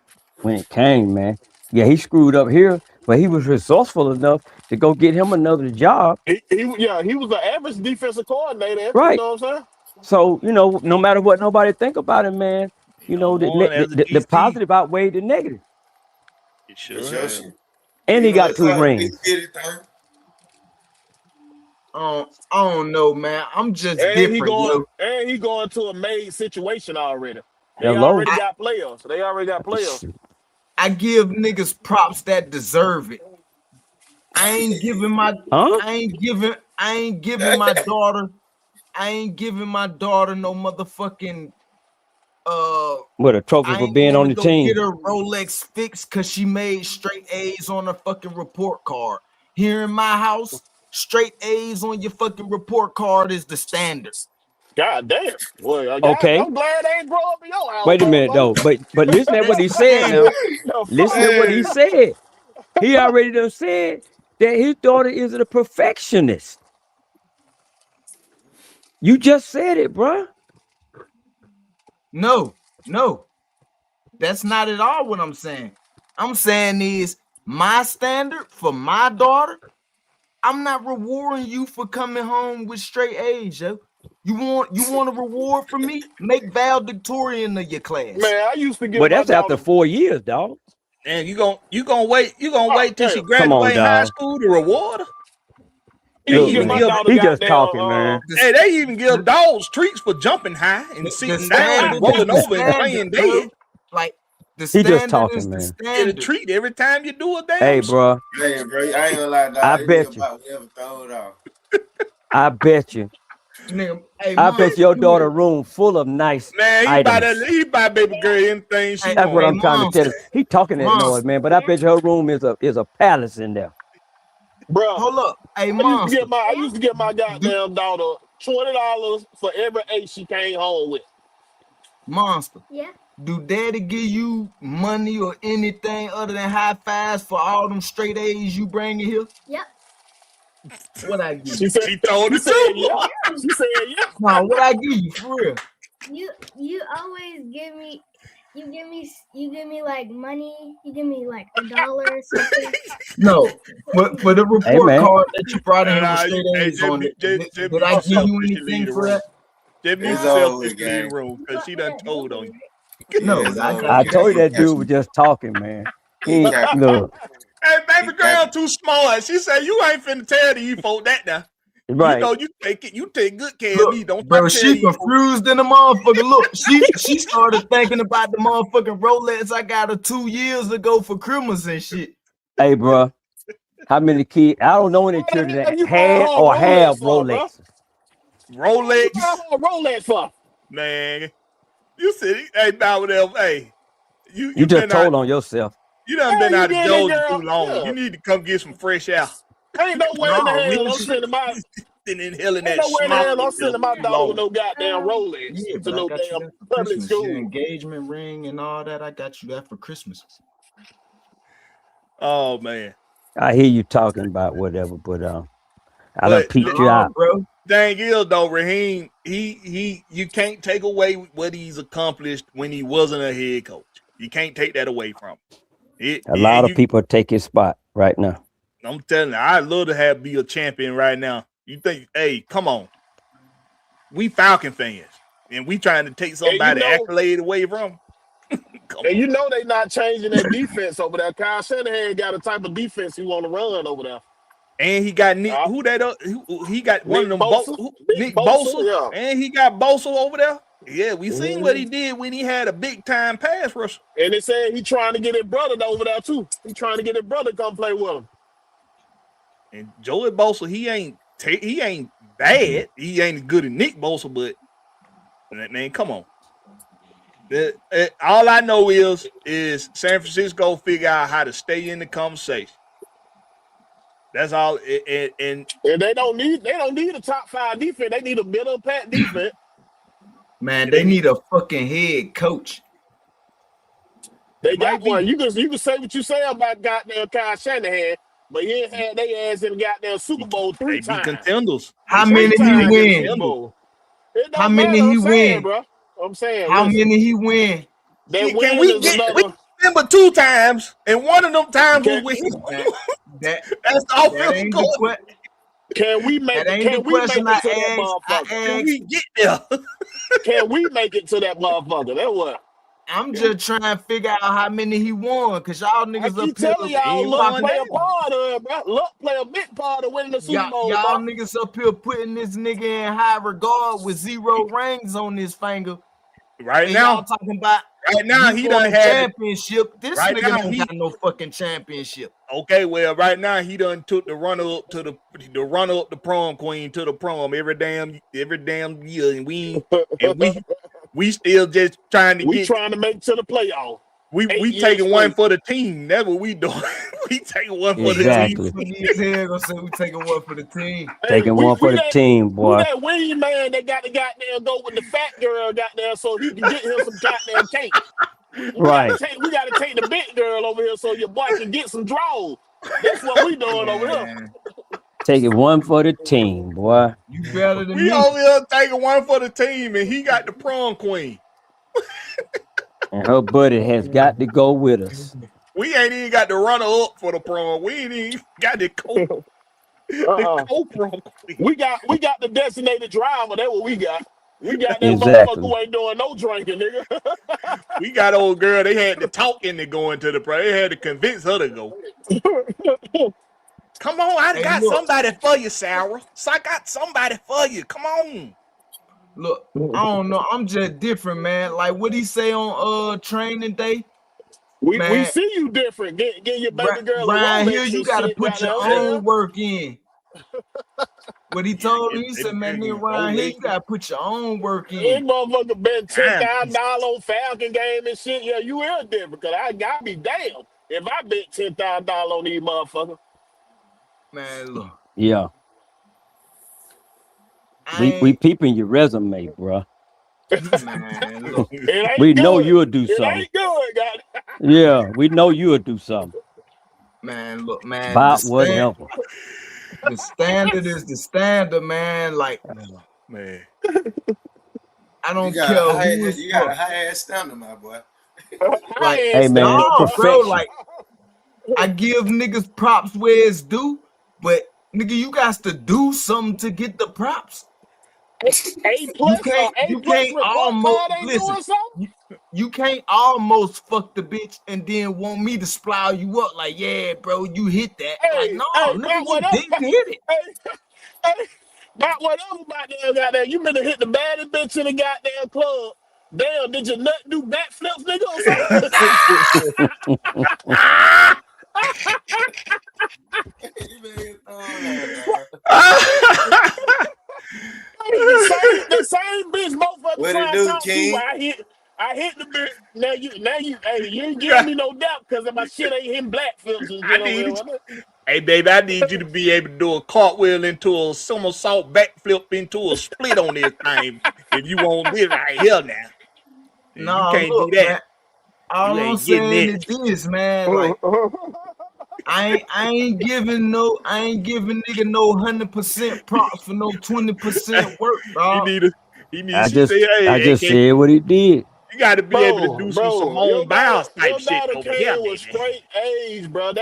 when it came, man. Yeah, he screwed up here, but he was resourceful enough to go get him another job. He was an average defensive coordinator. Right. You know what I'm saying? So, no matter what nobody think about it, man, the positive outweighed the negative. It sure. And he got 2 rings. I don't know, man. I'm just different. And he going to a made situation already. They Hello? already got players. I give niggas props that deserve it. I ain't giving my daughter no motherfucking with a trophy for being on the team. Get her Rolex fixed because she made straight A's on her fucking report card. Here in my house, straight A's on your fucking report card is the standard. God damn. Boy, okay. I'm glad they ain't grow up in your house. Wait a minute though. But listen to what he said now. Listen to what he said. He already done said that his daughter is a perfectionist. You just said it, bruh. No. That's not at all what I'm saying. I'm saying is my standard for my daughter, I'm not rewarding you for coming home with straight A's, yo. You want a reward from me? Make valedictorian of your class. Man, I used to get. But that's after 4 years, dog. And you gonna wait till she graduates high school to reward her? He just talking, man. Hey, they even give dogs treats for jumping high and sitting down and rolling over and playing dead. Like he just talking, man. Get a treat every time you do a damn. Hey, bro. Hey, bro, I ain't gonna lie, dog. I bet you. I bet you. I bet your daughter room full of nice items. He buy baby girl anything she That's what I'm trying to tell you. He talking that noise, man. But I bet her room is a palace in there. Bro, hold up. Hey, I used to get my goddamn daughter $20 for every A she came home with. Monster. Yeah. Do daddy give you money or anything other than high fives for all them straight A's you bringing here? Yep. What I give you? She said, She told she the said, truth. yeah. She said, yeah. No, what I give you for real? You always give me. You give me like money. You give me like $1 or something. No, for the report man. card that you brought in Nah, with you- straight hey, A's on it. Jim, Did I give you anything for that? Jim, you It's selfish over, to leave the gang. room because she done told on you. No, Yeah, it's I over, got I gang. told you that He dude was just talking, man. He ain't, capping. look, Hey, baby He girl, capping. too smart. She said you ain't finna tell these folk that now. You right. know you take good care of me. look, Don't bro. try to tell She these folk. confused in the motherfucker. Look, she started thinking about the motherfucking Rolex I got her 2 years ago for Christmas and shit. Hey, bro, how many kids? I don't know any What the children hell that you had buying or her have Rolex for, bro? Rolexes. What you Rolex, buying her Rolex for? man. You said, hey, now whatever. Hey, You you just been out. told on yourself. You done been Hey, you out of getting that Georgia girl? too long. Yeah. You need to come get some fresh air. Ain't no way in the No, hell real I'm shit. sending my Been inhaling ain't that no way in the smoke hell I'm for sending my too daughter with long. no goddamn Rolex Yeah, to but I no got you damn that for public Christmas. Your school. engagement ring and all that. I got you that for Christmas. Oh man. I hear you talking about whatever, but I done But peeped you out. Bro. thing is though, Raheem, he you can't take away what he's accomplished when he wasn't a head coach. You can't take that away from him. A lot of people take his spot right now. I'm telling you, I'd love to be a champion right now. You think, hey, come on. We Falcon fans, and we trying to take And somebody accolade away from him. and you know they not changing that defense over there. Kyle Shanahan got a type of defense he want to run over there. And he got Nick. Who that? He got one Nick of them. Bosa. Nick Bosa. Yeah. And he got Bosa over there. Yeah, we seen what he did when he had a big time pass rusher. And they said he trying to get his brother over there too. He trying to get his brother to come play with him. And Joey Bosa, he ain't bad. He ain't as good as Nick Bosa, but man, come on. All I know is San Francisco figure out how to stay in the conversation. That's all. And they don't need a top 5 defense. They need a middle pack defense. Man, they need a fucking head coach. They got one. You can say what you say about goddamn Kyle Shanahan, but he ain't had their ass in the goddamn Super Bowl 3 times. Contenders. How many he win? How many he win, bro? I'm saying. How many he win? Can we remember 2 times, and one of them times was with him. That's the offensive coordinator. Can we make that ain't the question I asked. Can we get there? Can we make it to that motherfucker? That's what. I'm just trying to figure out how many he won, cause y'all niggas I keep telling y'all, luck play a part of it, bro. Luck play a big part of winning the Super Bowl. Y'all niggas up here putting this nigga in high regard with 0 rings on his finger. Right now, y'all talking about right now he done had championship. This right nigga now, don't got no fucking championship. Okay, well, right now he done took the runner up to the prom queen to the prom every damn year, and we still just trying to trying to make it to the playoff. We taking one for the team. That's what we doing. We taking one for the team. We taking one for the team. Taking one for the team, boy. We that wing man that got to goddamn go with the fat girl goddamn so he can get him some goddamn cake. Right. We got to take the big girl over here so your boy can get some draws. That's what we doing over here. Taking one for the team, boy. You better than we me. over here taking one for the team, and he got the prom queen. And her buddy has got to go with us. We ain't even got the runner up for the prom. We ain't even got the co-prom queen. We got the designated driver. That's what we got. We got that Exactly. motherfucker who ain't doing no drinking, nigga. We got old girl. They had to talk into going to the prom. They had to convince her to go. Come on, I got somebody for you, Sarah. So I got somebody for you. Come on. Look, I don't know. I'm just different, man. Like what he say on training day. We see you different. Get your baby girl Ryan a here. You gotta put your own work in. What he told me, he said, man, nigga Ryan here, you gotta put your own work in. This motherfucker bet $10,000 on Falcon game and shit. Yeah, you is different. Cause I gotta be damn if I bet $10,000 on these motherfuckers. Man, look. Yeah. We peeping your resume, bro. Man, look. We know you'll do something. It ain't good, God. Yeah, we know you'll do something. Man, look, man. About whatever. the standard is the standard, man. Like, man, I don't care who is you got a high ass standard, my boy. like, hey man, no, perfection. bro. Like, I give niggas props where it's due, but nigga, you got to do something to get the props. A plus, you can't almost listen. You can't almost fuck the bitch and then want me to splow you up like, yeah, bro, you hit that. Like, no, nigga, you didn't hit it. Not whatever about there, goddamn. You better hit the baddest bitch in the goddamn club. Damn, did your nut do backflips, nigga, or the same bitch both of them trying to talk to you. I hit the bitch. Now you ain't giving me no doubt because my shit ain't hitting black flips and shit. Hey, baby, I need you to be able to do a cartwheel into a somersault backflip into a split on this thing. If you want this right here now. No, you can't look, do that. Man, all I'm saying is this, man. Like, I ain't giving nigga no 100% props for no 20% work, dog. I just said what he did. You got to be able to do some Simone Biles type shit over here, with straight A's, bro.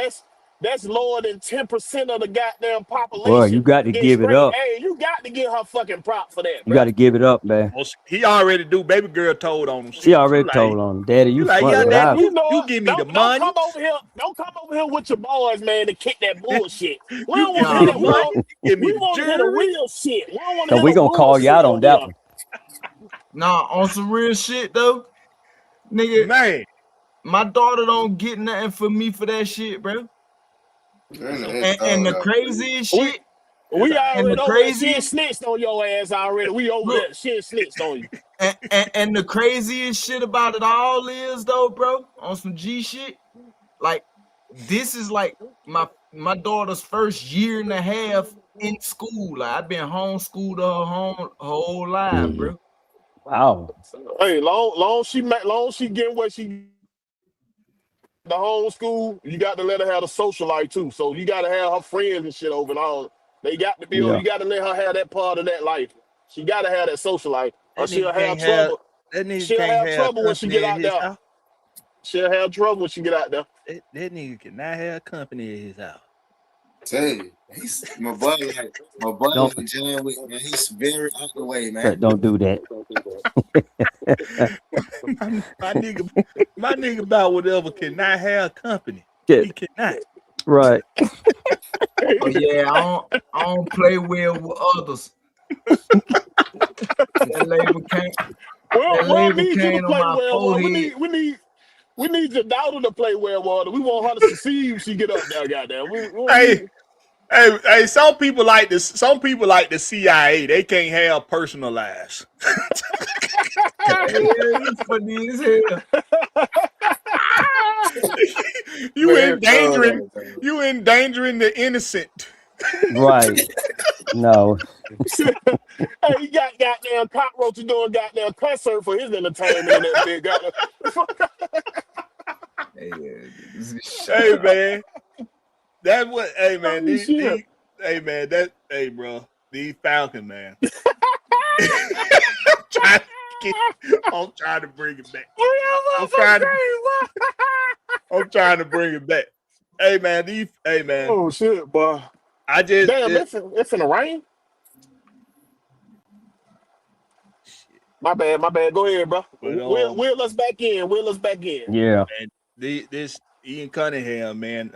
That's lower than 10% of the goddamn population. Boy, you got to give it up. Hey, you got to give her fucking prop for that, bro. You got to give it up, man. Well, he already do. Baby girl told on him. She already told on him. Daddy, you like, front Daddy, you give me the money. Don't come over here with your boys, man, to kick that bullshit. We don't want to hear that money. We want to hear the real shit. We don't want to hear we gonna call you out on that one. Nah, on some real shit though, nigga. Man, my daughter don't get nothing for me for that shit, bro. And the craziest shit. We already over there. She snitched on your ass already. We over there. She snitched on you. And the craziest shit about it all is though, bro, on some G shit. Like, this is like my daughter's first year and a half in school. Like, I've been homeschooled her whole life, bro. Wow. Hey, long she getting what she the homeschool, you got to let her have a social life too. So you got to have her friends and shit over and all. They got to be. You got to let her have that part of that life. She got to have that social life, or she'll have trouble. She'll have trouble when she get out there. She'll have trouble when she get out there. That nigga cannot have company in his house. Tell you, my boy like John Wick, man. He's very out the way, man. Don't do that. my nigga about whatever cannot have company. Yeah. He cannot. Right. Oh yeah, I don't play well with others. That label can't. We need you to play well. We need your daughter to play well, Walter. We want her to succeed when she get up there, goddamn. Hey, some people like this. Some people like the CIA. They can't have personal lives. It's funny as hell. You endangering the innocent. Right. No. Hey, he got goddamn cockroaches doing goddamn concert for his entertainment in that big Hey man. That's what hey man, bro. These Falcons, man. I'm trying to bring it back. I'm trying to bring it back. Hey man, Oh shit, boy. I just it's in the rain. My bad. Go ahead, bro. Wheel us back in. Yeah. And this Ian Cunningham, man.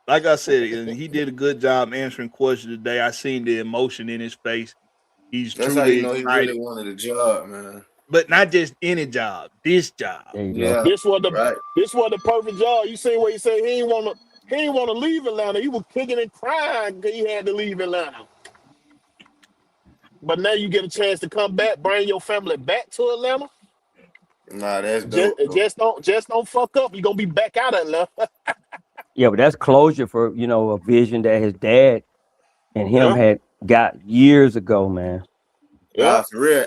Like I said, he did a good job answering questions today. I seen the emotion in his face. That's truly how you know excited. He really wanted a job, man. But not just any job. This job. Yeah. This was the perfect job. You see what he said? He didn't want to leave Atlanta. He was kicking and crying because he had to leave Atlanta. But now you get a chance to come back, bring your family back to Atlanta. Nah, that's dope. Just don't fuck up. You're gonna be back out of Atlanta. Yeah, but that's closure for a vision that his dad and him had got years ago, man. Yeah, for real.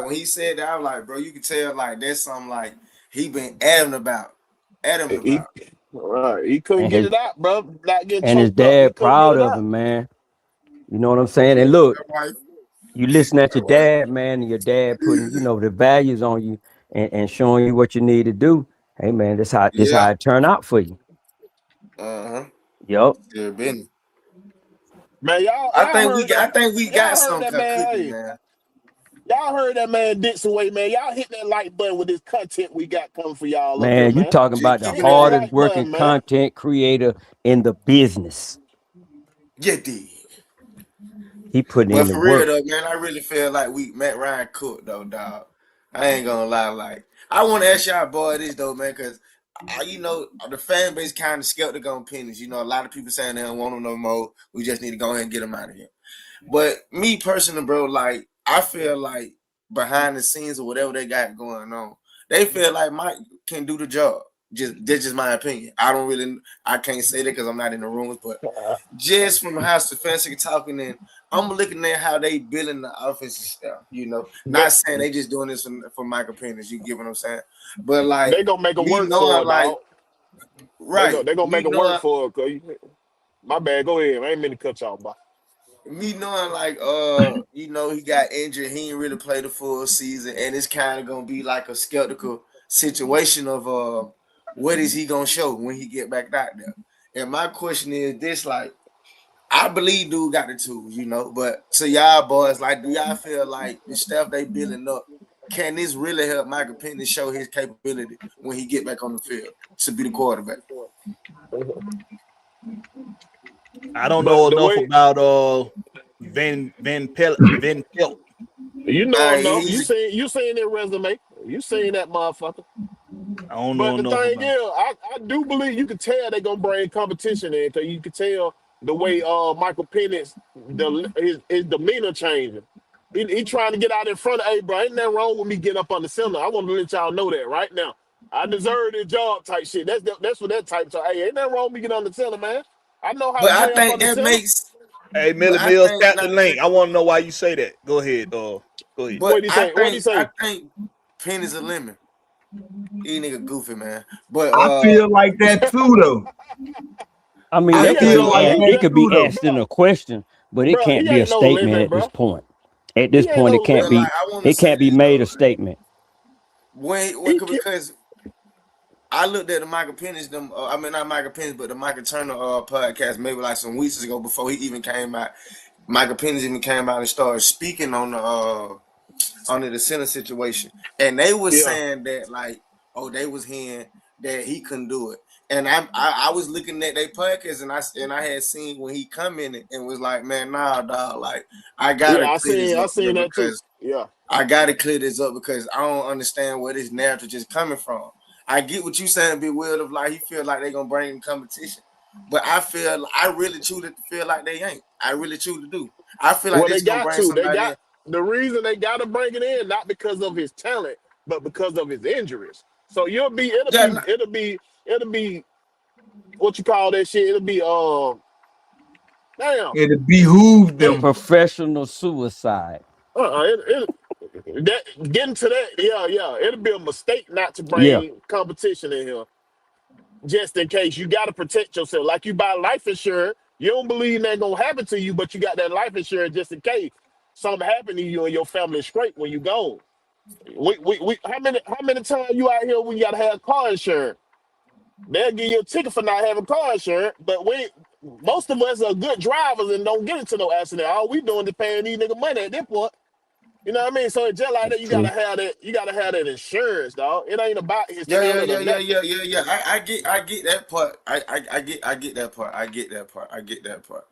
When he said that, I was like, bro, you can tell like that's something like he been adamant about. Right. He couldn't get it out, bro. Not getting and his choked up. He dad couldn't get proud it of out. him, man. You know what I'm saying? And look, you listen at your dad, man, and your dad putting, the values on you and showing you what you need to do. Hey, man, this how it turn out for you. Yup. Man, I think we got some that man. man. Y'all heard that man Dixon Way, man. Y'all hit that like button with this content we got coming for y'all. Man, you talking about the hardest working content creator in the business. Yeah, dig. He putting in the for work. real though, man, I really feel like we met Ryan Cook though, dog. I ain't gonna lie, like I want to ask y'all boy this though, man, because the fan base kind of skeptical on Pennies. A lot of people saying they don't want him no more. We just need to go ahead and get him out of here. But me personally, bro, like I feel like behind the scenes or whatever they got going on, they feel like Mike can do the job. That's just my opinion. I can't say that because I'm not in the rooms, but just from House to Fancy talking, and I'm looking at how they building the offensive stuff. Not saying they just doing this for Michael Pennies. You get what I'm saying? But like they gonna make a work for it, like, right? They gonna make a work for it. Cause my bad. Go ahead. I ain't mean to cut y'all, but me knowing like he got injured, he didn't really play the full season, and it's kind of gonna be like a skeptical situation of what is he gonna show when he get back out there. And my question is this: like, I believe dude got the tools, but to y'all boys, like, do y'all feel like the stuff they building up, can this really help Michael Penny show his capability when he get back on the field to be the quarterback? I don't know enough about Van Pelt. You know enough. You seen that resume. You seen that motherfucker. I don't know enough. But the thing is, I do believe you can tell they gonna bring competition in, because you can tell the way Michael Penix, his demeanor changing. He trying to get out in front of, hey, bro, ain't nothing wrong with me getting up on the center. I want to let y'all know that right now. I deserve this job type shit. That's what that type. So, hey, ain't nothing wrong with me getting on the center, man. I know how to play up on the center. Hey, Millie Mills, tap the link. I want to know why you say that. Go ahead. Go ahead. What do you say? I think Penny's a lemon. He nigga goofy, man. But I feel like that too, though. I mean, it could be asked in a question, but it can't be a statement at this point. At this point, it can't be. It can't be made a statement. Because I looked at the Michael Penix, not Michael Penix, but the Michael Turner podcast maybe like some weeks ago before he even came out. Michael Penix even came out and started speaking on the center situation, and they were saying that like, they was hearing that he couldn't do it. And I was looking at their podcast, and I had seen when he come in and was like, man, nah, dog, like I gotta clear this up because I gotta clear this up because I don't understand where this narrative just coming from. I get what you saying, Big Will, of like he feel like they gonna bring in competition, but I really truly feel like they ain't. I really truly do. I feel like they got to. The reason they got to bring it in, not because of his talent, but because of his injuries. So it'll be what you call that shit. It'll be It'll behoove them. Professional suicide. Getting to that, it'll be a mistake not to bring competition in here. Just in case, you got to protect yourself. Like you buy life insurance, you don't believe that gonna happen to you, but you got that life insurance just in case something happen to you and your family straight when you gone. How many times you out here when you gotta have car insurance? They'll give you a ticket for not having car insurance, but most of us are good drivers and don't get into no accident. All we doing is paying these niggas money at this point. You know what I mean? So it's just like that. You gotta have that. You gotta have that insurance, dog. It ain't about his talent. Yeah. I get that part. I get that part. I get that part.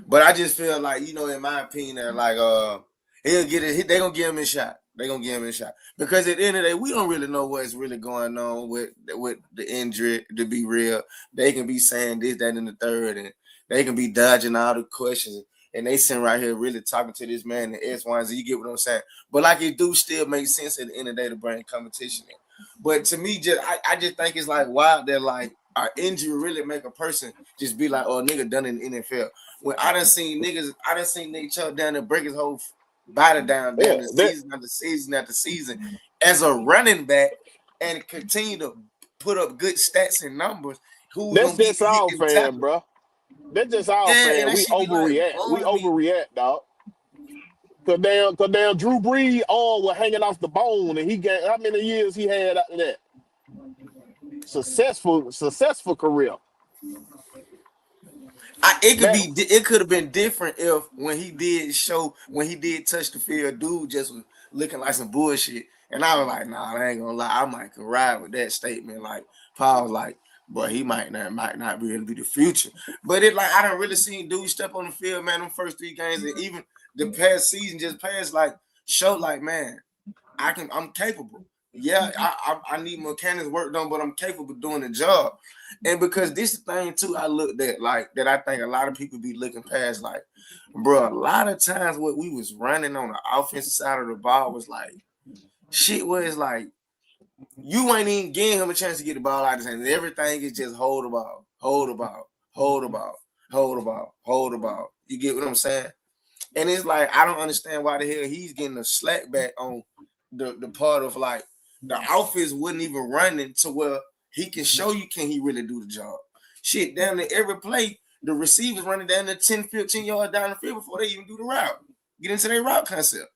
But I just feel like, in my opinion, that like he'll get it. They gonna give him a shot. Because at the end of the day, we don't really know what's really going on with the injury. To be real, they can be saying this, that, and the third, and they can be dodging all the questions. And they sitting right here really talking to this man, the S, Y, and Z. You get what I'm saying? But like it do still make sense at the end of the day to bring competition in. But to me, I just think it's like wild that like our injury really make a person just be like, oh, nigga done in the NFL. When I done seen niggas chuck down and break his whole body down season after season after season as a running back and continue to put up good stats and numbers. who's That's gonna be just the our hitting fan, tackle. bro. That's just our Yeah, fan. and that We shit be like overreact. We blowing me. overreact, dog. Cause damn Drew Brees all were hanging off the bone, and he got how many years he had after that? Successful career. It could have been different if when he did touch the field, dude just was looking like some bullshit. And I was like, nah, I ain't gonna lie, I might can ride with that statement. Like Paul was like, but he might not be able to be the future. But it like I done really seen dude step on the field, man, them first 3 games, and even the past season just passed, like show like, man, I'm capable. Yeah, I need mechanics work done, but I'm capable of doing the job. And because this thing too, I looked at like that. I think a lot of people be looking past, like, bro. A lot of times, what we was running on the offensive side of the ball was like shit. Where it's like you ain't even giving him a chance to get the ball out of his hands. Everything is just hold the ball, hold the ball, hold the ball, hold the ball, hold the ball. You get what I'm saying? And it's like I don't understand why the hell he's getting the slack back on the part of like the offense wasn't even running to where he can show you can he really do the job. Shit, down there every play, the receivers running down the 10, 15 yards down the field before they even do the route. Get into their route concept.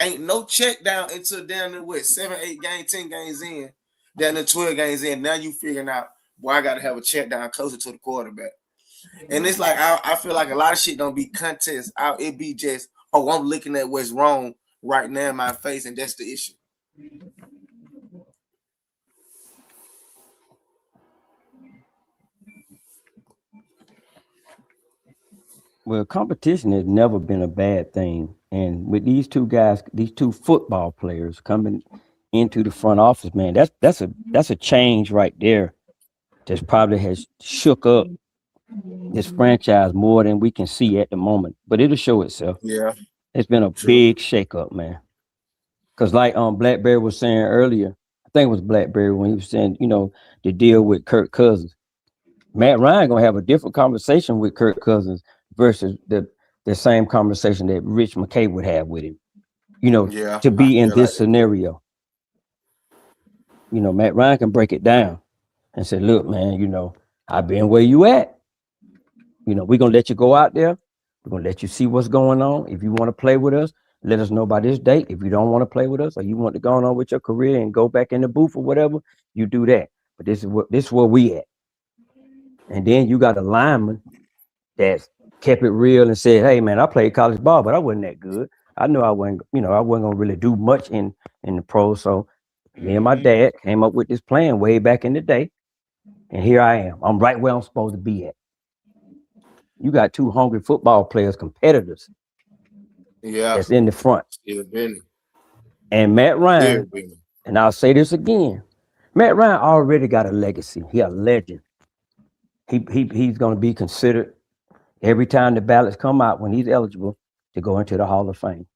Ain't no check down until down to what 7, 8 games, 10 games in, down to 12 games in. Now you figuring out, boy, I gotta have a check down closer to the quarterback. And it's like I feel like a lot of shit don't be contest out. It be just, oh, I'm looking at what's wrong right now in my face, and that's the issue. Well, competition has never been a bad thing. And with these 2 guys, these 2 football players coming into the front office, man, that's a change right there. That probably has shook up this franchise more than we can see at the moment. But it'll show itself. Yeah. It's been a big shakeup, man. Because like Blakberry was saying earlier, I think it was Blakberry when he was saying, the deal with Kirk Cousins. Matt Ryan gonna have a different conversation with Kirk Cousins versus the same conversation that Rich McKay would have with him. To be in this scenario. Matt Ryan can break it down and say, look, man, I've been where you at. We're gonna let you go out there. We're gonna let you see what's going on. If you want to play with us, let us know by this date. If you don't want to play with us or you want to go on with your career and go back in the booth or whatever, you do that. But this is where we at. And then you got a lineman that kept it real and said, hey man, I played college ball, but I wasn't that good. I knew I wasn't gonna really do much in the pros. So me and my dad came up with this plan way back in the day. And here I am. I'm right where I'm supposed to be at. You got 2 hungry football players, competitors. Yeah. That's in the front. And Matt Ryan, and I'll say this again, Matt Ryan already got a legacy. He a legend. He's going to be considered every time the ballots come out when he's eligible to go into the Hall of Fame.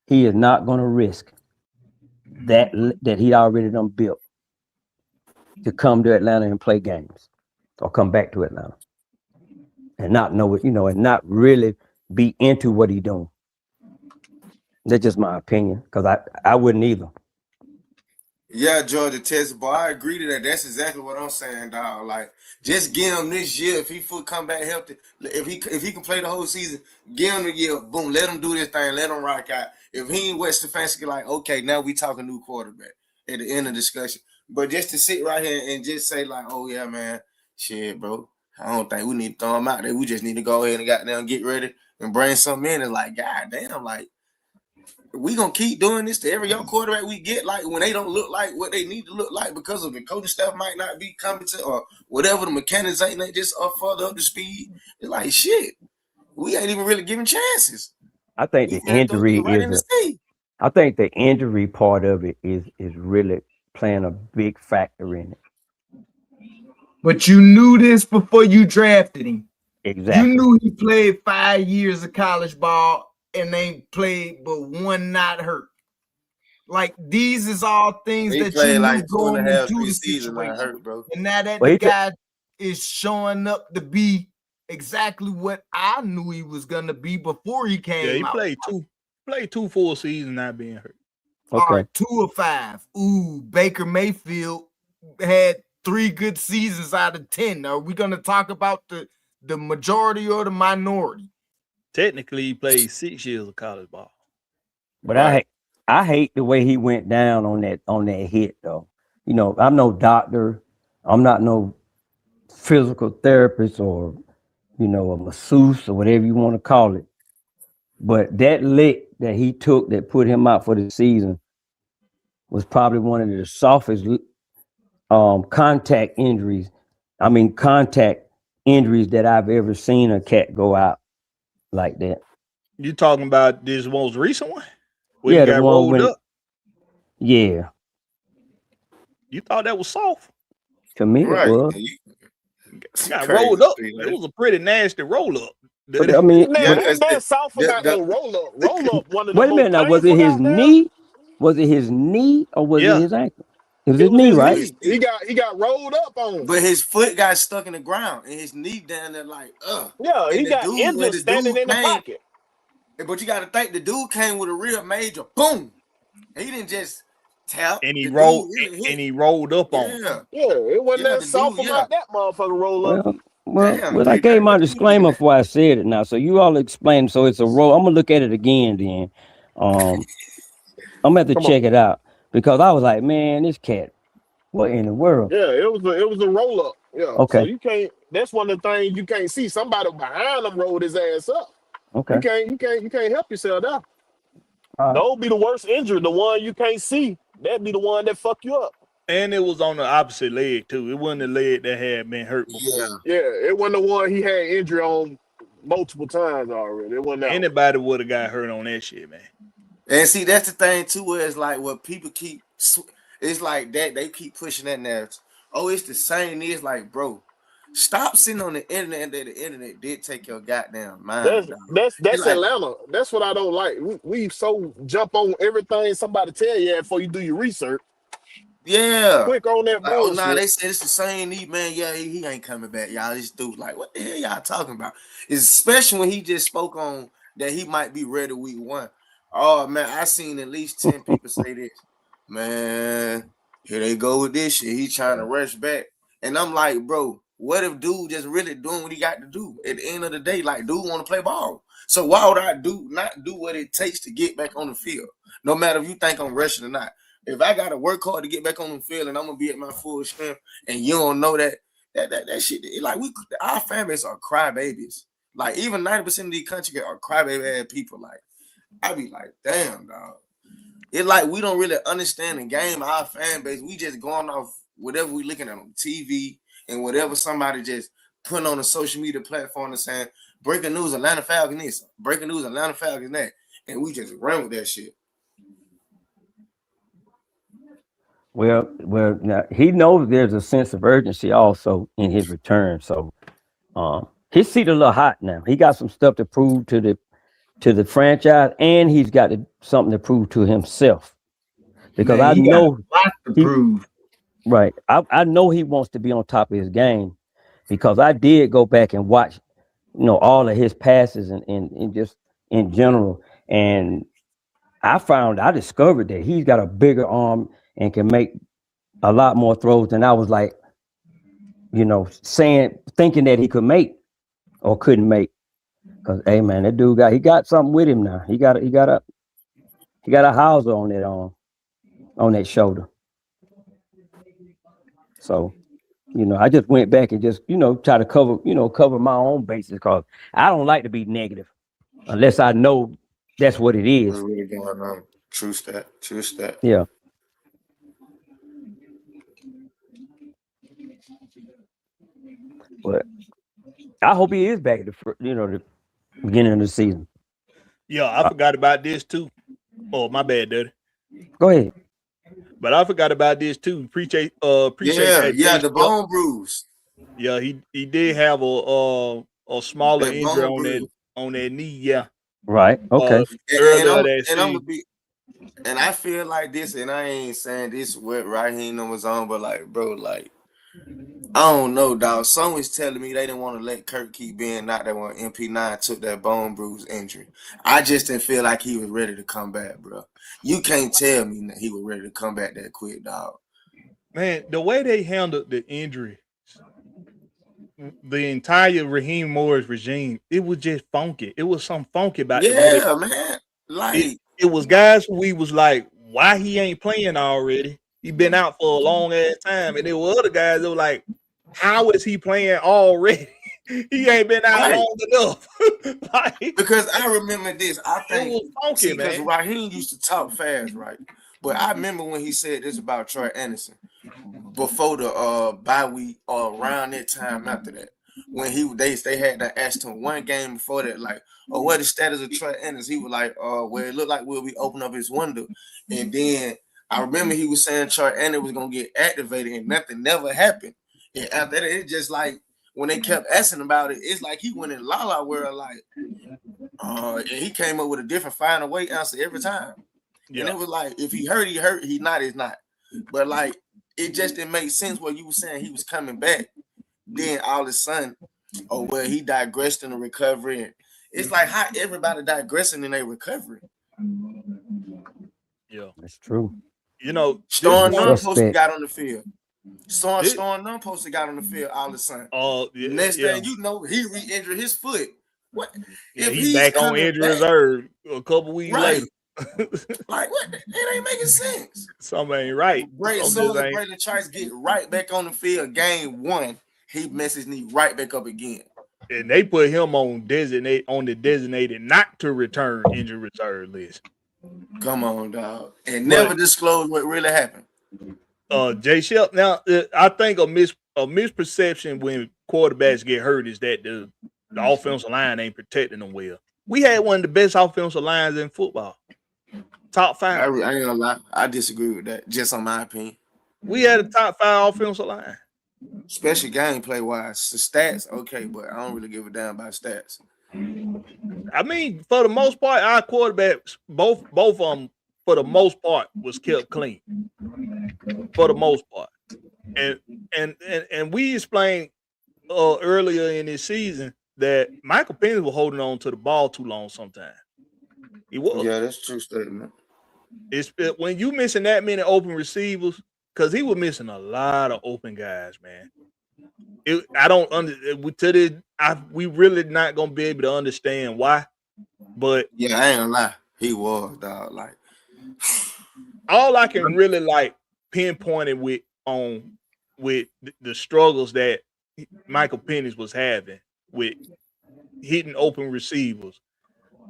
He is not going to risk that he already done built to come to Atlanta and play games or come back to Atlanta and not know it, and not really be into what he's doing. That's just my opinion, because I wouldn't either. Yeah, Georgia Tech, boy, I agree to that. That's exactly what I'm saying, dog. Like, just give him this year. If he come back healthy, if he can play the whole season, give him the year. Boom, let him do this thing. Let him rock out. If he ain't West Stefanski, like, okay, now we talking new quarterback at the end of the discussion. But just to sit right here and just say like, oh yeah, man, shit, bro, I don't think we need to throw him out there. We just need to go ahead and goddamn get ready and bring something in. It's like, goddamn, like, we gonna keep doing this to every young quarterback we get, like when they don't look like what they need to look like because of the coaching staff might not be competent or whatever, the mechanics ain't they just up further up to speed. It's like shit. We ain't even really giving chances. I think the injury I think the injury part of it is really playing a big factor in it. But you knew this before you drafted him. Exactly. You knew he played 5 years of college ball and ain't played but one not hurt. Like these is all things he that you knew like going into the situation. Hurt, bro. And now that the guy is showing up to be exactly what I knew he was gonna be before he came out. Yeah, he played two full seasons not being hurt. Okay. All right, 2 of 5. Ooh, Baker Mayfield had 3 good seasons out of 10. Are we gonna talk about the majority or the minority? Technically, he played 6 years of college ball. But I hate the way he went down on that hit though. You know, I'm no doctor. I'm not no physical therapist or, you know, a masseuse or whatever you want to call it. But that lick that he took that put him out for the season was probably one of the softest contact injuries that I've ever seen a cat go out like that. You talking about this most recent one? Where he got rolled up? Yeah. You thought that was soft? To me, it was. Got rolled up. It was a pretty nasty roll up. But, I mean, that's soft for that roll up. Roll up. One of the wait a minute now. Was it his knee? Was it his knee or was it his ankle? It was his knee, right? He got rolled up on. But his foot got stuck in the ground and his knee down there like, Yeah, he got injured standing in the pocket. But you got to think the dude came with a real major boom. He didn't just tap. And he rolled up on him. Yeah, it wasn't that soft about that motherfucker roll up. Well, I gave my disclaimer before I said it now, so you all explain. So it's a roll. I'm gonna look at it again then. I'm gonna have to check it out because I was like, man, this cat, what in the world? Yeah, it was a roll up. Yeah. Okay. So you can't. That's one of the things you can't see. Somebody behind him rolled his ass up. Okay. You can't help yourself now. That'll be the worst injury. The one you can't see. That'd be the one that fuck you up. And it was on the opposite leg too. It wasn't the leg that had been hurt before. Yeah, it wasn't the one he had injury on multiple times already. It wasn't that anybody would have got hurt on that shit, man. And see, that's the thing too, where it's like what people keep. It's like that they keep pushing that narrative. Oh, it's the same. It's like, bro, stop sitting on the internet. That the internet did take your goddamn mind. That's Atlanta. That's what I don't like. We so jump on everything somebody tell you before you do your research. Yeah, quick on that bullshit. Oh, nah, they said it's the same knee, man. Yeah, he ain't coming back, y'all. This dude, like, what the hell y'all talking about? Especially when he just spoke on that he might be ready week 1. Oh man, I seen at least 10 people say this. Man, here they go with this shit. He trying to rush back, and I'm like, bro, what if dude just really doing what he got to do? At the end of the day, like, dude want to play ball. So why would I not do what it takes to get back on the field? No matter if you think I'm rushing or not. If I gotta work hard to get back on the field and I'm gonna be at my full strength, and you don't know that shit, like our fan base are crybabies. Like even 90% of these country are crybaby ass people. Like I be like, damn, dog. It's like we don't really understand the game. Our fan base, we just going off whatever we looking at on TV and whatever somebody just putting on a social media platform and saying, breaking news, Atlanta Falcons this, breaking news, Atlanta Falcons that, and we just run with that shit. Well, now he knows there's a sense of urgency also in his return. So his seat a little hot now. He got some stuff to prove to the franchise, and he's got something to prove to himself. Because I know right. I know he wants to be on top of his game because I did go back and watch, all of his passes and just in general. And I discovered that he's got a bigger arm and can make a lot more throws than I was like, thinking that he could make or couldn't make. Cause hey man, that dude got something with him now. He got a howser on that arm, on that shoulder. So, I just went back and just, try to cover my own bases because I don't like to be negative unless I know that's what it is. Really going on. True stat. Yeah. But I hope he is back at the beginning of the season. Yeah, I forgot about this too. Oh, my bad, Daddy. Go ahead. But I forgot about this too. Appreciate that. Yeah, the bone bruise. Yeah, he did have a smaller injury on that knee. Yeah. Right. Okay. And I feel like this, and I ain't saying this with Raheem on his own, but like, bro, like, I don't know, dog. Someone's telling me they didn't want to let Kirk keep being out there when MP9 took that bone bruise injury. I just didn't feel like he was ready to come back, bro. You can't tell me that he was ready to come back that quick, dog. Man, the way they handled the injury, the entire Raheem Morris regime, it was just funky. It was something funky about the way man. Like it was guys who we was like, why he ain't playing already? He been out for a long ass time. And there were other guys that were like, how is he playing already? He ain't been out long enough. Like, because I remember this. I think it was funky, because man. Raheem used to talk fast, right? But I remember when he said this about Troy Anderson before the bye week or around that time after that. When they had to ask him one game before that, like, oh, what the status of Troy Anderson? He was like, well, it looked like we'll be opening up his window. And then I remember he was saying Troy Anderson was gonna get activated, and nothing never happened. And after that, it's just like when they kept asking about it, it's like he went in la world, like, and he came up with a different final weight answer every time. Yeah. And it was like, if he hurt, he hurt. He not, he's not. But like, it just didn't make sense what you were saying. He was coming back. Then all of a sudden, oh, well, he digressed in the recovery. And it's like how everybody digressing in their recovery. Yeah, that's true. You know, Storm Nunn posted got on the field. Storm Nunn posted got on the field all of a sudden. Oh, yeah, next thing you know, he re-injured his foot. What? Yeah, he's back on injury reserve a couple weeks later. Like what? It ain't making sense. Something ain't right. Braylon Trice get right back on the field. Game 1, he messes his knee right back up again. And they put him on the designated not to return injury reserve list. Come on, dog. And never disclose what really happened. Jay Shep. Now, I think a misperception when quarterbacks get hurt is that the offensive line ain't protecting them well. We had one of the best offensive lines in football. Top 5. I ain't gonna lie. I disagree with that, just on my opinion. We had a top 5 offensive line. Especially gameplay wise. The stats, okay, but I don't really give a damn about stats. I mean, for the most part, our quarterbacks, both of them, for the most part, was kept clean. For the most part. And we explained earlier in this season that Michael Penix was holding on to the ball too long sometimes. He was. Yeah, that's true statement. It's when you missing that many open receivers, because he was missing a lot of open guys, man. We really not gonna be able to understand why, but yeah, I ain't gonna lie, he was, dog. Like all I can really like pinpoint it with the struggles that Michael Penix was having with hitting open receivers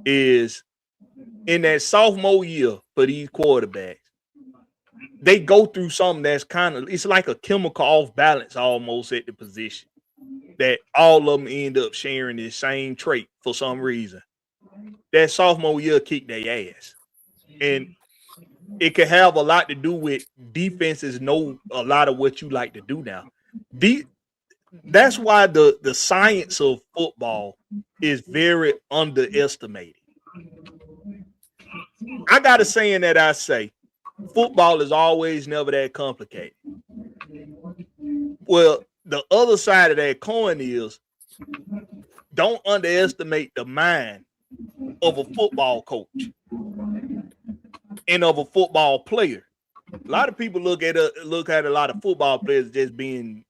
is in that sophomore year for these quarterbacks. They go through something that's it's like a chemical off balance almost at the position that all of them end up sharing this same trait for some reason. That sophomore year kicked their ass. And it can have a lot to do with defenses know a lot of what you like to do now. That's why the science of football is very underestimated. I got a saying that I say, football is always never that complicated. Well, the other side of that coin is don't underestimate the mind of a football coach and of a football player. A lot of people look at a lot of football players just being,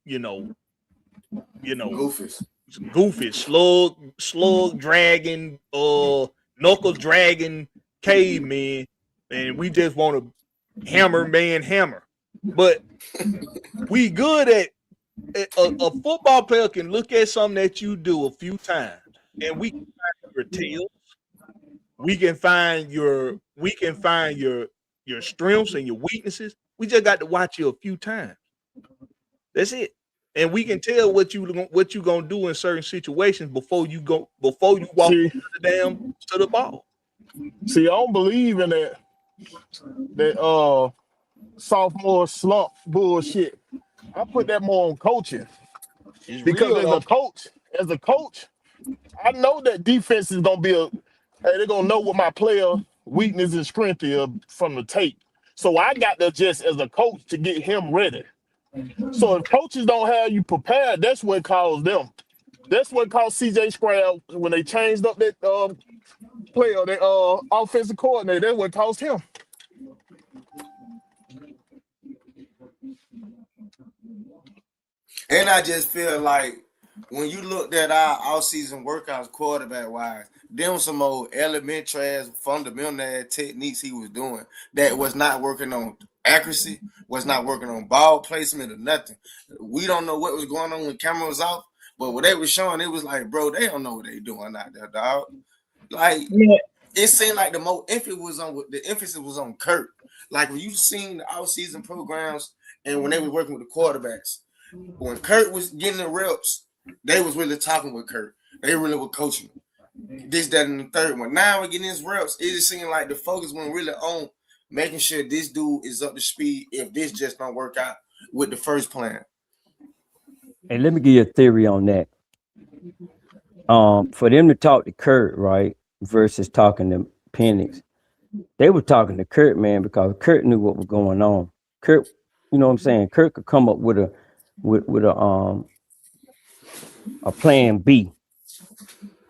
goofy, slug dragging, knuckle dragging cavemen, and we just want to hammer. But we good at a football player can look at something that you do a few times, and we can find your tails. We can find your strengths and your weaknesses. We just got to watch you a few times. That's it. And we can tell what you gonna do in certain situations before you walk to the ball. See, I don't believe in that sophomore slump bullshit. I put that more on coaching. Because as a coach, I know that defense is gonna be they're gonna know what my player weakness and strength is from the tape. So I got to adjust as a coach to get him ready. So if coaches don't have you prepared, that's what caused them. That's what caused CJ Stroud when they changed up that player, that offensive coordinator. That's what caused him. And I just feel like when you looked at our off-season workouts quarterback-wise, them some old elementary fundamental techniques he was doing that was not working on accuracy, was not working on ball placement or nothing. We don't know what was going on when camera was off, but what they were showing, it was like, bro, they don't know what they doing out there, dog. Like, it seemed like the emphasis was on Kurt. Like when you seen the off-season programs and when they were working with the quarterbacks, when Kurt was getting the reps, they was really talking with Kurt. They really were coaching this, that, and the third one. Now we're getting his reps. It just seemed like the focus went really on making sure this dude is up to speed if this just don't work out with the first plan. And let me give you a theory on that. For them to talk to Kurt, right, versus talking to Penix, they were talking to Kurt, man, because Kurt knew what was going on. Kurt, you know what I'm saying? Kurt could come up with a plan B.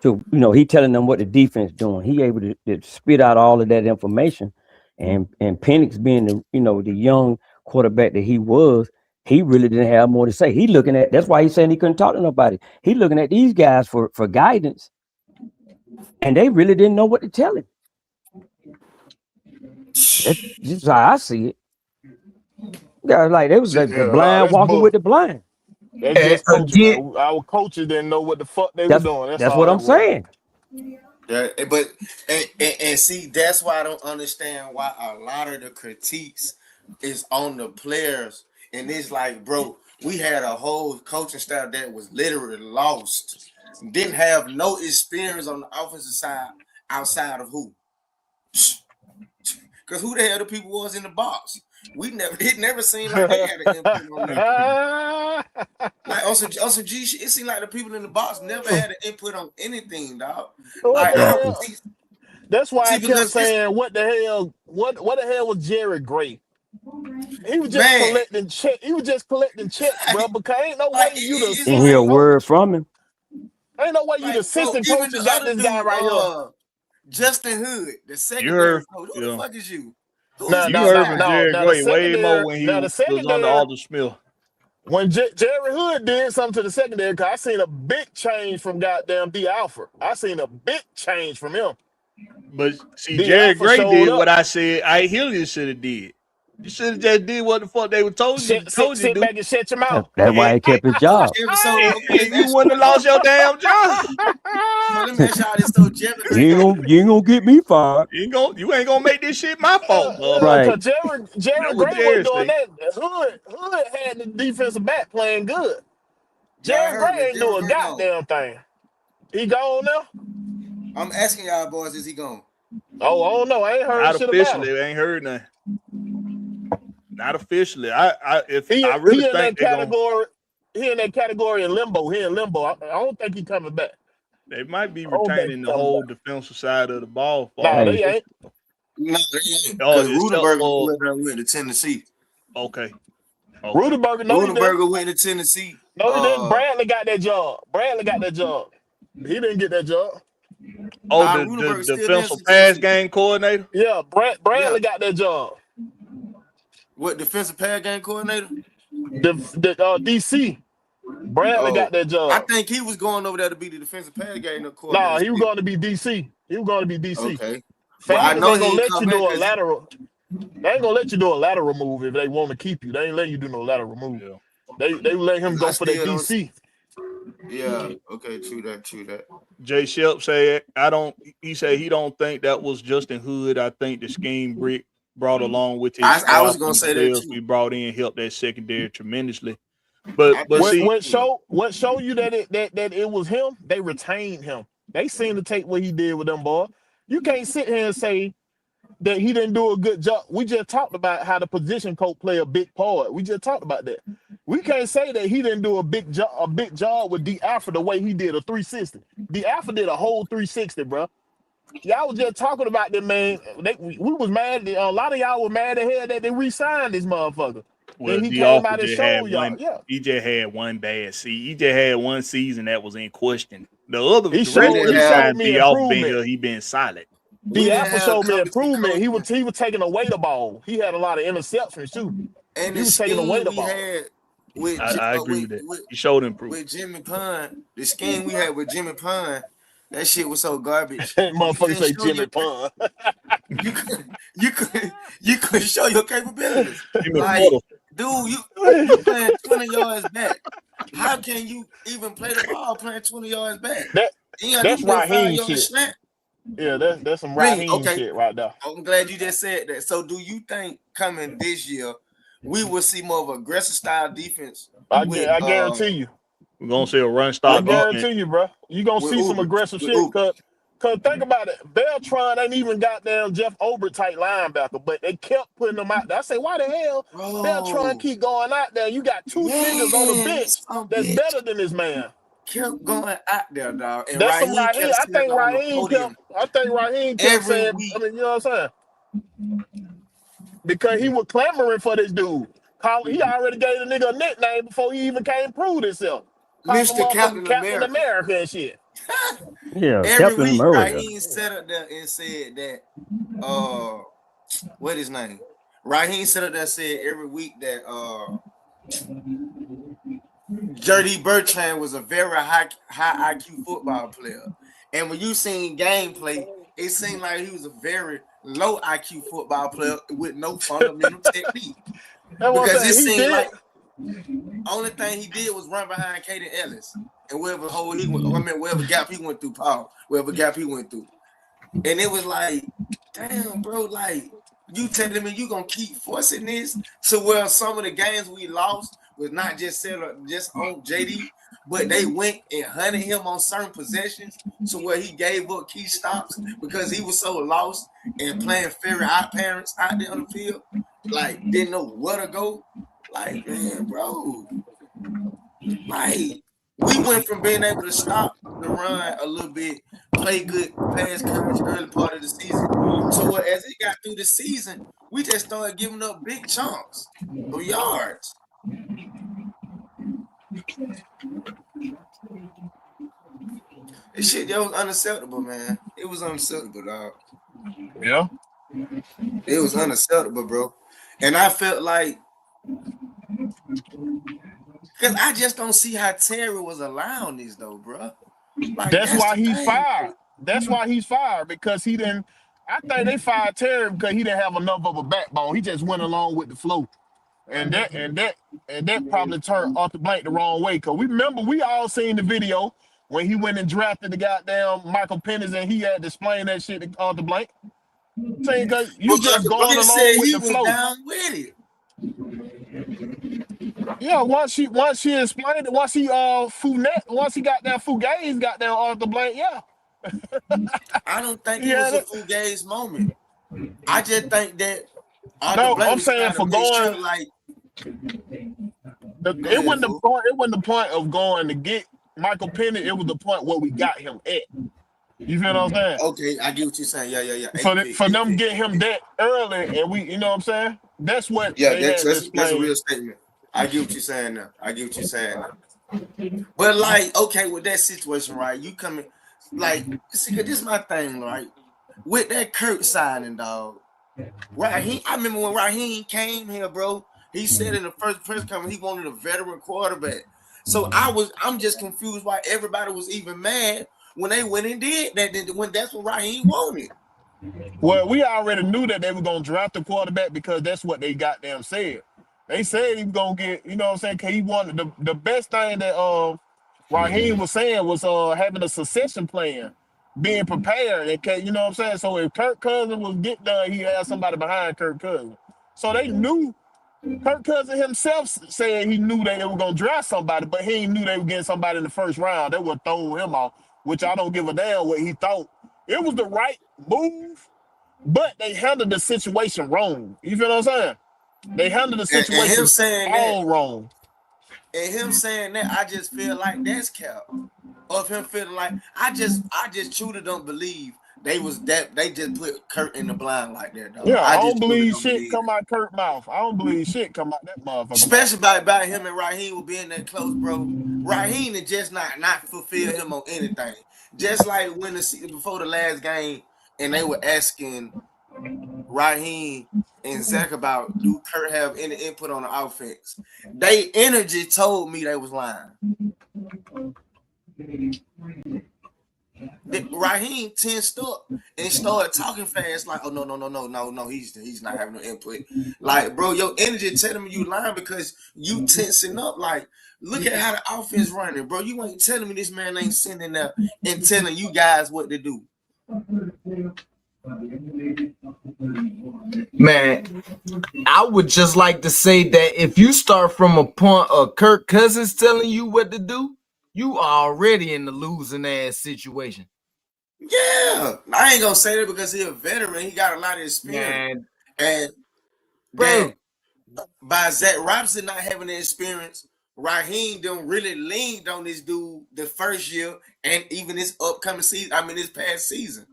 So, you know, he telling them what the defense doing. He able to spit out all of that information. And Penix being the, you know, the young quarterback that he was, he really didn't have more to say. He looking at, that's why he's saying he couldn't talk to nobody. He looking at these guys for guidance. And they really didn't know what to tell him. This is how I see it. Yeah, like they was like the blind walking with the blind. That's just coaching. Our coaches didn't know what the fuck they were doing. That's what I'm saying. Yeah, but and see, that's why I don't understand why a lot of the critiques is on the players. And it's like, bro, we had a whole coaching staff that was literally lost, didn't have no experience on the offensive side outside of who? Because who the hell the people was in the box? It never seemed like they had an input on that. Like on some G shit, it seemed like the people in the box never had an input on anything, dog. Like, that's why I kept saying, what the hell was Jerry Gray? He was just collecting checks. He was just collecting checks, bro. Because ain't no way you the assistant hear a word from him. Ain't no way you the assistant coach got this guy right here. Justin Hood, the secondary coach. Who the fuck is you? You heard from Jerry Gray way more when he was under Alden Smith. When Jerry Hood did something to the secondary, because I seen a big change from goddamn D Alford. I seen a big change from him. But see, Jerry Gray did what I said Hilliard should have did. You should have just did what the fuck they were told you to sit do. back and shut your mouth. That's why he kept his job. And you wouldn't have lost your damn job. Let me ask y'all this though, Jerry. You ain't gonna get me fired. You ain't gonna make this shit my fault. Right. Jerry Gray was doing that. Hood had the defensive back playing good. Jerry Gray ain't doing a goddamn thing. He gone now? I'm asking y'all boys, is he gone? Oh, I don't know. I ain't heard Not shit officially. about him. I ain't heard nothing. Not officially. I really he think he in that category in limbo. He in limbo. I don't think he coming back. They might be retaining the whole defensive side of the ball. No, they ain't. No, they ain't. Because Rudenberger went to Tennessee. Okay. Rudenberger went to Tennessee. No, he didn't. Bradley got that job. He didn't get that job. Oh, the defensive pass game coordinator? Yeah, Bradley got that job. What, defensive pass game coordinator? The DC. Bradley got that job. I think he was going over there to be the defensive pass game coordinator. No, he was going to be DC. Okay. Falcons ain't gonna let you do a lateral. They ain't gonna let you do a lateral move if they want to keep you. They ain't letting you do no lateral move. Yeah. They let him go for that DC. Yeah. Okay. True that. Jay Shelp said he said he don't think that was Justin Hood. I think the scheme Brick brought along with his I was gonna say that too. We brought in helped that secondary tremendously. But what show you that it was him? They retained him. They seem to take what he did with them, boy. You can't sit here and say that he didn't do a good job. We just talked about how the position coach play a big part. We just talked about that. We can't say that he didn't do a big job with D Alford the way he did a 360. D Alford did a whole 360, bro. Y'all was just talking about that, man. We was mad. A lot of y'all were mad at hell that they re-signed this motherfucker. Well, he came out and showed y'all. He just had one bad season. He just had one season that was in question. The other, he showed me improvement. He been solid. D Alford showed me improvement. He was taking away the ball. He had a lot of interceptions too. And he was taking away the ball. I agree with that. He showed improvement. With Jimmy Pond, the scheme we had with Jimmy Pond, that shit was so garbage. Motherfucker say Jimmy Pond. You couldn't show your capabilities. Like, dude, you playing 20 yards back. How can you even play the ball playing 20 yards back? That's Raheem shit. Yeah, that's some Raheem shit right there. I'm glad you just said that. So do you think coming this year we will see more of an aggressive style defense? I guarantee you. We're gonna see a run stop. I guarantee you, bro. You're gonna see some aggressive shit. Cause think about it, Beltran ain't even goddamn Jeff Obert type linebacker, but they kept putting them out there. I say, why the hell Beltran keep going out there? You got two niggas on the bench that's better than this man. Kept going out there, dog. And that's Raheem. I think Raheem kept saying, I mean, you know what I'm saying? Because he was clamoring for this dude. He already gave the nigga a nickname before he even came prove himself. Mr. Captain America and shit. Yeah, every week Raheem sat up there and said that what his name? Raheem sat up there and said every week that J.D. Bertrand was a very high IQ football player. And when you seen gameplay, it seemed like he was a very low IQ football player with no fundamental technique. Because it seemed like only thing he did was run behind Kaden Ellis and wherever hole he went, wherever gap he went through, wherever gap he went through. And it was like, damn, bro, like you telling me you gonna keep forcing this to where some of the games we lost was not just on JD, but they went and hunted him on certain possessions to where he gave up key stops because he was so lost and playing fairy odd parents out there on the field, like didn't know where to go. Like, man, bro, like we went from being able to stop the run a little bit, play good pass coverage early part of the season. So as it got through the season, we just started giving up big chunks of yards. This shit, that was unacceptable, man. It was unacceptable, dog. Yeah. It was unacceptable, bro. And I felt like, because I just don't see how Terry was allowing this, though, bro. Like, that's why he's fired. That's why he's fired, because he didn't. I think they fired Terry because he didn't have enough of a backbone. He just went along with the flow. And that probably turned Arthur Blank the wrong way. Because we all seen the video when he went and drafted the goddamn Michael Penix and he had to explain that shit to Arthur Blank. Saying because you just going along with the flow. Down with it. Yeah, once he explained it, once he got down Fugaze, got down Arthur Blank, yeah. I don't think it was a Fugaze moment. I just think that Arthur Blank I'm saying for going sure, like it wasn't the point of going to get Michael Penix, it was the point where we got him at. You feel what I'm saying? Okay, I get what you're saying. Yeah. For them getting him that early, and we, you know what I'm saying? That's what. Yeah, that's a real statement. I get what you're saying now. But like, okay, with that situation, right? You coming, like, see, this is my thing, right? With that Kurt signing, dog. Raheem, I remember when Raheem came here, bro. He said in the first press conference he wanted a veteran quarterback. So I'm just confused why everybody was even mad when they went and did that, when that's what Raheem wanted. Well, we already knew that they were going to draft the quarterback because that's what they goddamn said. They said he was going to get, you know what I'm saying, because he wanted the best thing that Raheem was saying was having a succession plan, being prepared. And, you know what I'm saying? So if Kirk Cousins was get done, he had somebody behind Kirk Cousins. So they knew. Kirk Cousins himself said he knew that they were going to draft somebody, but he knew they were getting somebody in the first round. They would throw him off, which I don't give a damn what he thought. It was the right move, but they handled the situation wrong. You feel what I'm saying? They handled the situation all wrong. And him saying that, I just feel like that's cap. Of him feeling like I just truly don't believe they just put Kurt in the blind like that, though. Yeah, I don't believe shit come out Kurt's mouth. I don't believe shit come out that motherfucker. Especially about him and Raheem will being that close, bro. Raheem had just not fulfill him on anything. Just like when before the last game, and they were asking Raheem and Zach about do Kurt have any input on the offense. They energy told me they was lying. Raheem tensed up and started talking fast, like, oh no, he's not having no input. Like, bro, your energy telling me you lying because you tensing up. Like, look at how the offense running, bro. You ain't telling me this man ain't sitting there and telling you guys what to do. Man, I would just like to say that if you start from a point of Kirk Cousins telling you what to do, you are already in the losing ass situation. Yeah, I ain't gonna say that because he's a veteran. He got a lot of experience. And bro, by Zach Robinson not having the experience, Raheem don't really leaned on this dude the first year and even this upcoming season. I mean, this past season.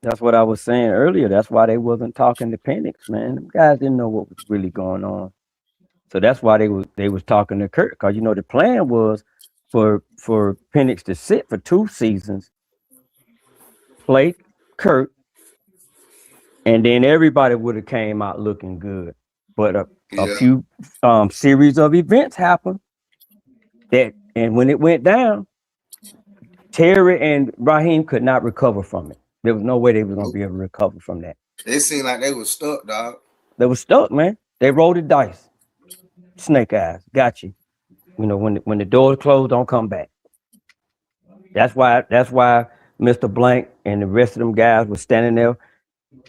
That's what I was saying earlier. That's why they wasn't talking to Penix, man. Them guys didn't know what was really going on. So that's why they was talking to Kurt, because the plan was for Penix to sit for 2 seasons, play Kurt, and then everybody would have came out looking good. But a few series of events happened and when it went down, Terry and Raheem could not recover from it. There was no way they were gonna be able to recover from that. It seemed like they were stuck, dog. They were stuck, man. They rolled the dice. Snake eyes, got you. When the doors closed, don't come back. That's why Mr. Blank and the rest of them guys were standing there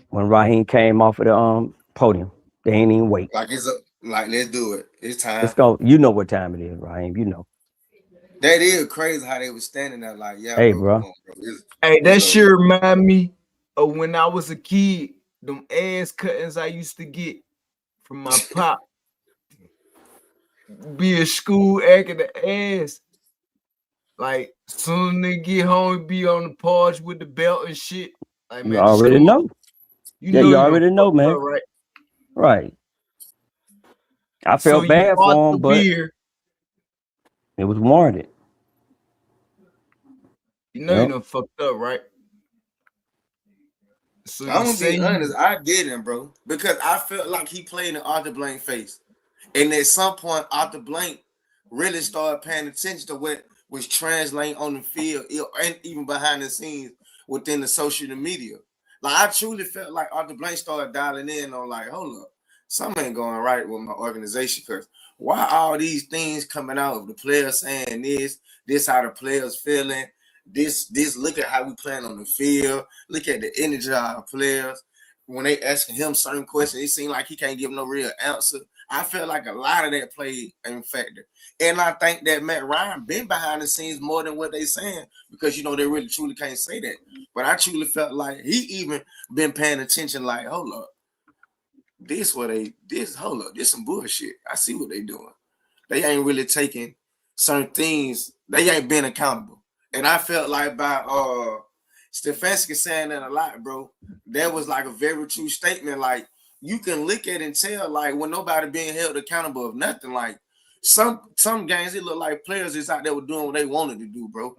when Raheem came off of the podium. They ain't even wait. Like let's do it. It's time. Let's go. You know what time it is, Raheem. You know. That is crazy how they was standing there like, yeah. Hey, bro. bro. Hey, that sure remind me of when I was a kid. Them ass cuttings I used to get from my pop. Be at school acting the ass. Like, soon they get home, be on the porch with the belt and shit. Like, you already know. You already know, man. Up, right? Right. I felt bad for him, but it was warranted. You done fucked up, right? So I'm gonna be honest, I didn't, bro, because I felt like he played in Arthur Blank face, and at some point, Arthur Blank really started paying attention to what was translating on the field and even behind the scenes within the social media. Like, I truly felt like Arthur Blank started dialing in on, like, hold up, something ain't going right with my organization, because why all these things coming out of the players saying this how the players feeling, this look at how we playing on the field, look at the energy of our players. When they asking him certain questions, it seemed like he can't give no real answer. I felt like a lot of that played in factor. And I think that Matt Ryan been behind the scenes more than what they saying, because they really truly can't say that. But I truly felt like he even been paying attention, like, hold up, this some bullshit. I see what they doing. They ain't really taking certain things, they ain't been accountable. And I felt like by Stefanski saying that a lot, bro, that was like a very true statement. Like, you can look at it and tell, like, when nobody being held accountable of nothing, like some games, it look like players is out there were doing what they wanted to do, bro.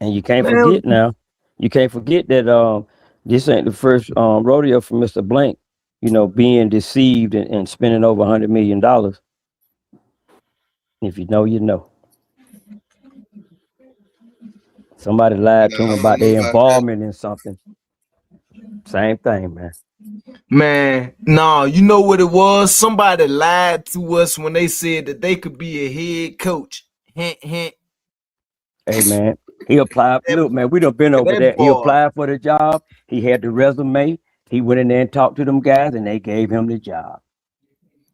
And you can't forget now. You can't forget that this ain't the first rodeo for Mr. Blank, being deceived and spending over $100 million. If you know, you know. Somebody lied to him about their involvement in something. Same thing, man. Man, no, you know what it was? Somebody lied to us when they said that they could be a head coach. Hint, hint. Hey, man, he applied. Look, man, we done been over that. He applied for the job. He had the resume. He went in there and talked to them guys, and they gave him the job.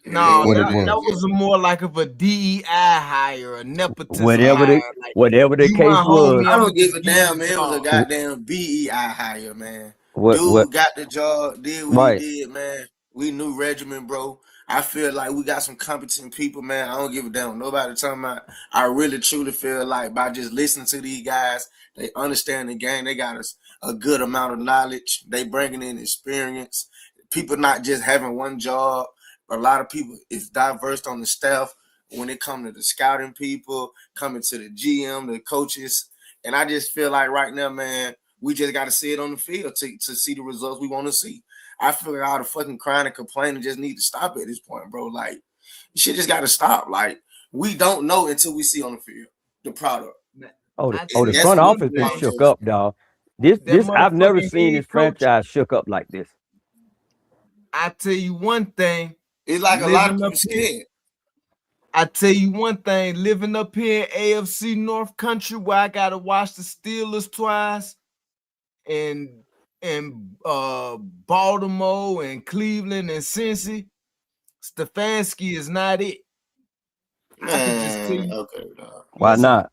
No, that was more like of a DEI hire, a nepotism whatever hire. Whatever the case was. I don't give a damn, man. It was a goddamn BEI hire, man. Dude got the job, did what he did, man. We knew regimen, bro. I feel like we got some competent people, man. I don't give a damn. Nobody talking about. I really, truly feel like by just listening to these guys, they understand the game. They got us a good amount of knowledge. They bringing in experience. People not just having one job. A lot of people is diverse on the staff when it comes to the scouting people, coming to the GM, the coaches. And I just feel like right now, man, We just got to see it on the field to see the results we want to see. I feel like all the fucking crying and complaining just need to stop at this point, bro. Like, shit just got to stop. Like, we don't know until we see on the field the product. The front office been shook up, dog. This I've never seen this franchise shook up like this. I tell you one thing. It's like a lot of people scared. I tell you one thing, living up here in AFC North Country where I gotta watch the Steelers twice and Baltimore and Cleveland and Cincy, Stefanski is not it. I can just tell you, why not?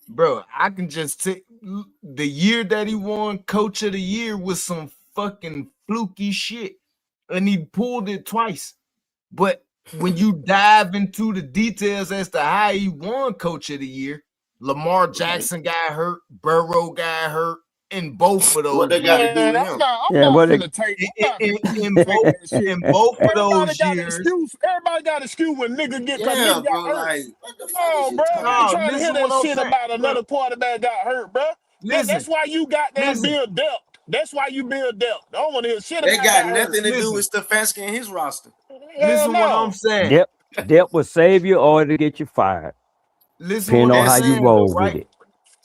Bro, I can just take the year that he won Coach of the Year was some fucking fluky shit. And he pulled it twice. But when you dive into the details as to how he won Coach of the Year, Lamar Jackson got hurt, Burrow got hurt, in both of those. What they got to do with him? In both of those years. Everybody got an excuse when nigga get bro, hurt. like, what the No, bro. I'm trying to hear that shit about another quarterback got hurt, bro. That's why you got that build depth. That's why you build depth. I don't want to hear shit about that. They got nothing to do with Stefanski and his roster. Listen what I'm saying. Depth will save you or to get you fired. Listen depending on how you roll with it.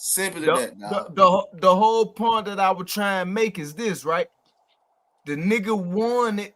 Simple as that. The whole point that I would try and make is this, right? The nigga won it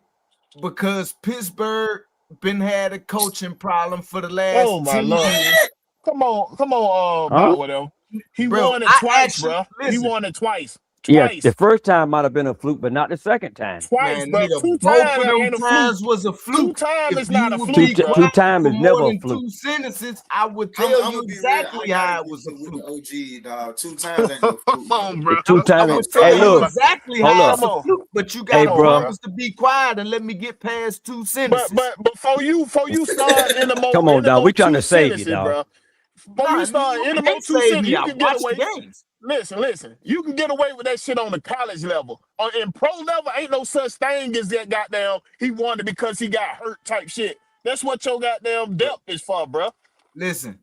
because Pittsburgh been had a coaching problem for the last 10 years. Come on, whatever. He won it twice, bro. He won it twice. Yeah, the first time might have been a fluke, but not the second time. Twice, bro. Two times was a fluke. 2 times is not a fluke. 2 times is never a fluke. 2 sentences, I would tell you exactly how it was a fluke. OG, dog. 2 times ain't no fluke. Come on, bro. 2 times. Hey, look. Exactly how it's a fluke, but you got to promise to be quiet and let me get past 2 sentences. But before you start in the most, come on, dog. We trying to save you, dog. Before you start in the most 2 sentences, you can get away. Listen. You can get away with that shit on the college level. In pro level, ain't no such thing as that goddamn he won it because he got hurt type shit. That's what your goddamn depth is for, bro. Listen,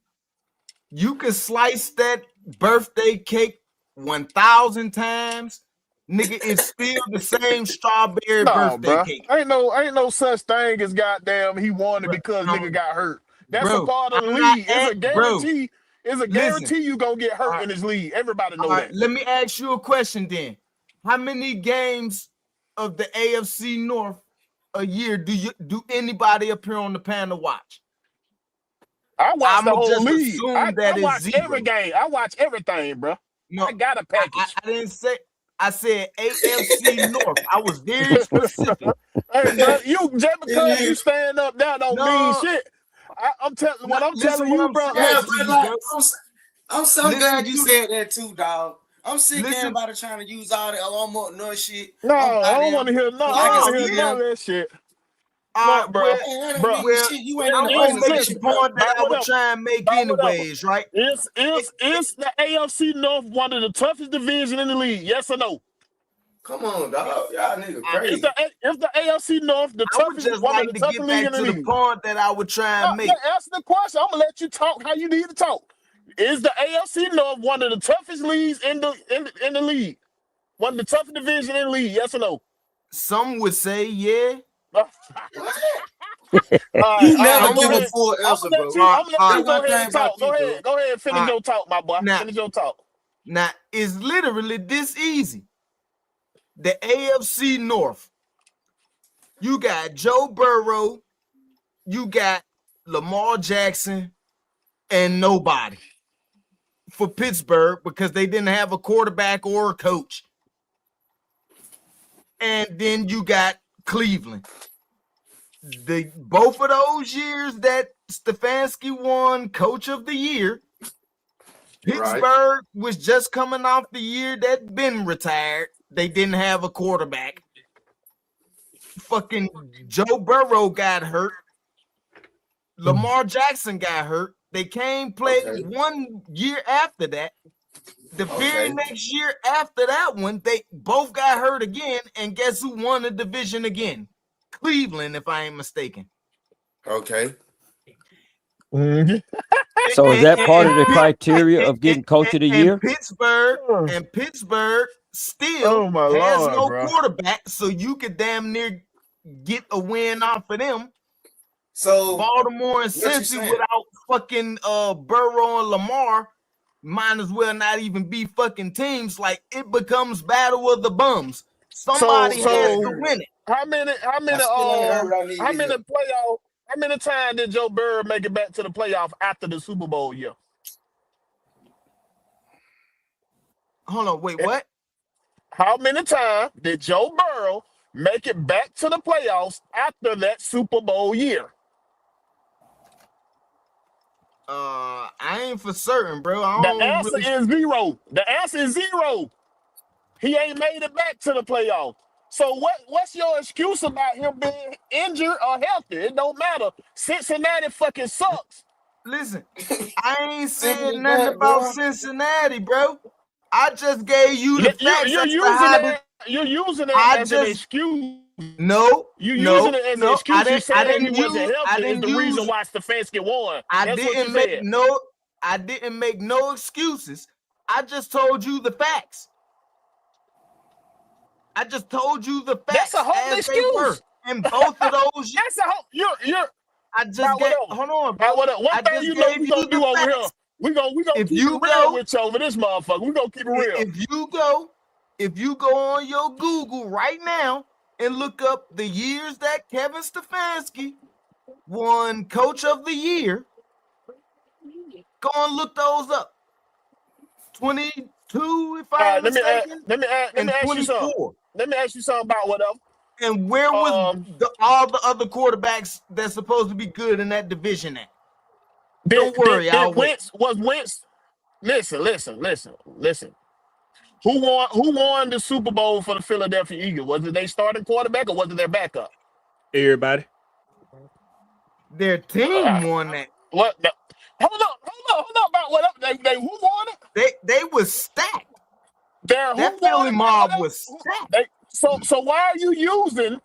you can slice that birthday cake 1,000 times. Nigga, it's still the same strawberry birthday cake. Ain't no such thing as goddamn he won it because nigga got hurt. That's a part of the league. It's a guarantee. It's a guarantee you gonna get hurt in this league. Everybody know that. Let me ask you a question then. How many games of the AFC North a year do anybody appear on the panel watch? I watch the whole league. I watch every game. I watch everything, bro. No, I got a package. I didn't say. I said AFC North. I was very specific. Hey, bro, just because you stand up there don't mean shit. I'm telling you, bro. I'm so glad you said that too, dog. I'm sick of everybody trying to use all that almost no shit. No, I don't want to hear none of that shit. Bro. You ain't gonna make the point that I would try and make anyways, right? Is the AFC North one of the toughest divisions in the league? Yes or no? Come on, dog. Y'all niggas crazy. Is the AFC North the toughest one of the toughest league in the league? The point that I would try and make. Answer the question. I'm gonna let you talk how you need to talk. Is the AFC North one of the toughest leagues in the league? One of the toughest divisions in the league? Yes or no? Some would say yeah. You never give a full answer, bro. I'm gonna let you go ahead and talk. Go ahead and finish your talk, my boy. Finish your talk. Now, it's literally this easy. The AFC North, you got Joe Burrow, you got Lamar Jackson, and nobody for Pittsburgh because they didn't have a quarterback or a coach. And then you got Cleveland. Both of those years that Stefanski won Coach of the Year, Pittsburgh was just coming off the year that Ben retired. They didn't have a quarterback. Fucking Joe Burrow got hurt. Lamar Jackson got hurt. They came play 1 year after that. The very next year after that one, they both got hurt again. And guess who won the division again? Cleveland, if I ain't mistaken. Okay. And So is that part of the criteria of getting coach of the year? Pittsburgh still has no quarterback, so you could damn near get a win off of them. So Baltimore and Cincy without fucking Burrow and Lamar might as well not even be fucking teams. Like, it becomes battle of the bums. Somebody has to win it. How many times did Joe Burrow make it back to the playoff after the Super Bowl year? Hold on, wait, what? How many times did Joe Burrow make it back to the playoffs after that Super Bowl year? I ain't for certain, bro. The answer is zero. The answer is zero. He ain't made it back to the playoffs. So what's your excuse about him being injured or healthy? It don't matter. Cincinnati fucking sucks. Listen, I ain't saying nothing about Cincinnati, bro. I just gave you the facts. You're using it as an excuse. No, you're using it as an excuse. You saying he wasn't healthy is the reason why Stefanski won. I didn't make no excuses. I just told you the facts. I just told you the facts. That's a whole excuse. In both of those, that's a whole. You're. I just hold on, bro. One thing you know we gonna do over here. We gonna keep it real with you over this motherfucker. We gonna keep it real. If you go on your Google right now and look up the years that Kevin Stefanski won Coach of the Year, go and look those up. 22, if I'm mistaken. Let me ask you something. Let me ask you something about whatever. And where was all the other quarterbacks that's supposed to be good in that division at? Don't worry, Wentz. Listen. Who won the Super Bowl for the Philadelphia Eagles? Was it their starting quarterback or was it their backup? Everybody. Their team won that. What? Hold up. About what up? They who won it? They was stacked. That Philly mob was stacked. So why are you using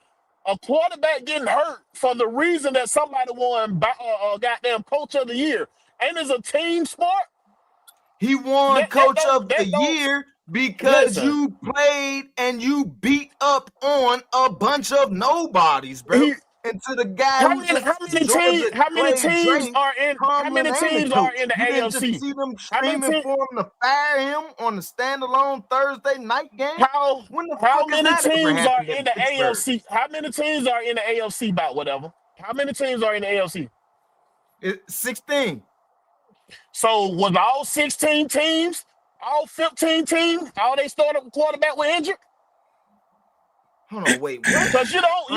a quarterback getting hurt for the reason that somebody won goddamn Coach of the Year? Ain't it a team sport? He won Coach of the Year because you played and you beat up on a bunch of nobodies, bro. And to the guy how many teams are in the AFC? See them screaming for him to fire him on the standalone Thursday night game? How many teams are in the AFC? How many teams are in the AFC about whatever? How many teams are in the AFC? 16. So was all 16 teams, all 15 teams, all they started quarterback were injured? Hold on, wait. Because you don't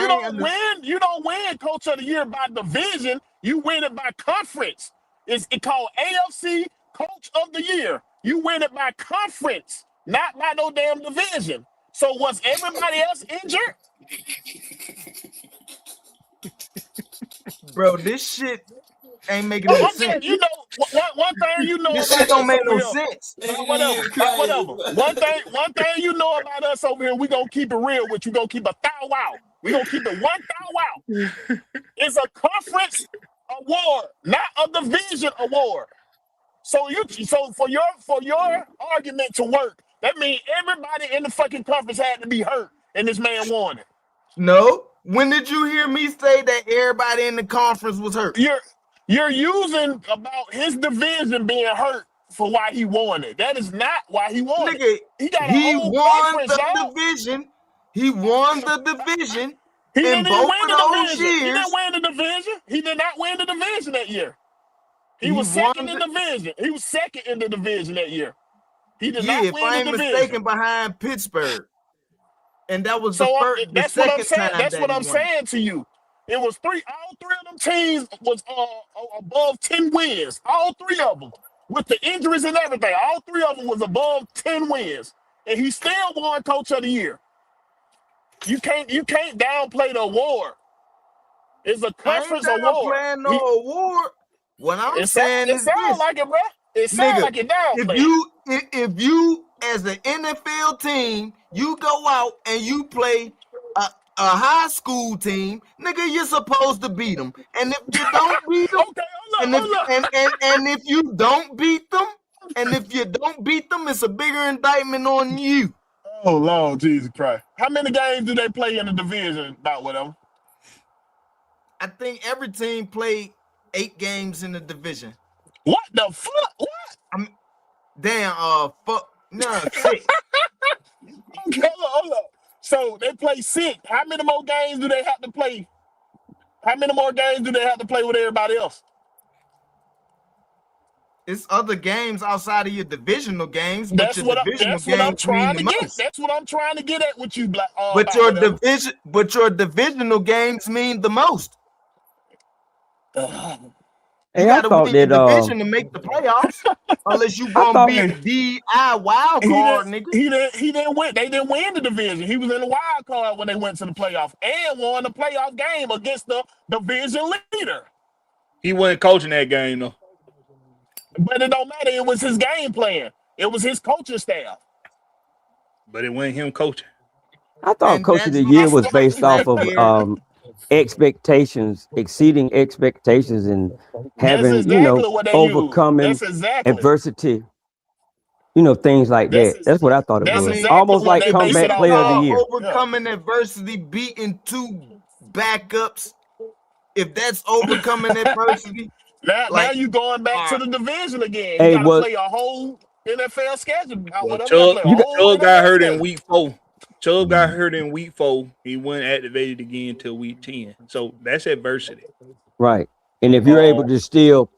win Coach of the Year by division. You win it by conference. It's called AFC Coach of the Year. You win it by conference, not by no damn division. So was everybody else injured? Bro, this shit ain't making no sense. You know, one thing you know this about shit don't make no sense. Whatever. One thing you know about us over here, we gonna keep it real with you. Gonna keep a thou wow. We gonna keep it 1 thou wow. It's a conference award, not a division award. So for your argument to work, that means everybody in the fucking conference had to be hurt, and this man won it. No. When did you hear me say that everybody in the conference was hurt? You're using about his division being hurt for why he won it. That is not why he won it. He won the division. He won the division. He in both of those years. He didn't win the division. He did not win the division that year. He was second in the division. He was second in the division that year. He did not win the division. If I ain't mistaken, behind Pittsburgh. And that was that's what I'm saying. That's what I'm saying to you. It was all three of them teams was above 10 wins. All three of them. With the injuries and everything. All three of them was above 10 wins. And he still won Coach of the Year. You can't downplay the award. It's a conference award. I ain't downplaying no award. What I'm saying is it sounds like it, bro. It sounds like it downplayed. If you as an NFL team, you go out and you play a high school team, nigga, you're supposed to beat them. And if you don't beat them, okay, if you don't beat them, it's a bigger indictment on you. Oh Lord Jesus Christ! How many games do they play in the division? About whatever. I think every team played 8 games in the division. What the fuck? What? Fuck. No, 6. Okay, hold up. So they play 6. How many more games do they have to play? How many more games do they have to play with everybody else? It's other games outside of your divisional games. That's what I'm trying to get. That's what I'm trying to get at with you, Black. But your divisional games mean the most. You gotta win your division to make the playoffs, unless you gonna be a DI wild card, nigga. He didn't win. They didn't win the division. He was in the wild card when they went to the playoff and won the playoff game against the division leader. He wasn't coaching that game though. But it don't matter. It was his game plan. It was his coaching staff. But it wasn't him coaching. I thought Coach of the Year was based off of expectations, exceeding expectations, and having overcoming adversity. Things like that. That's what I thought it was. Exactly almost like comeback player of the year. Overcoming adversity, beating 2 backups. If that's overcoming adversity. Now you going back to the division again. You gotta play a whole NFL schedule. Chubb got hurt in week 4. Chubb got hurt in week 4. He wasn't activated again until week 10. So that's adversity. Right. And if you're able to still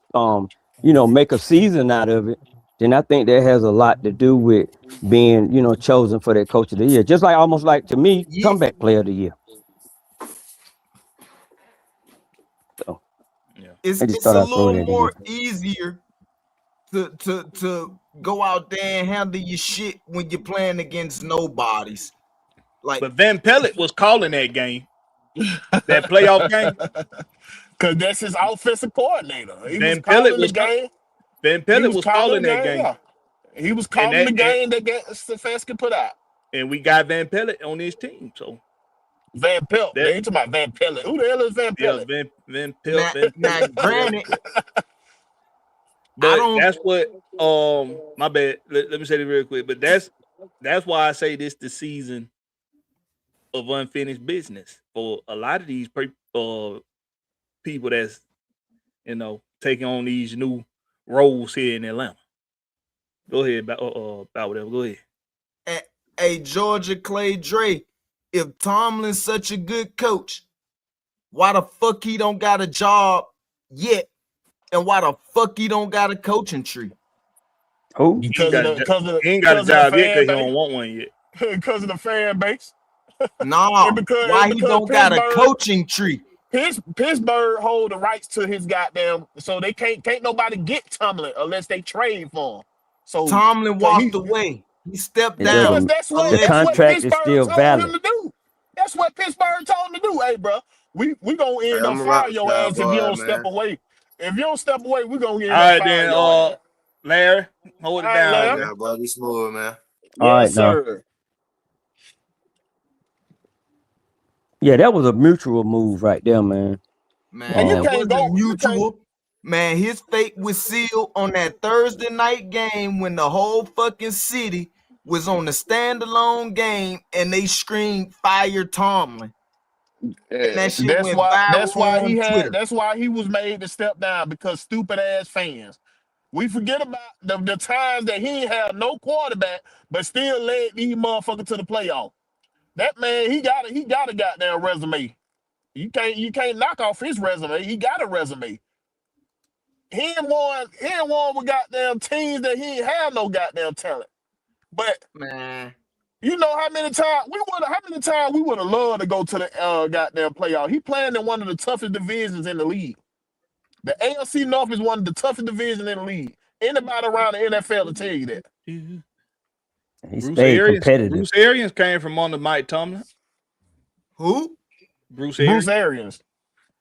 make a season out of it, then I think that has a lot to do with being, chosen for that Coach of the Year. Just like almost like to me, comeback player of the year. So it's a little more easier to go out there and handle your shit when you're playing against nobodies. But Van Pelt was calling that game, that playoff game, because that's his offensive coordinator. Van Pelt was calling that game. Yeah. He was calling the game that Stefanski put out. And we got Van Pelt on his team. So Van Pelt. They ain't talking about Van Pelt. Who the hell is Van Pelt? Yeah, Van Pelt. Now, granted, but that's what. My bad. Let me say this real quick. But that's why I say this the season of unfinished business for a lot of these people that's taking on these new roles here in Atlanta. Go ahead about whatever. Go ahead. Hey, Georgia Clay Dre, if Tomlin's such a good coach, why the fuck he don't got a job yet? And why the fuck he don't got a coaching tree? Who? He ain't got a job yet because he don't want one yet. Because of the fan base. No, why he don't got a coaching tree? Pittsburgh hold the rights to his goddamn, so they can't nobody get Tomlin unless they trade for him. So Tomlin walked away. He stepped down. That's what contract is still valid. That's what Pittsburgh told him to do. Hey, bro, we gonna end up firing your ass if you don't step away. If you don't step away, we gonna end up firing your ass. Larry, hold it down. Yeah, boy, be smooth, man. All right, sir. Yeah, that was a mutual move right there, man. Man, it wasn't mutual. Man, his fate was sealed on that Thursday night game when the whole fucking city was on the standalone game and they screamed "Fire Tomlin." And that shit went viral. That's why he was made to step down, because stupid ass fans. We forget about the times that he had no quarterback but still led these motherfuckers to the playoff. That man, he got a goddamn resume. You can't knock off his resume. He got a resume. He ain't won with goddamn teams that he ain't have no goddamn talent. But man, you know how many times we would have loved to go to the goddamn playoff. He playing in one of the toughest divisions in the league. The AFC North is one of the toughest divisions in the league. Anybody around the NFL will tell you that. He stayed competitive. Bruce Arians came from under Mike Tomlin. Who? Bruce Arians.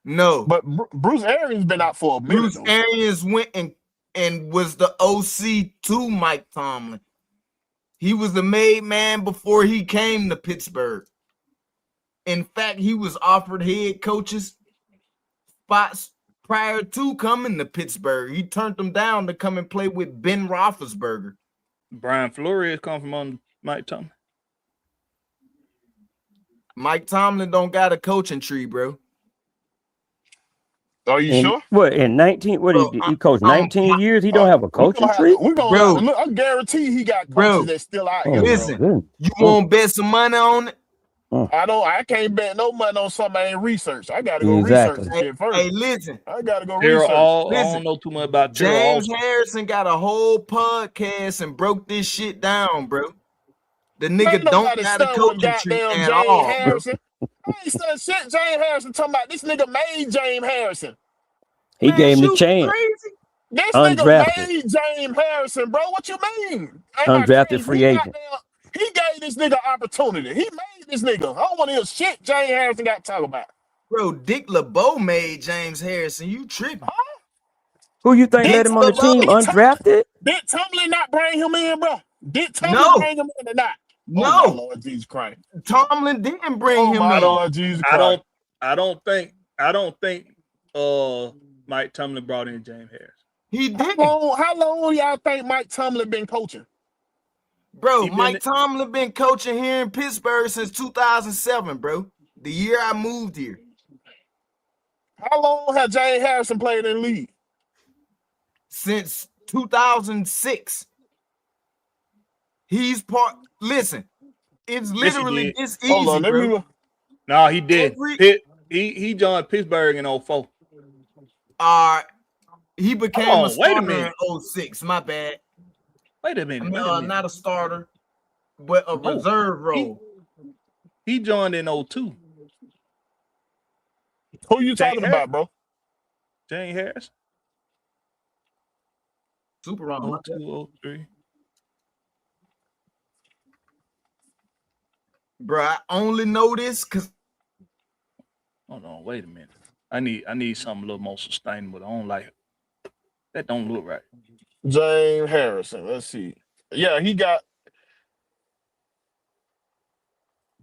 No, but Bruce Arians been out for a minute. Bruce Arians went and was the OC to Mike Tomlin. He was the made man before he came to Pittsburgh. In fact, he was offered head coaches spots prior to coming to Pittsburgh. He turned them down to come and play with Ben Roethlisberger. Brian Flores come from on Mike Tomlin. Mike Tomlin don't got a coaching tree, bro. Are you sure? What in 19? What he coached 19 years? He don't have a coaching tree. We're gonna look. I guarantee he got coaches that's still out here. Listen, you want to bet some money on it? I can't bet no money on something I ain't researched. I gotta go research shit first. Hey, listen. I gotta go Terrell research. I don't know too much about James Harrison got a whole podcast and broke this shit down, bro. The nigga don't got a coaching tree at all, Harrison. I ain't saying shit. James Harrison talking about this nigga made James Harrison. He gave him the chance. Crazy. This Undrafted. nigga made James Harrison, bro. What you mean? Undrafted free agent. He gave this nigga opportunity. He made this nigga. I don't want to hear shit James Harrison got to talk about. Bro, Dick LeBeau made James Harrison. You tripping? Huh? Who you think let him on the team undrafted? Did Tomlin not bring him in, bro? Did Tomlin bring him in or not? No. Oh, my Lord Jesus Christ. Tomlin didn't bring him in. Lord Jesus Christ. I don't think Mike Tomlin brought in James Harris. He did. How long y'all think Mike Tomlin been coaching? Bro, Mike Tomlin been coaching here in Pittsburgh since 2007, bro. The year I moved here. How long has James Harrison played in the league? Since 2006. Listen, it's literally this easy, Hold on, bro. No, he did. He joined Pittsburgh in 04. He became a starter in 06. My bad. Wait a minute. Not a starter, but a reserve role. He joined in 02. Who you talking about, bro? James Harris. Super wrong. 02, 03. Bro, I only know this because. Hold on, wait a minute. I need something a little more sustainable. I don't like it. That don't look right. James Harrison. Let's see. Yeah, he got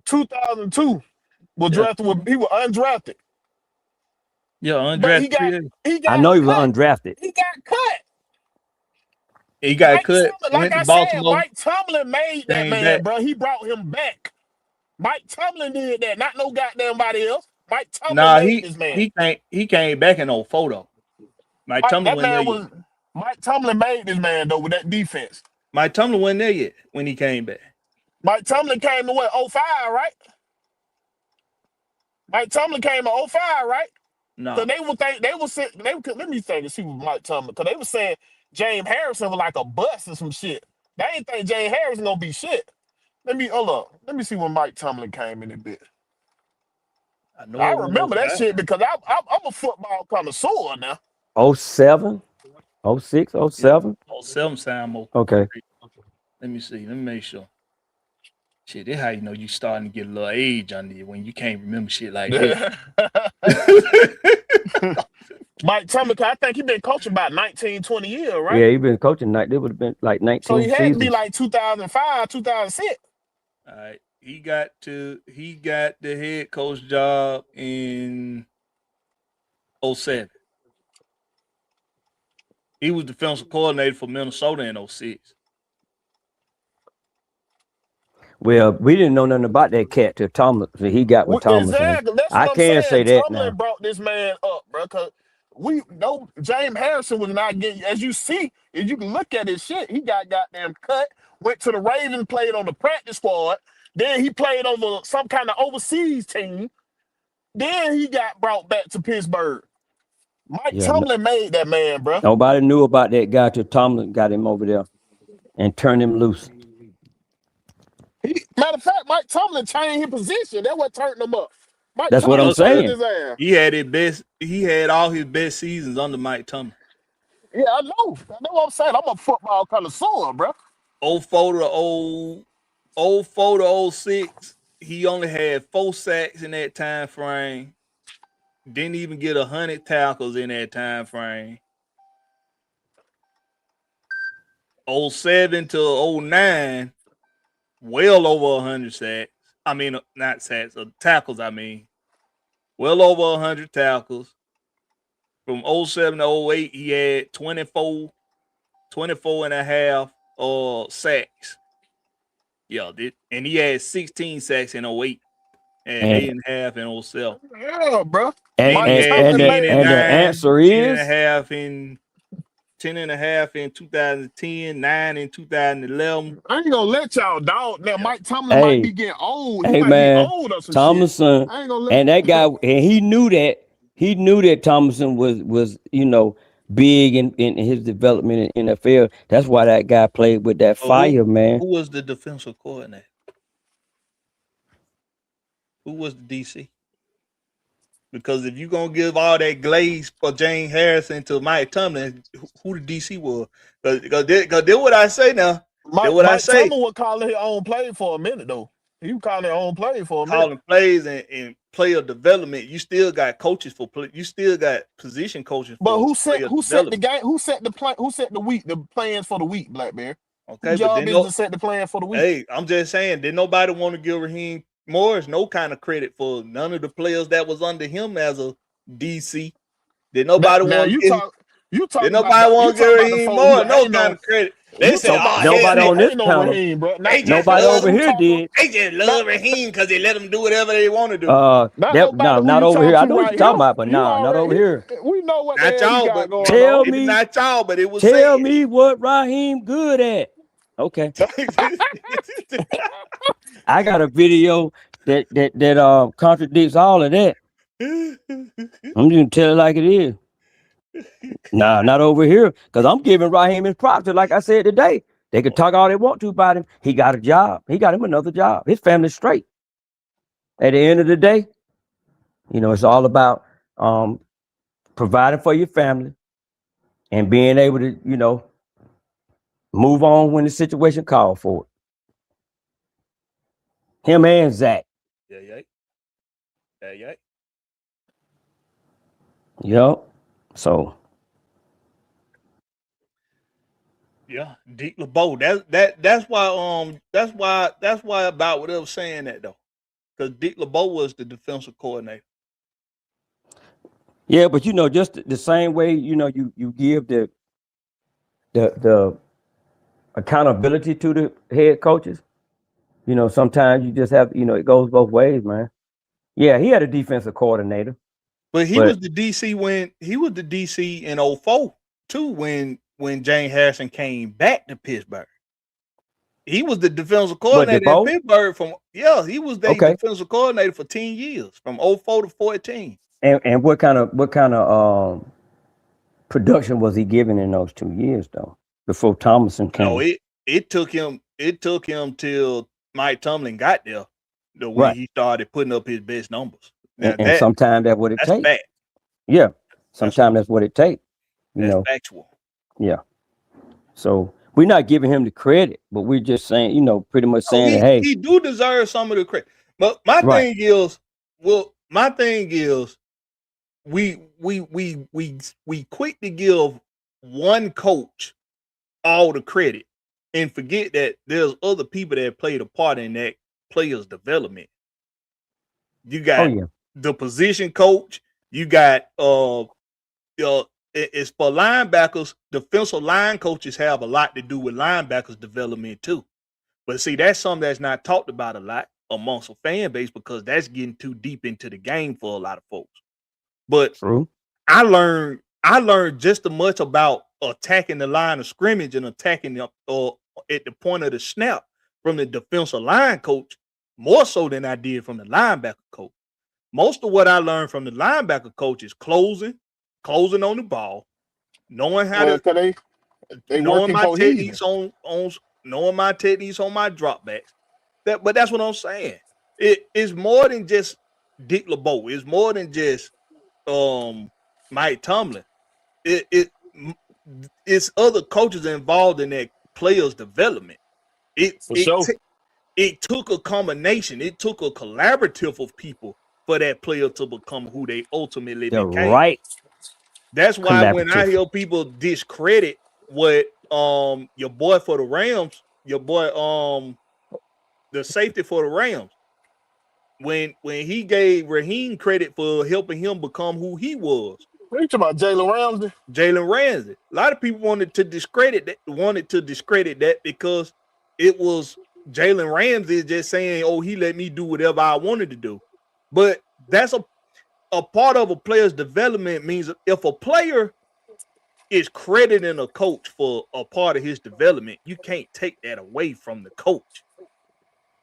2002. He was undrafted. Yeah, undrafted. I know he was undrafted. He got cut. He got cut. Like I said, Mike Tomlin made that man, bro. He brought him back. Mike Tomlin did that, not no goddamn body else. Mike Tomlin made this man. He came back in 04 though. Mike Tomlin made this man though with that defense. Mike Tomlin wasn't there yet when he came back. Mike Tomlin came to what, 05, right? Mike Tomlin came in 05, right? No. So let me think and see what Mike Tomlin, because they were saying James Harrison was like a bust or some shit. They ain't think James Harrison gonna be shit. Let me see when Mike Tomlin came in a bit. I remember that shit because I'm a football connoisseur now. 07, 06, 07? 07 sound more. Okay. Let me see. Let me make sure. Shit, that's how you know you starting to get a little age under you when you can't remember shit like that. Mike Tomlin, I think he been coaching about 19, 20 years, right? Yeah, he been coaching. It would have been like 19 So he had seasons. to be like 2005, 2006. All right. He got the head coach job in 07. He was defensive coordinator for Minnesota in 06. Well, we didn't know nothing about that cat till Tomlin. So he got with Tomlin. Exactly. That's what I can't say that Tomlin now. brought this man up, bro. Because we know James Harrison was not getting, as you see, if you can look at his shit, he got goddamn cut, went to the Ravens, played on the practice squad. Then he played on some kind of overseas team. Then he got brought back to Pittsburgh. Mike Tomlin made that man, bro. Nobody knew about that guy till Tomlin got him over there and turned him loose. Matter of fact, Mike Tomlin changed his position. That's what turned him up. That's what I'm saying. He had his best. He had all his best seasons under Mike Tomlin. Yeah, I know what I'm saying. I'm a football connoisseur, bro. 04 to 06, he only had 4 sacks in that time frame. Didn't even get 100 tackles in that time frame. 07 to 09, well over 100 sacks. I mean, not sacks, tackles, I mean. Well over 100 tackles. from 07 to 08, he had 24 and a half sacks. Yeah, and he had 16 sacks in 08 and 8.5 in 07. Yeah, bro. And the answer 10.5 in 2010, 9 in 2011. I ain't gonna let y'all dog. Now Mike Tomlin Hey, might be getting old. He hey might be man, old or some Thomason, shit. I ain't gonna let and that guy, and he knew that Thomason was big in his development in NFL. That's why that guy played with that fire, man. Who was the defensive coordinator? Who was the DC? Because if you're gonna give all that glaze for James Harrison to Mike Tomlin, who the DC was? Because did what I say now. Mike Tomlin was calling his own play for a minute though. He was calling his own play for a minute. Calling plays and player development. You still got coaches for play. You still got position coaches. But who set the game? Who set the plan? Who set the plans for the week? Blackberry. Okay, Whose job is to set the plan for the week. Hey, I'm just saying, did nobody want to give Raheem Morris no kind of credit for none of the players that was under him as a DC? Did nobody want to give? Did nobody want to give Raheem Morris no kind of credit? They said, nobody on this panel. Nobody over here did. They just love Raheem because they let them do whatever they want to do. Not over here. I know what you're talking about, but not over here. We know what not y'all, but tell me, not y'all, but it was. Tell me what Raheem good at. Okay. I got a video that contradicts all of that. I'm just gonna tell it like it is. Nah, not over here. Because I'm giving Raheem his props. Like I said today, they can talk all they want to about him. He got a job. He got him another job. His family's straight. At the end of the day, it's all about providing for your family and being able to, move on when the situation calls for it. Him and Zach. Yeah. Yep. So. Yeah, Dick LeBeau. That's why about what I was saying that though, because Dick LeBeau was the defensive coordinator. Yeah, but just the same way you give the accountability to the head coaches. Sometimes you just have it goes both ways, man. Yeah, he had a defensive coordinator, but he was the DC in 04 too when James Harrison came back to Pittsburgh. He was the defensive coordinator in Pittsburgh he was the defensive coordinator for 10 years from 04 to 14. And what kind of production was he giving in those 2 years though before Thomason came? No, it took him till Mike Tomlin got there when he started putting up his best numbers. And sometimes that's what it takes. Fact. Yeah, sometimes that's what it takes. That's factual. Yeah. So we're not giving him the credit, but we're just saying, pretty much saying that, hey, he do deserve some of the credit. But my thing is, we quick to give one coach all the credit and forget that there's other people that played a part in that player's development. You got the position coach. You got it's for linebackers. Defensive line coaches have a lot to do with linebackers development too. But see, that's something that's not talked about a lot amongst a fan base because that's getting too deep into the game for a lot of folks. But I learned just as much about attacking the line of scrimmage and attacking at the point of the snap from the defensive line coach more so than I did from the linebacker coach. Most of what I learned from the linebacker coach is closing on the ball, knowing how to knowing my techniques on knowing my techniques on my dropbacks. But that's what I'm saying. It's more than just Dick LeBeau. It's more than just Mike Tomlin. It's other coaches involved in that player's development. It took a combination. It took a collaborative of people for that player to become who they ultimately became. Right. That's why when I hear people discredit what your boy for the Rams, the safety for the Rams, when he gave Raheem credit for helping him become who he was, What are you talking about, Jalen Ramsey? Jalen Ramsey. A lot of people wanted to discredit that because it was Jalen Ramsey just saying, "Oh, he let me do whatever I wanted to do." But that's a part of a player's development. Means if a player is crediting a coach for a part of his development, you can't take that away from the coach.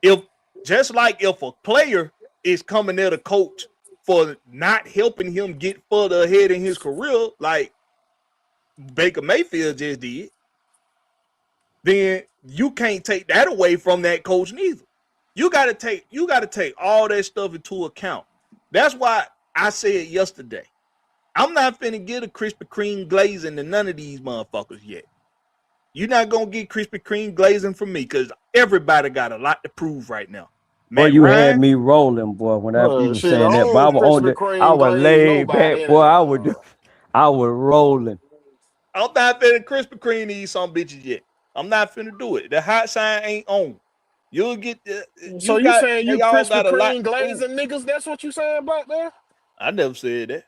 If a player is coming at a coach for not helping him get further ahead in his career, like Baker Mayfield just did, then you can't take that away from that coach neither. You gotta take all that stuff into account. That's why I said yesterday, I'm not finna get a Krispy Kreme glazing to none of these motherfuckers yet. You're not gonna get Krispy Kreme glazing from me because everybody got a lot to prove right now. Boy, you had me rolling, boy, when you were saying that. But I was laid back, boy. I was rolling. I'm not finna Krispy Kreme these some bitches yet. I'm not finna do it. The hot sign ain't on. You'll get the. So you saying you Krispy Kreme glazing niggas? That's what you saying, Blakberry? I never said that.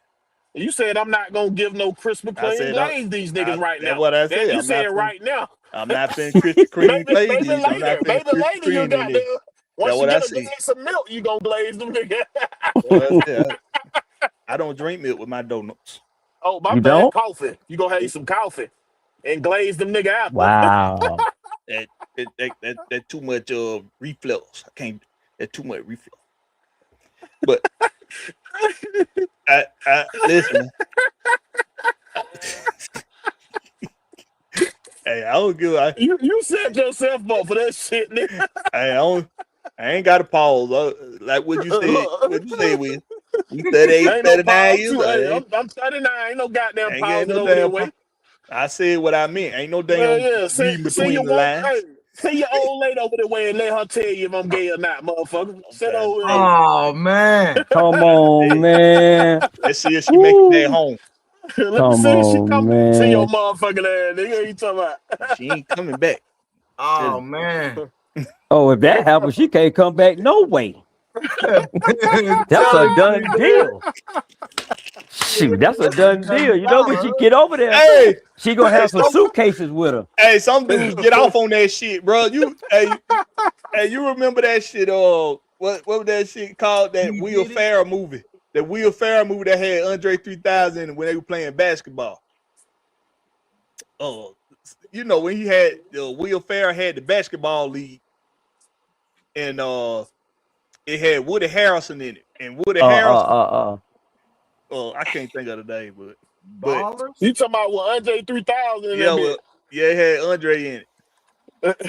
You said I'm not gonna give no Krispy Kreme glaze these niggas right now. That's what I said. You said right now. I'm not finna Krispy Kreme glaze these. Maybe later you got there. Once you get a glass of milk, you gonna glaze them niggas. I don't drink milk with my donuts. Oh, my bad. Coffee. You gonna have you some coffee and glaze them nigga out. Wow. That's too much reflux. I can't. That's too much reflux. But I listen. Hey, I don't give. You set yourself up for that shit, nigga. Hey, I ain't got to pause. Like what you said. What you say, Will? You 38, 39 years old. I'm 39. Ain't no goddamn pause over that way. I said what I meant. Ain't no damn reading between the lines. Hey, see your old lady over the way and let her tell you if I'm gay or not, motherfucker. Sit over there. Oh, man. Come on, man. Let's see if she make it back home. Let me see if she come to your motherfucking ass, nigga. What you talking about? She ain't coming back. Oh, man. Oh, if that happens, she can't come back no way. That's a done deal. Shoot, that's a done deal. You know when she get over there, hey, she gonna have some suitcases with her. Hey, some dudes get off on that shit, bro. You remember that shit? What was that shit called? That Will Ferrell movie. That Will Ferrell movie that had Andre 3000 when they were playing basketball. You know when he had Will Ferrell had the basketball league, and it had Woody Harrelson in it, and Woody Harrelson. I can't think of the name, but you talking about what Andre 3000? It had Andre in it,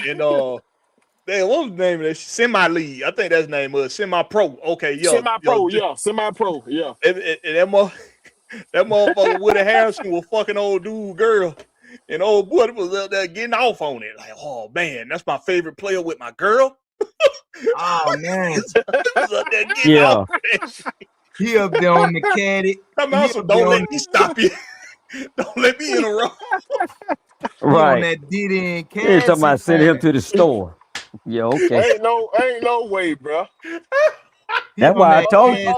and damn, what was the name of that? Semi-league, I think that's the name of it. Semi-pro. Okay, Semi-pro, semi-pro, yeah. And that motherfucker Woody Harrelson was fucking old dude girl, and old boy was up there getting off on it. Like, oh man, that's my favorite player with my girl. Oh man, yeah. He up there on the caddy. Come on, so don't let me stop you. Don't let me interrupt. Right. On that Diddy and Cassie. Yeah, talking about sending him to the store. Yeah, okay. Ain't no way, bro. That's why I told you. You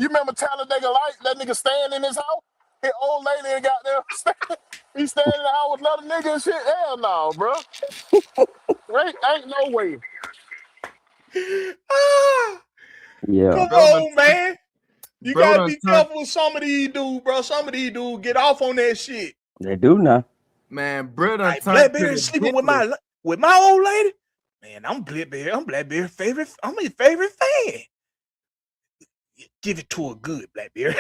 remember Talladega Light? That nigga staying in his house. His old lady ain't got there. He staying in the house with another nigga and shit. Hell no, bro. Ain't no way. Yeah. Come on, man. You gotta be careful with some of these dudes, bro. Some of these dudes get off on that shit. They do now. Man, brother, Blakberry sleeping with my old lady. Man, I'm Blakberry's favorite. I'm his favorite fan. Give it to her good, Blakberry.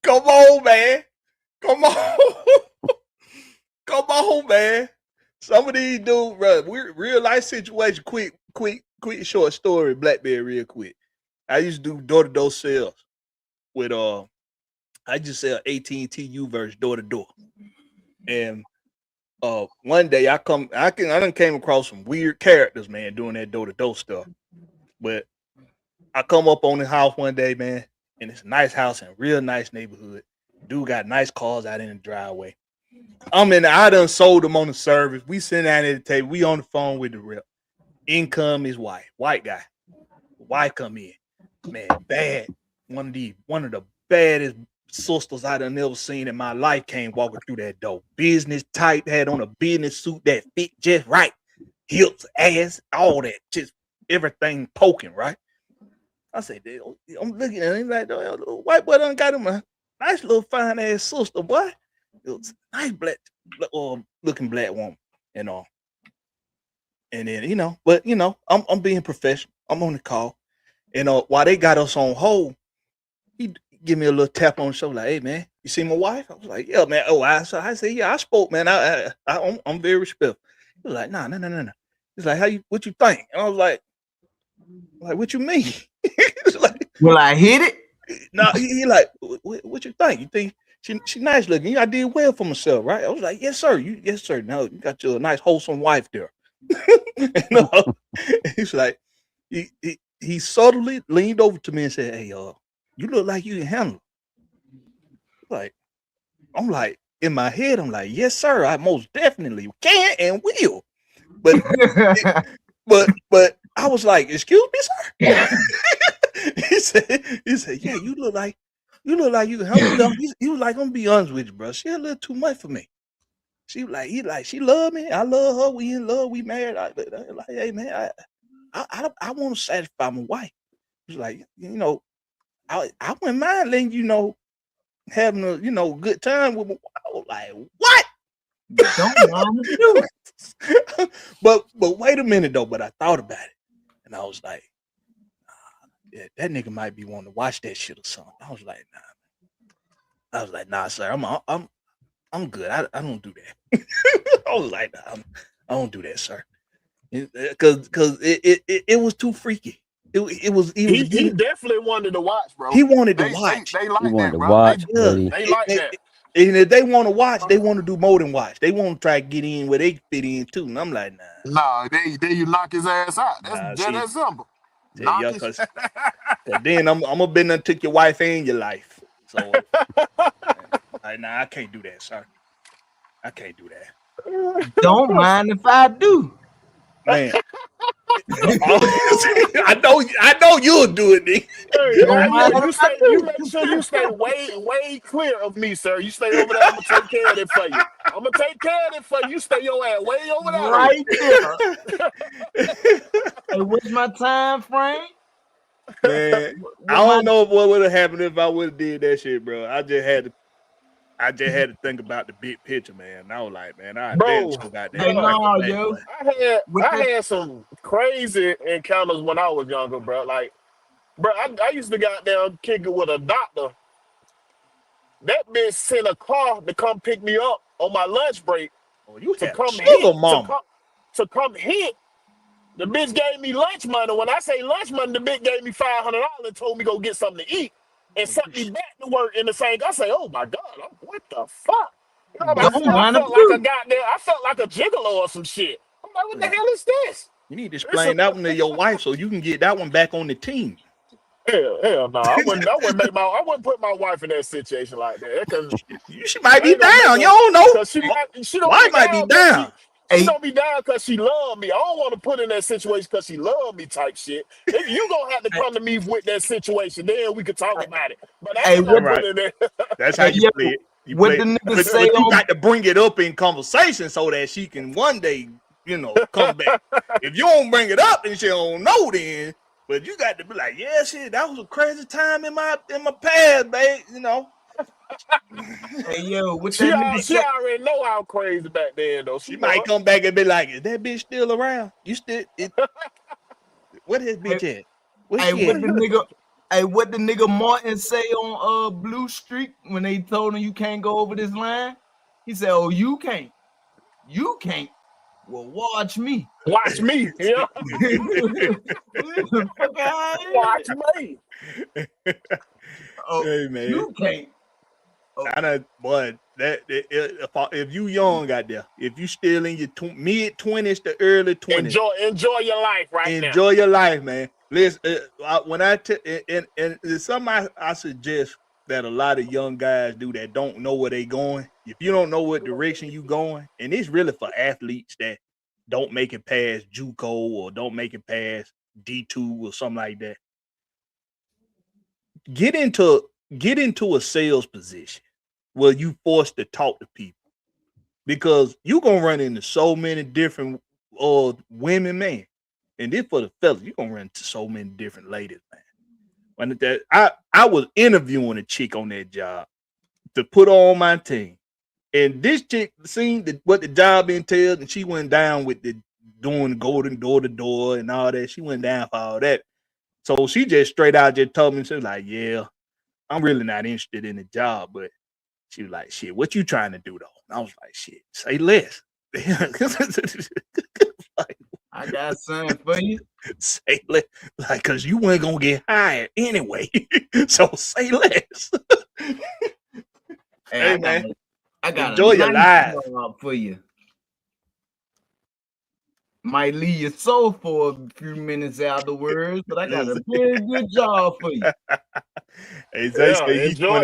Come on, man. Come on. Come on, man. Some of these dudes, bro, real life situation. Quick, short story, Blakberry, real quick. I used to do door-to-door sales with I just sell AT&T U-verse door-to-door. And one day I done came across some weird characters, man, doing that door-to-door stuff. But I come up on the house one day, man, and it's a nice house in a real nice neighborhood. Dude got nice cars out in the driveway. I done sold them on the service. We sitting down at the table. We on the phone with the rep. Income is white. White guy. Wife come in. Man, bad. One of the baddest sisters I'd have never seen in my life came walking through that door. Business tight, had on a business suit that fit just right. Hips, ass, all that. Just everything poking, right? I said, I'm looking at him like, the white boy done got him a nice little fine ass sister, boy. It was a nice black looking black woman and all. And then, but I'm being professional. I'm on the call. And while they got us on hold, he give me a little tap on the shoulder, like, hey man, you see my wife? I was like, yeah, man. Oh, I said, yeah, I spoke, man. I'm very respectful. He was like, no. He's like, what you think? And I was like, what you mean? Like, will I hit it? No, he like, what you think? You think she nice looking? I did well for myself, right? I was like, yes, sir. Yes, sir. No, you got your nice wholesome wife there. He's like, he subtly leaned over to me and said, hey, you look like you can handle it. I'm like, in my head, I'm like, yes, sir. I most definitely can and will. But I was like, excuse me, sir. He said, yeah, you look like you can handle it. He was like, I'm gonna be honest with you, bro. She a little too much for me. She she love me. I love her. We in love. We married. Like, hey man, I want to satisfy my wife. He's like, I wouldn't mind letting having a good time with my wife. I was like, what? Don't mind you. But wait a minute though. But I thought about it, and I was like, yeah, that nigga might be wanting to watch that shit or something. I was like, nah, sir. I'm good. I don't do that. I was like, nah, I don't do that, sir. Because it was too freaky. He definitely wanted to watch, bro. He wanted to watch. They like wanted that, to bro. watch, They like that. And if they want to watch, they want to do more than watch. They want to try to get in where they fit in too. And I'm like, nah. Nah, then you knock his ass out. That's just that simple. Because then I'm gonna been and took your wife and your life. So nah, I can't do that, sir. I can't do that. Don't mind if I do. Man. I know you'll do it, nigga. You make sure you stay way clear of me, sir. You stay over there. I'm gonna take care of it for you. I'm gonna take care of it for you. You stay your ass way over there. Right there. Hey, what's my time frame? Man, I don't know what would have happened if I would have did that shit, bro. I just had to think about the big picture, man. And I was like, man, I had some crazy encounters when I was younger, bro. Like, bro, I used to goddamn kick it with a doctor. That bitch sent a car to come pick me up on my lunch break. Oh, you to have come sugar, hit, mama. to come hit. The bitch gave me lunch money. When I say lunch money, the bitch gave me $500 and told me go get something to eat and sent me back to work in the same. I say, oh my God, what the fuck? I felt like a gigolo or some shit. I'm like, what the hell is this? You need to explain that one to your wife so you can get that one back on the team. Hell no. I wouldn't put my wife in that situation like that. She might be down. You don't know. Wife might be down. She don't be down because she love me. I don't want to put in that situation because she love me type shit. You gonna have to come to me with that situation, then we could talk about it. But I ain't gonna put it in there. That's how you play it. You got to bring it up in conversation so that she can one day, come back. If you don't bring it up and she don't know, then but you got to be like, yeah, shit, that was a crazy time in my past, babe. Hey yo, she already know how crazy back then though. She might come back and be like, is that bitch still around? What his bitch at? What the nigga Martin say on Blue Streak when they told him you can't go over this line? He said, oh, you can't. You can't. Well, watch me. Watch me. Yeah. Watch me. Oh, hey man. You can't. If you young out there, if you still in your mid-20s to early 20s, enjoy your life now. Enjoy your life, man. Listen, when it's something I suggest that a lot of young guys do that don't know where they going. If you don't know what direction you going, and it's really for athletes that don't make it past JUCO or don't make it past D2 or something like that. Get into a sales position where you forced to talk to people, because you're gonna run into so many different women, man. And then for the fellas, you're gonna run into so many different ladies, man. When I was interviewing a chick on that job to put on my team. And this chick seen what the job entailed, and she went down with doing golden door to door and all that. She went down for all that. So she just straight out just told me, she was like, yeah, I'm really not interested in the job. But she was like, shit, what you trying to do though? And I was like, shit, say less. Like, I got something for you. Say less. Like, cause you ain't gonna get hired anyway. So say less. Hey man. I got enjoy your life for you. Might leave your soul for a few minutes afterwards, but I got a very good job for you. Hey, Zay, enjoy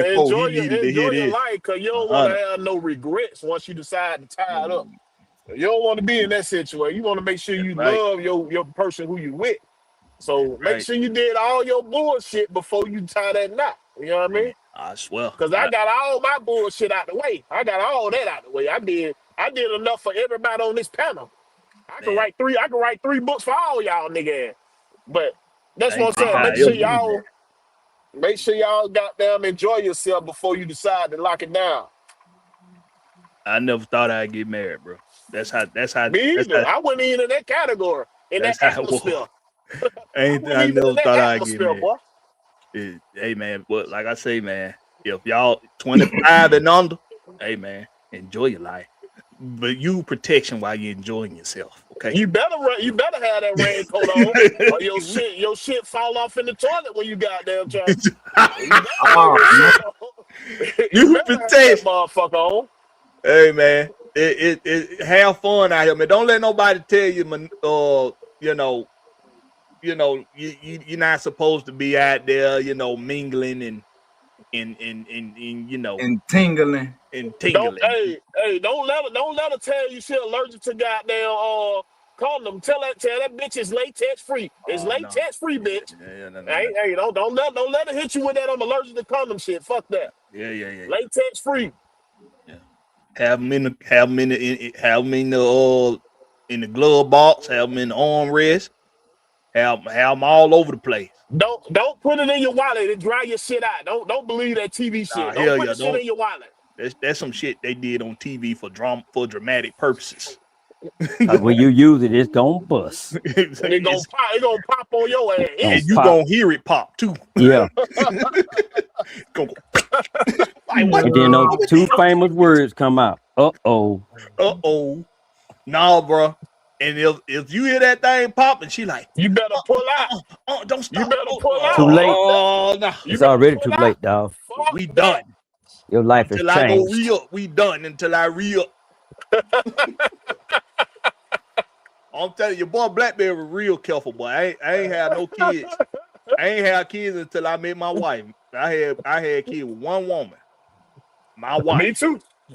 your life, because you don't want to have no regrets once you decide to tie it up. You don't want to be in that situation. You want to make sure you love your person who you with. So make sure you did all your bullshit before you tie that knot. You know what I mean? I swear. Because I got all my bullshit out the way. I got all that out the way. I did enough for everybody on this panel. I can write 3 books for all y'all nigga. But that's what I'm saying. Make sure y'all goddamn enjoy yourself before you decide to lock it down. I never thought I'd get married, bro. That's how me either. I wasn't even in that category, in that atmosphere. I never thought I'd get married. Hey man, but like I say, man, if y'all 25 and under, hey man, enjoy your life. But you protection while you're enjoying yourself. Okay. You better have that raincoat on, or your shit fall off in the toilet when you goddamn try. You protect motherfucker on. Hey man, it have fun out here, man. Don't let nobody tell you, you're not supposed to be out there, mingling and tingling. Don't let her tell you she allergic to goddamn condom. Tell that bitch is latex free. It's latex free, bitch. Don't let her hit you with that. I'm allergic to condom shit. Fuck that. Yeah. Latex free. Yeah. Have them in the glove box. Have them in the armrest. Have them all over the place. Don't put it in your wallet and dry your shit out. Don't believe that TV shit. Don't put the shit in your wallet. That's some shit they did on TV for dramatic purposes. When you use it, it's gonna bust. It's gonna pop on your ass. And you gonna hear it pop too. Yeah. And then those 2 famous words come out. Uh-oh. Nah, bro. And if you hear that thing popping, she like, you better pull out. Don't stop. You better pull out. Too late. Oh, no. It's already too late, dog. We done. Your life has changed. I go re-up. We done until I re-up. I'm telling you, boy, Blakberry was real careful, boy. I ain't had no kids. I ain't had kids until I met my wife. I had kids with one woman. My wife.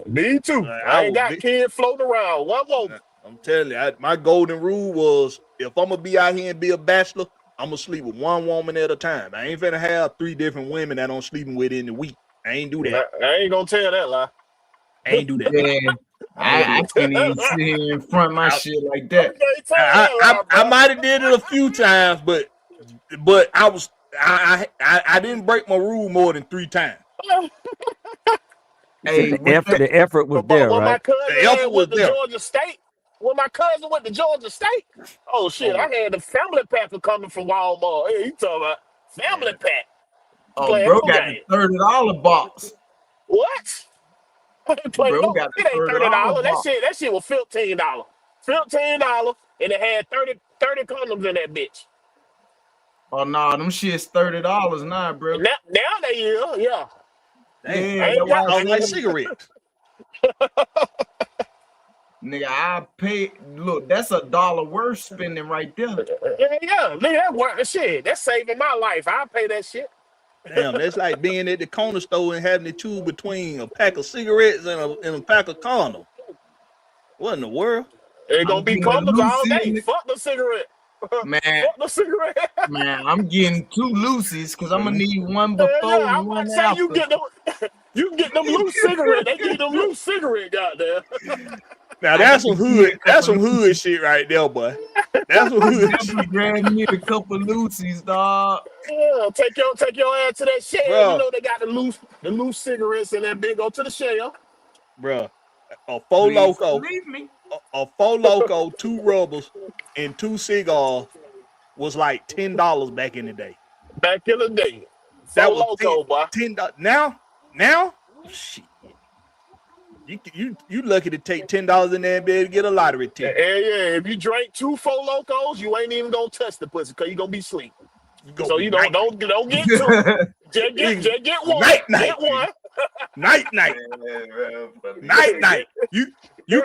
Me too. I ain't got kids floating around. One woman. I'm telling you, my golden rule was, if I'm gonna be out here and be a bachelor, I'm gonna sleep with one woman at a time. I ain't finna have 3 different women that I'm sleeping with in the week. I ain't do that. I ain't gonna tell that lie. I ain't do that. Yeah. I can't even sit here in front of my shit like that. I might have did it a few times, but I didn't break my rule more than 3 times. Hey, the effort was there, right? The effort was there. Georgia State. When my cousin went to Georgia State, oh shit, I had the family pack coming from Walmart. Hey, you talking about family pack? Oh, bro got the $30 box. What? Bro got the $30 box. That shit was $15. $15, and it had 30 condoms in that bitch. Oh no, them shit's $30 now, bro. Now they yeah. Damn, like cigarettes. Nigga, I pay. Look, that's $1 worth spending right there. Yeah. Nigga, that work. Shit, that's saving my life. I pay that shit. Damn, that's like being at the corner store and having to choose between a pack of cigarettes and a pack of condoms. What in the world? It's gonna be colors all day. Fuck the cigarette. Man, Fuck the cigarette. man, I'm getting 2 loosies because I'm gonna need one before I'm and about one to say after. you can get them loose cigarette. They give them loose cigarette, goddamn. Now that's some hood. That's some hood shit right there, boy. That's some hood shit. Grab me a couple loosies, dog. Yeah, take your ass to that shell. Bro. You know they got the loose cigarettes in that big. Go to the shell, Bro. A Four Loco. Believe me. A Four Loco, 2 rubbers, and 2 cigars was like $10 back in the day. Back in the day, That Four was Loco, boy. $10. Now, shit. You lucky to take $10 in there and be able to get a lottery ticket. Yeah. If you drink 2 Four Locos, you ain't even gonna touch the pussy because you gonna be asleep. So you don't get 2. just get one. Night. Get one. Night. You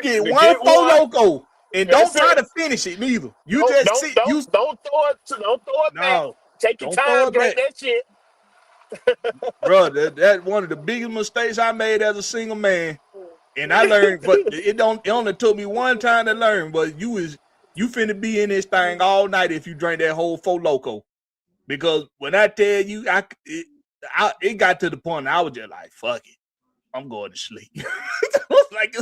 get one Four Loco and don't try to finish it neither. You just sit. Don't throw it back. Take your time, drink that shit. Bro, that's one of the biggest mistakes I made as a single man. And I learned, but it only took me one time to learn. But you finna be in this thing all night if you drink that whole Four Loco. Because when I tell you, it got to the point I was just like, fuck it, I'm going to sleep. I was like,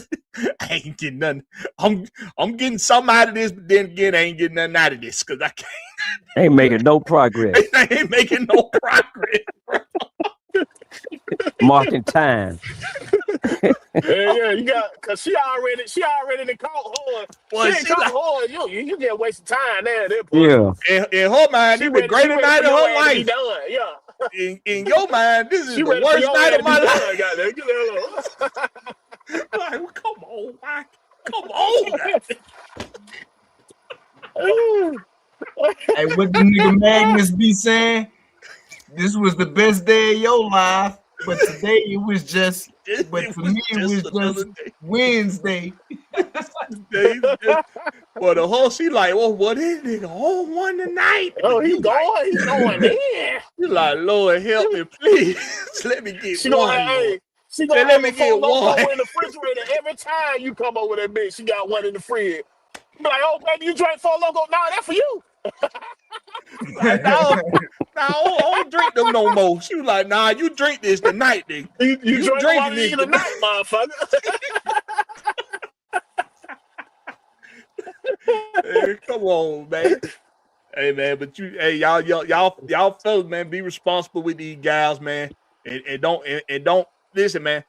I ain't getting nothing. I'm getting something out of this, but then again, I ain't getting nothing out of this because I can't. Ain't making no progress. I ain't making no progress. Marking time. Yeah, you got because she already caught hard. Well, she ain't caught hard. You just wasting time there. Yeah. In her mind, it's the greatest night of her life. Done. Yeah. In your mind, this is the worst night of my life. Like, come on, Mike. Come on. Hey, what the nigga Magnus be saying? This was the best day of your life, but today it was just. But for me, it was just Wednesday. Well, the whole she like, well, what is nigga on one tonight? Oh, he's going in. You like, Lord, help me, please. Let me get one. She gonna let me get one in the refrigerator every time you come over that bitch. She got one in the fridge. Be like, oh baby, you drank Four Loko? Nah, that's for you. Like, no, I don't drink them no more. She was like, nah, you drink this tonight, nigga. You drinking this tonight, motherfucker. Hey, come on, man. Hey, man, but y'all fellas, man, be responsible with these guys, man, and don't listen, man.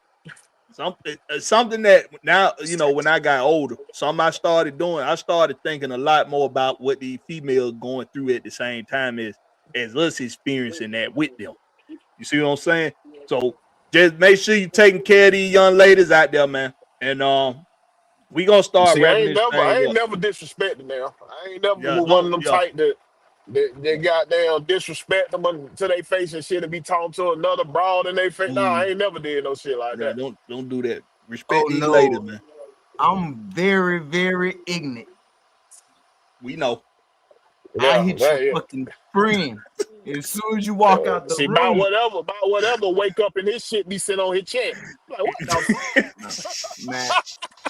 Something that now, you know, when I got older, something I started doing, I started thinking a lot more about what these females going through at the same time as us experiencing that with them. You see what I'm saying? So just make sure you're taking care of these young ladies out there, man. And we gonna start. See, I ain't never disrespected now. I ain't never one of them type that goddamn disrespect them to their face and shit and be talking to another broad in their face. No, I ain't never did no shit like that. Don't do that. Respect these ladies, man. I'm very, very ignorant. We know. I hit your fucking friend as soon as you walk out the room. By whatever, wake up and his shit be sitting on his chest. Like, what the fuck? Man,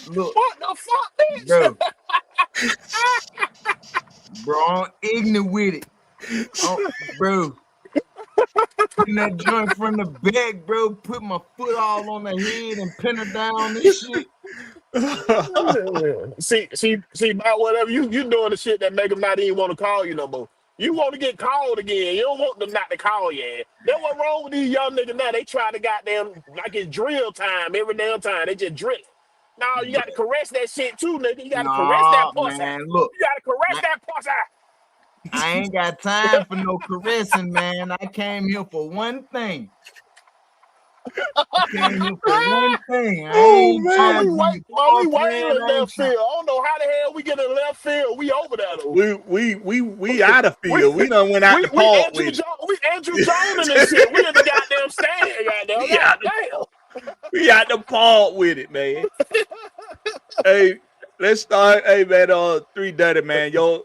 look. What the fuck, bitch? Bro, I'm ignorant with it. Bro. Putting that joint from the back, bro. Put my foot all on the head and pin her down and shit. See, about whatever you doing the shit that make them not even want to call you no more. You want to get called again. You don't want them not to call you. That's what's wrong with these young niggas now. They try to goddamn like it's drill time every damn time. They just drill. No, you got to caress that shit too, nigga. You got to caress that pussy. Man, look, you got to caress that pussy. I ain't got time for no caressing, man. I came here for one thing. I ain't man, we waiting in left field. I don't know how the hell we get in left field. We over there though. We out of field. We done went out the park with. We Andrew Jones and this shit. We in the goddamn stand. We out the park with it, man. Hey, let's start. Hey, man, 3 Dirty, man. Yo,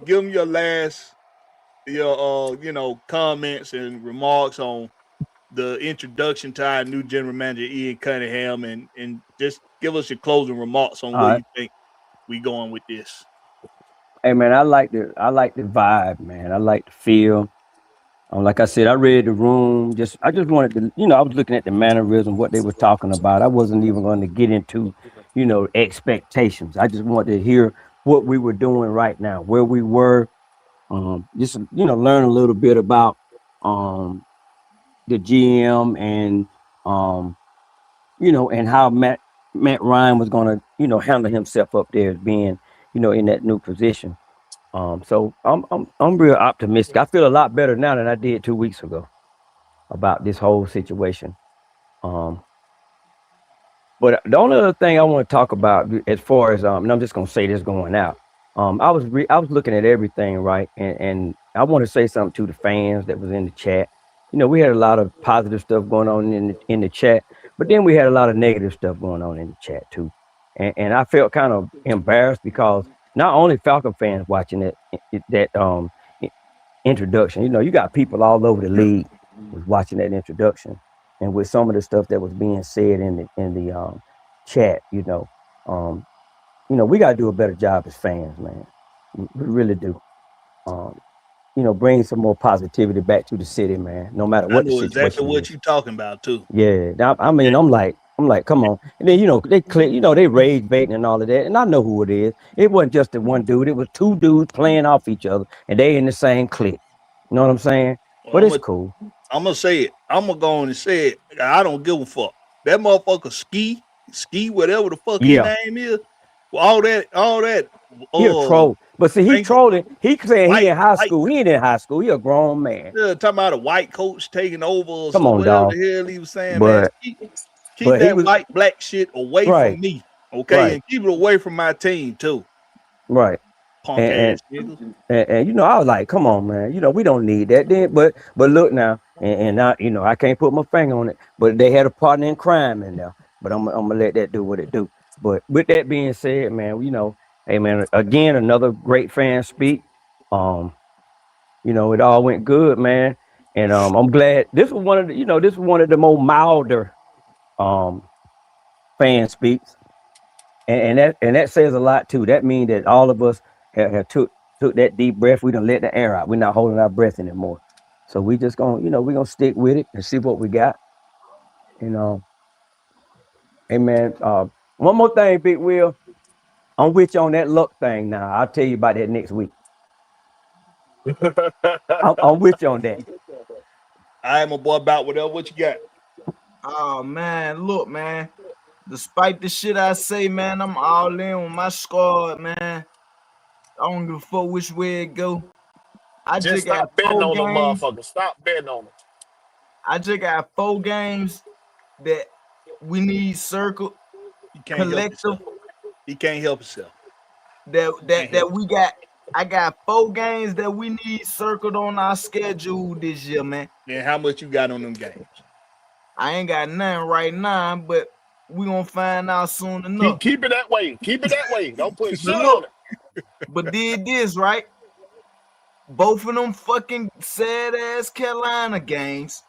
give them your last, comments and remarks on the introduction to our new general manager, Ian Cunningham, and just give us your closing remarks on what you think. we going with this? Hey man, I like the vibe, man. I like the feel. Like I said, I read the room. I just wanted to, I was looking at the mannerism, what they were talking about. I wasn't even going to get into, expectations. I just wanted to hear what we were doing right now, where we were. Just learn a little bit about the GM and and how Matt Ryan was going to handle himself up there as being in that new position. So I'm real optimistic. I feel a lot better now than I did 2 weeks ago about this whole situation. But the only other thing I want to talk about as far as and I'm just gonna say this going out. I was looking at everything, right, and I want to say something to the fans that was in the chat. We had a lot of positive stuff going on in the chat, but then we had a lot of negative stuff going on in the chat too. And I felt kind of embarrassed because not only Falcon fans watching that introduction, you got people all over the league was watching that introduction, and with some of the stuff that was being said in the chat, we got to do a better job as fans, man. We really do. Bring some more positivity back to the city, man. No matter what the situation exactly what is. you're talking about too. Yeah, I mean, I'm like, come on. And then they click, they rage baiting and all of that, and I know who it is. It wasn't just the one dude; it was two dudes playing off each other, and they in the same clique. You know what I'm saying? Well, but it's cool. I'm gonna say it. I'm gonna go on and say it. I don't give a fuck. That motherfucker ski, whatever the fuck his name is. Well, all that. He a troll. But see, he trolling. He saying he in high school. He ain't in high school. He a grown man. Yeah, talking about a white coach taking over or Come on, whatever dog. the hell he was saying, man. Keep that white black shit away from me. Okay. And keep it away from my team too. Right. Punk ass niggas. And I was like, come on, man. We don't need that. Then but look now, and I, I can't put my finger on it, but they had a partner in crime in there. But I'm gonna let that do what it do. But with that being said, man, hey man, again, another great fan speak. It all went good, man. And I'm glad this was one of the more milder fan speaks. And that says a lot too. That means that all of us have took that deep breath. We done let the air out. We're not holding our breath anymore. So we just gonna, we're gonna stick with it and see what we got. Hey man, one more thing, Big Will. I'm with you on that luck thing now. I'll tell you about that next week. I'm with you on that. I am a boy about whatever. What you got? Oh man, look, man. Despite the shit I say, man, I'm all in with my squad, man. I don't give a fuck which way it go. I just got stop betting 4 on them games. motherfuckers. Stop betting on them. I just got 4 games that we need circled. Collective. He can't help himself. That we got. I got 4 games that we need circled on our schedule this year, man. And how much you got on them games? I ain't got none right now, but we gonna find out soon enough. Keep it that way. Keep it that way. Don't put shit on it. But did this, right? Both of them fucking sad ass Carolina games.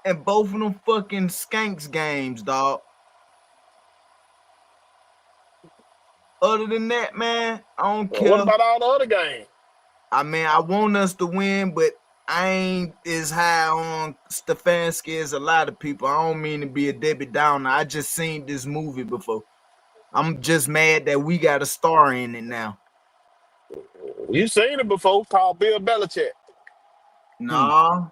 And both of them fucking Skanks games, dog. Other than that, man, I don't care. What about all the other games? I mean, I want us to win, but I ain't as high on Stefanski as a lot of people. I don't mean to be a Debbie Downer. I just seen this movie before. I'm just mad that we got a star in it now. You seen it before, called Bill Belichick. Nah.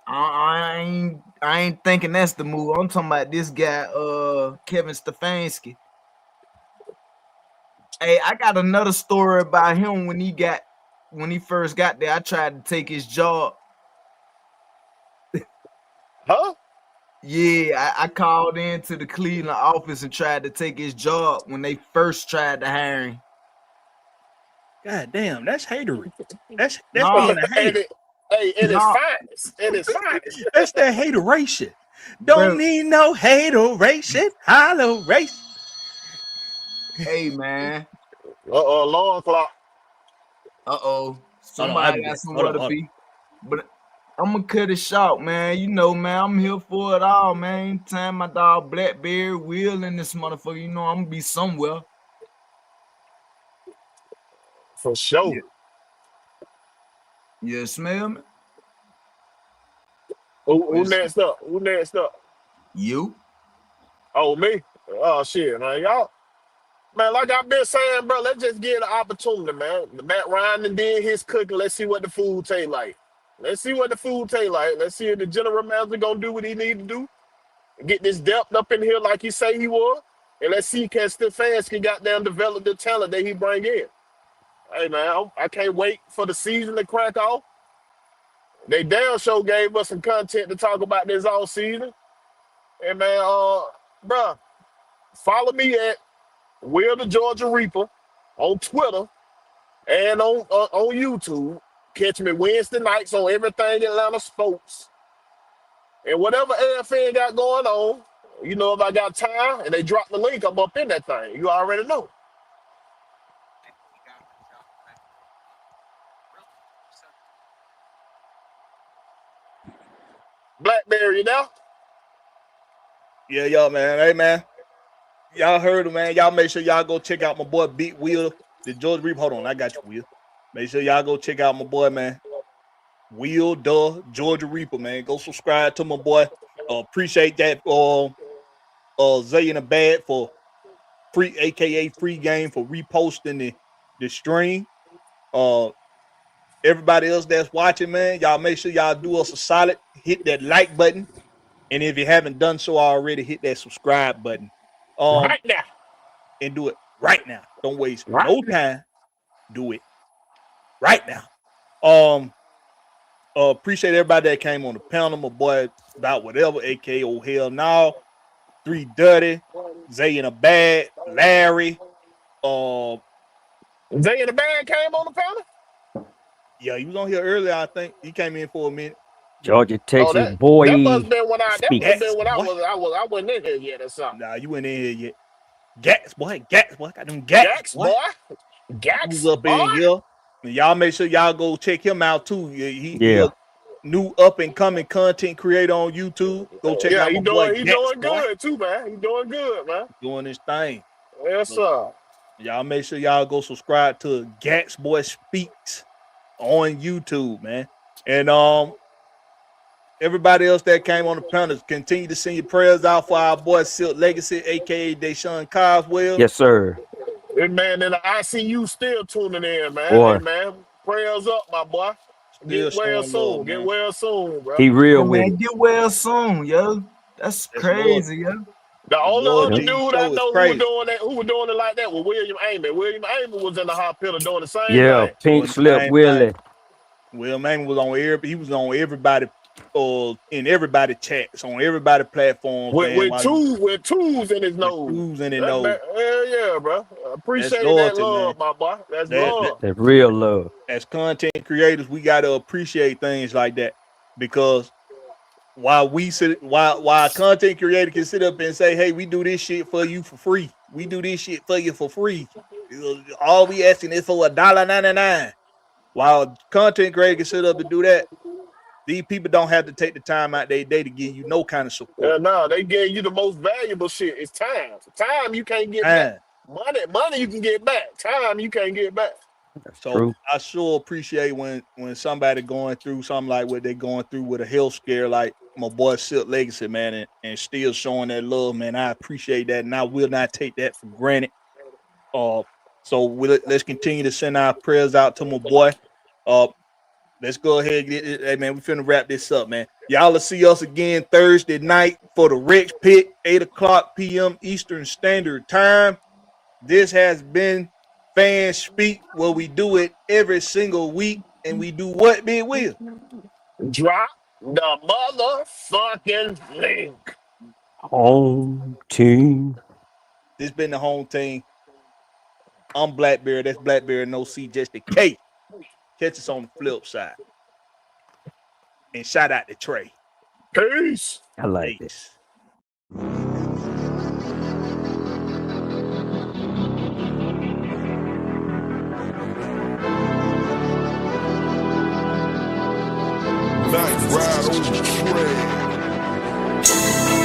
I ain't thinking that's the move. I'm talking about this guy, Kevin Stefanski. Hey, I got another story about him when he first got there. I tried to take his job. Huh? Yeah, I called into the Cleveland office and tried to take his job when they first tried to hire him. God damn, that's hatery. That's being a hater. It is fine. That's that hateration. Don't need no hateration. Holleration. Hey man. Alarm clock. Somebody got somewhere to be. But I'm gonna cut it short, man. You know, man, I'm here for it all, man. Anytime my dog Blakberry Will in this motherfucker, you know I'm gonna be somewhere. For sure. You smell me? Who next up? Who next up? You? Oh, me? Oh, shit, man. Y'all, man, like I've been saying, bro, let's just get an opportunity, man. Matt Ryan did his cooking. Let's see what the food taste like. Let's see what the food taste like. Let's see if the general manager gonna do what he need to do. Get this depth up in here like he say he was. And let's see can Stefanski goddamn develop the talent that he bring in. Hey, man, I can't wait for the season to crack off. They damn sure gave us some content to talk about this all season. And, man, bruh, follow me at Will the Georgia Reaper on Twitter and on YouTube. Catch me Wednesday nights on everything Atlanta sports. And whatever AFN got going on, you know, if I got time and they drop the link, I'm up in that thing. You already know. Blakberry, you know? Yeah, y'all, man. Hey, man. Y'all heard him, man. Y'all make sure y'all go check out my boy Big Will, the Georgia Reaper. Hold on, I got you, Will. Make sure y'all go check out my boy, man. Will the Georgia Reaper, man. Go subscribe to my boy. Appreciate that. Zay in the bag for free, aka free game, for reposting the stream. Everybody else that's watching, man, y'all make sure y'all do us a solid. Hit that like button. And if you haven't done so already, hit that subscribe button. Right now. And do it right now. Don't waste no time. Do it right now. Appreciate everybody that came on the panel. My boy about whatever, aka oh hell no. 3 Dirty, Zay in a bag, Larry. Zay in the bag came on the panel? Yeah, he was on here earlier, I think. He came in for a minute. Georgia, Texas boy. That must have been when I wasn't in here yet or something. Nah, you weren't in here yet. Gax boy. Got them Gax boy. Gax up in here. And y'all make sure y'all go check him out too. He a new up and coming content creator on YouTube. Go check out my boy. He's doing good too, man. He's doing good, man. Doing his thing. Yes, sir. Y'all make sure y'all go subscribe to Gax Boy Speaks on YouTube, man. And everybody else that came on the panel, continue to send your prayers out for our boy Silk Legacy, aka Deshaun Coswell. Yes, sir. Hey, man, and the ICU still tuning in, man. Boy. Hey, man, prayers up, my boy. Get well soon. Get well soon, bro. He real with it. Get well soon, yo. That's crazy, yo. The only other dude I know who was doing it like that was William Amy. William Amy was in the hospital doing the same thing. Pink slip Willie. William Amy was on he was on everybody in everybody chats, on everybody platform. With tools in his nose. Tools in his nose. Hell yeah, bro. Appreciate that love, man. My boy. That's love. That's real love. As content creators, we gotta appreciate things like that, because while content creator can sit up and say, hey, we do this shit for you for free. We do this shit for you for free. All we asking is for $1.99. While content creator can sit up and do that, these people don't have to take the time out their day to give you no kind of support. Yeah, no, they gave you the most valuable shit. It's time. Time you can't get back. Money you can get back. Time you can't get back. So true. I sure appreciate when somebody going through something like what they're going through with a health scare, like my boy Silk Legacy, man, and still showing that love, man. I appreciate that, and I will not take that for granted. So let's continue to send our prayers out to my boy. Let's go ahead and get it. Hey, man, we finna wrap this up, man. Y'all will see us again Thursday night for the Rex Pit, 8:00 p.m. Eastern Standard Time. This has been Fan Speak, where we do it every single week, and we do what, Big Will? Drop the motherfucking link. Home team. This been the home team. I'm Blakberry. That's Blakberry, no C, just the K. Catch us on the flip side. And shout out to Trey. Peace. I like this. night ride on the track.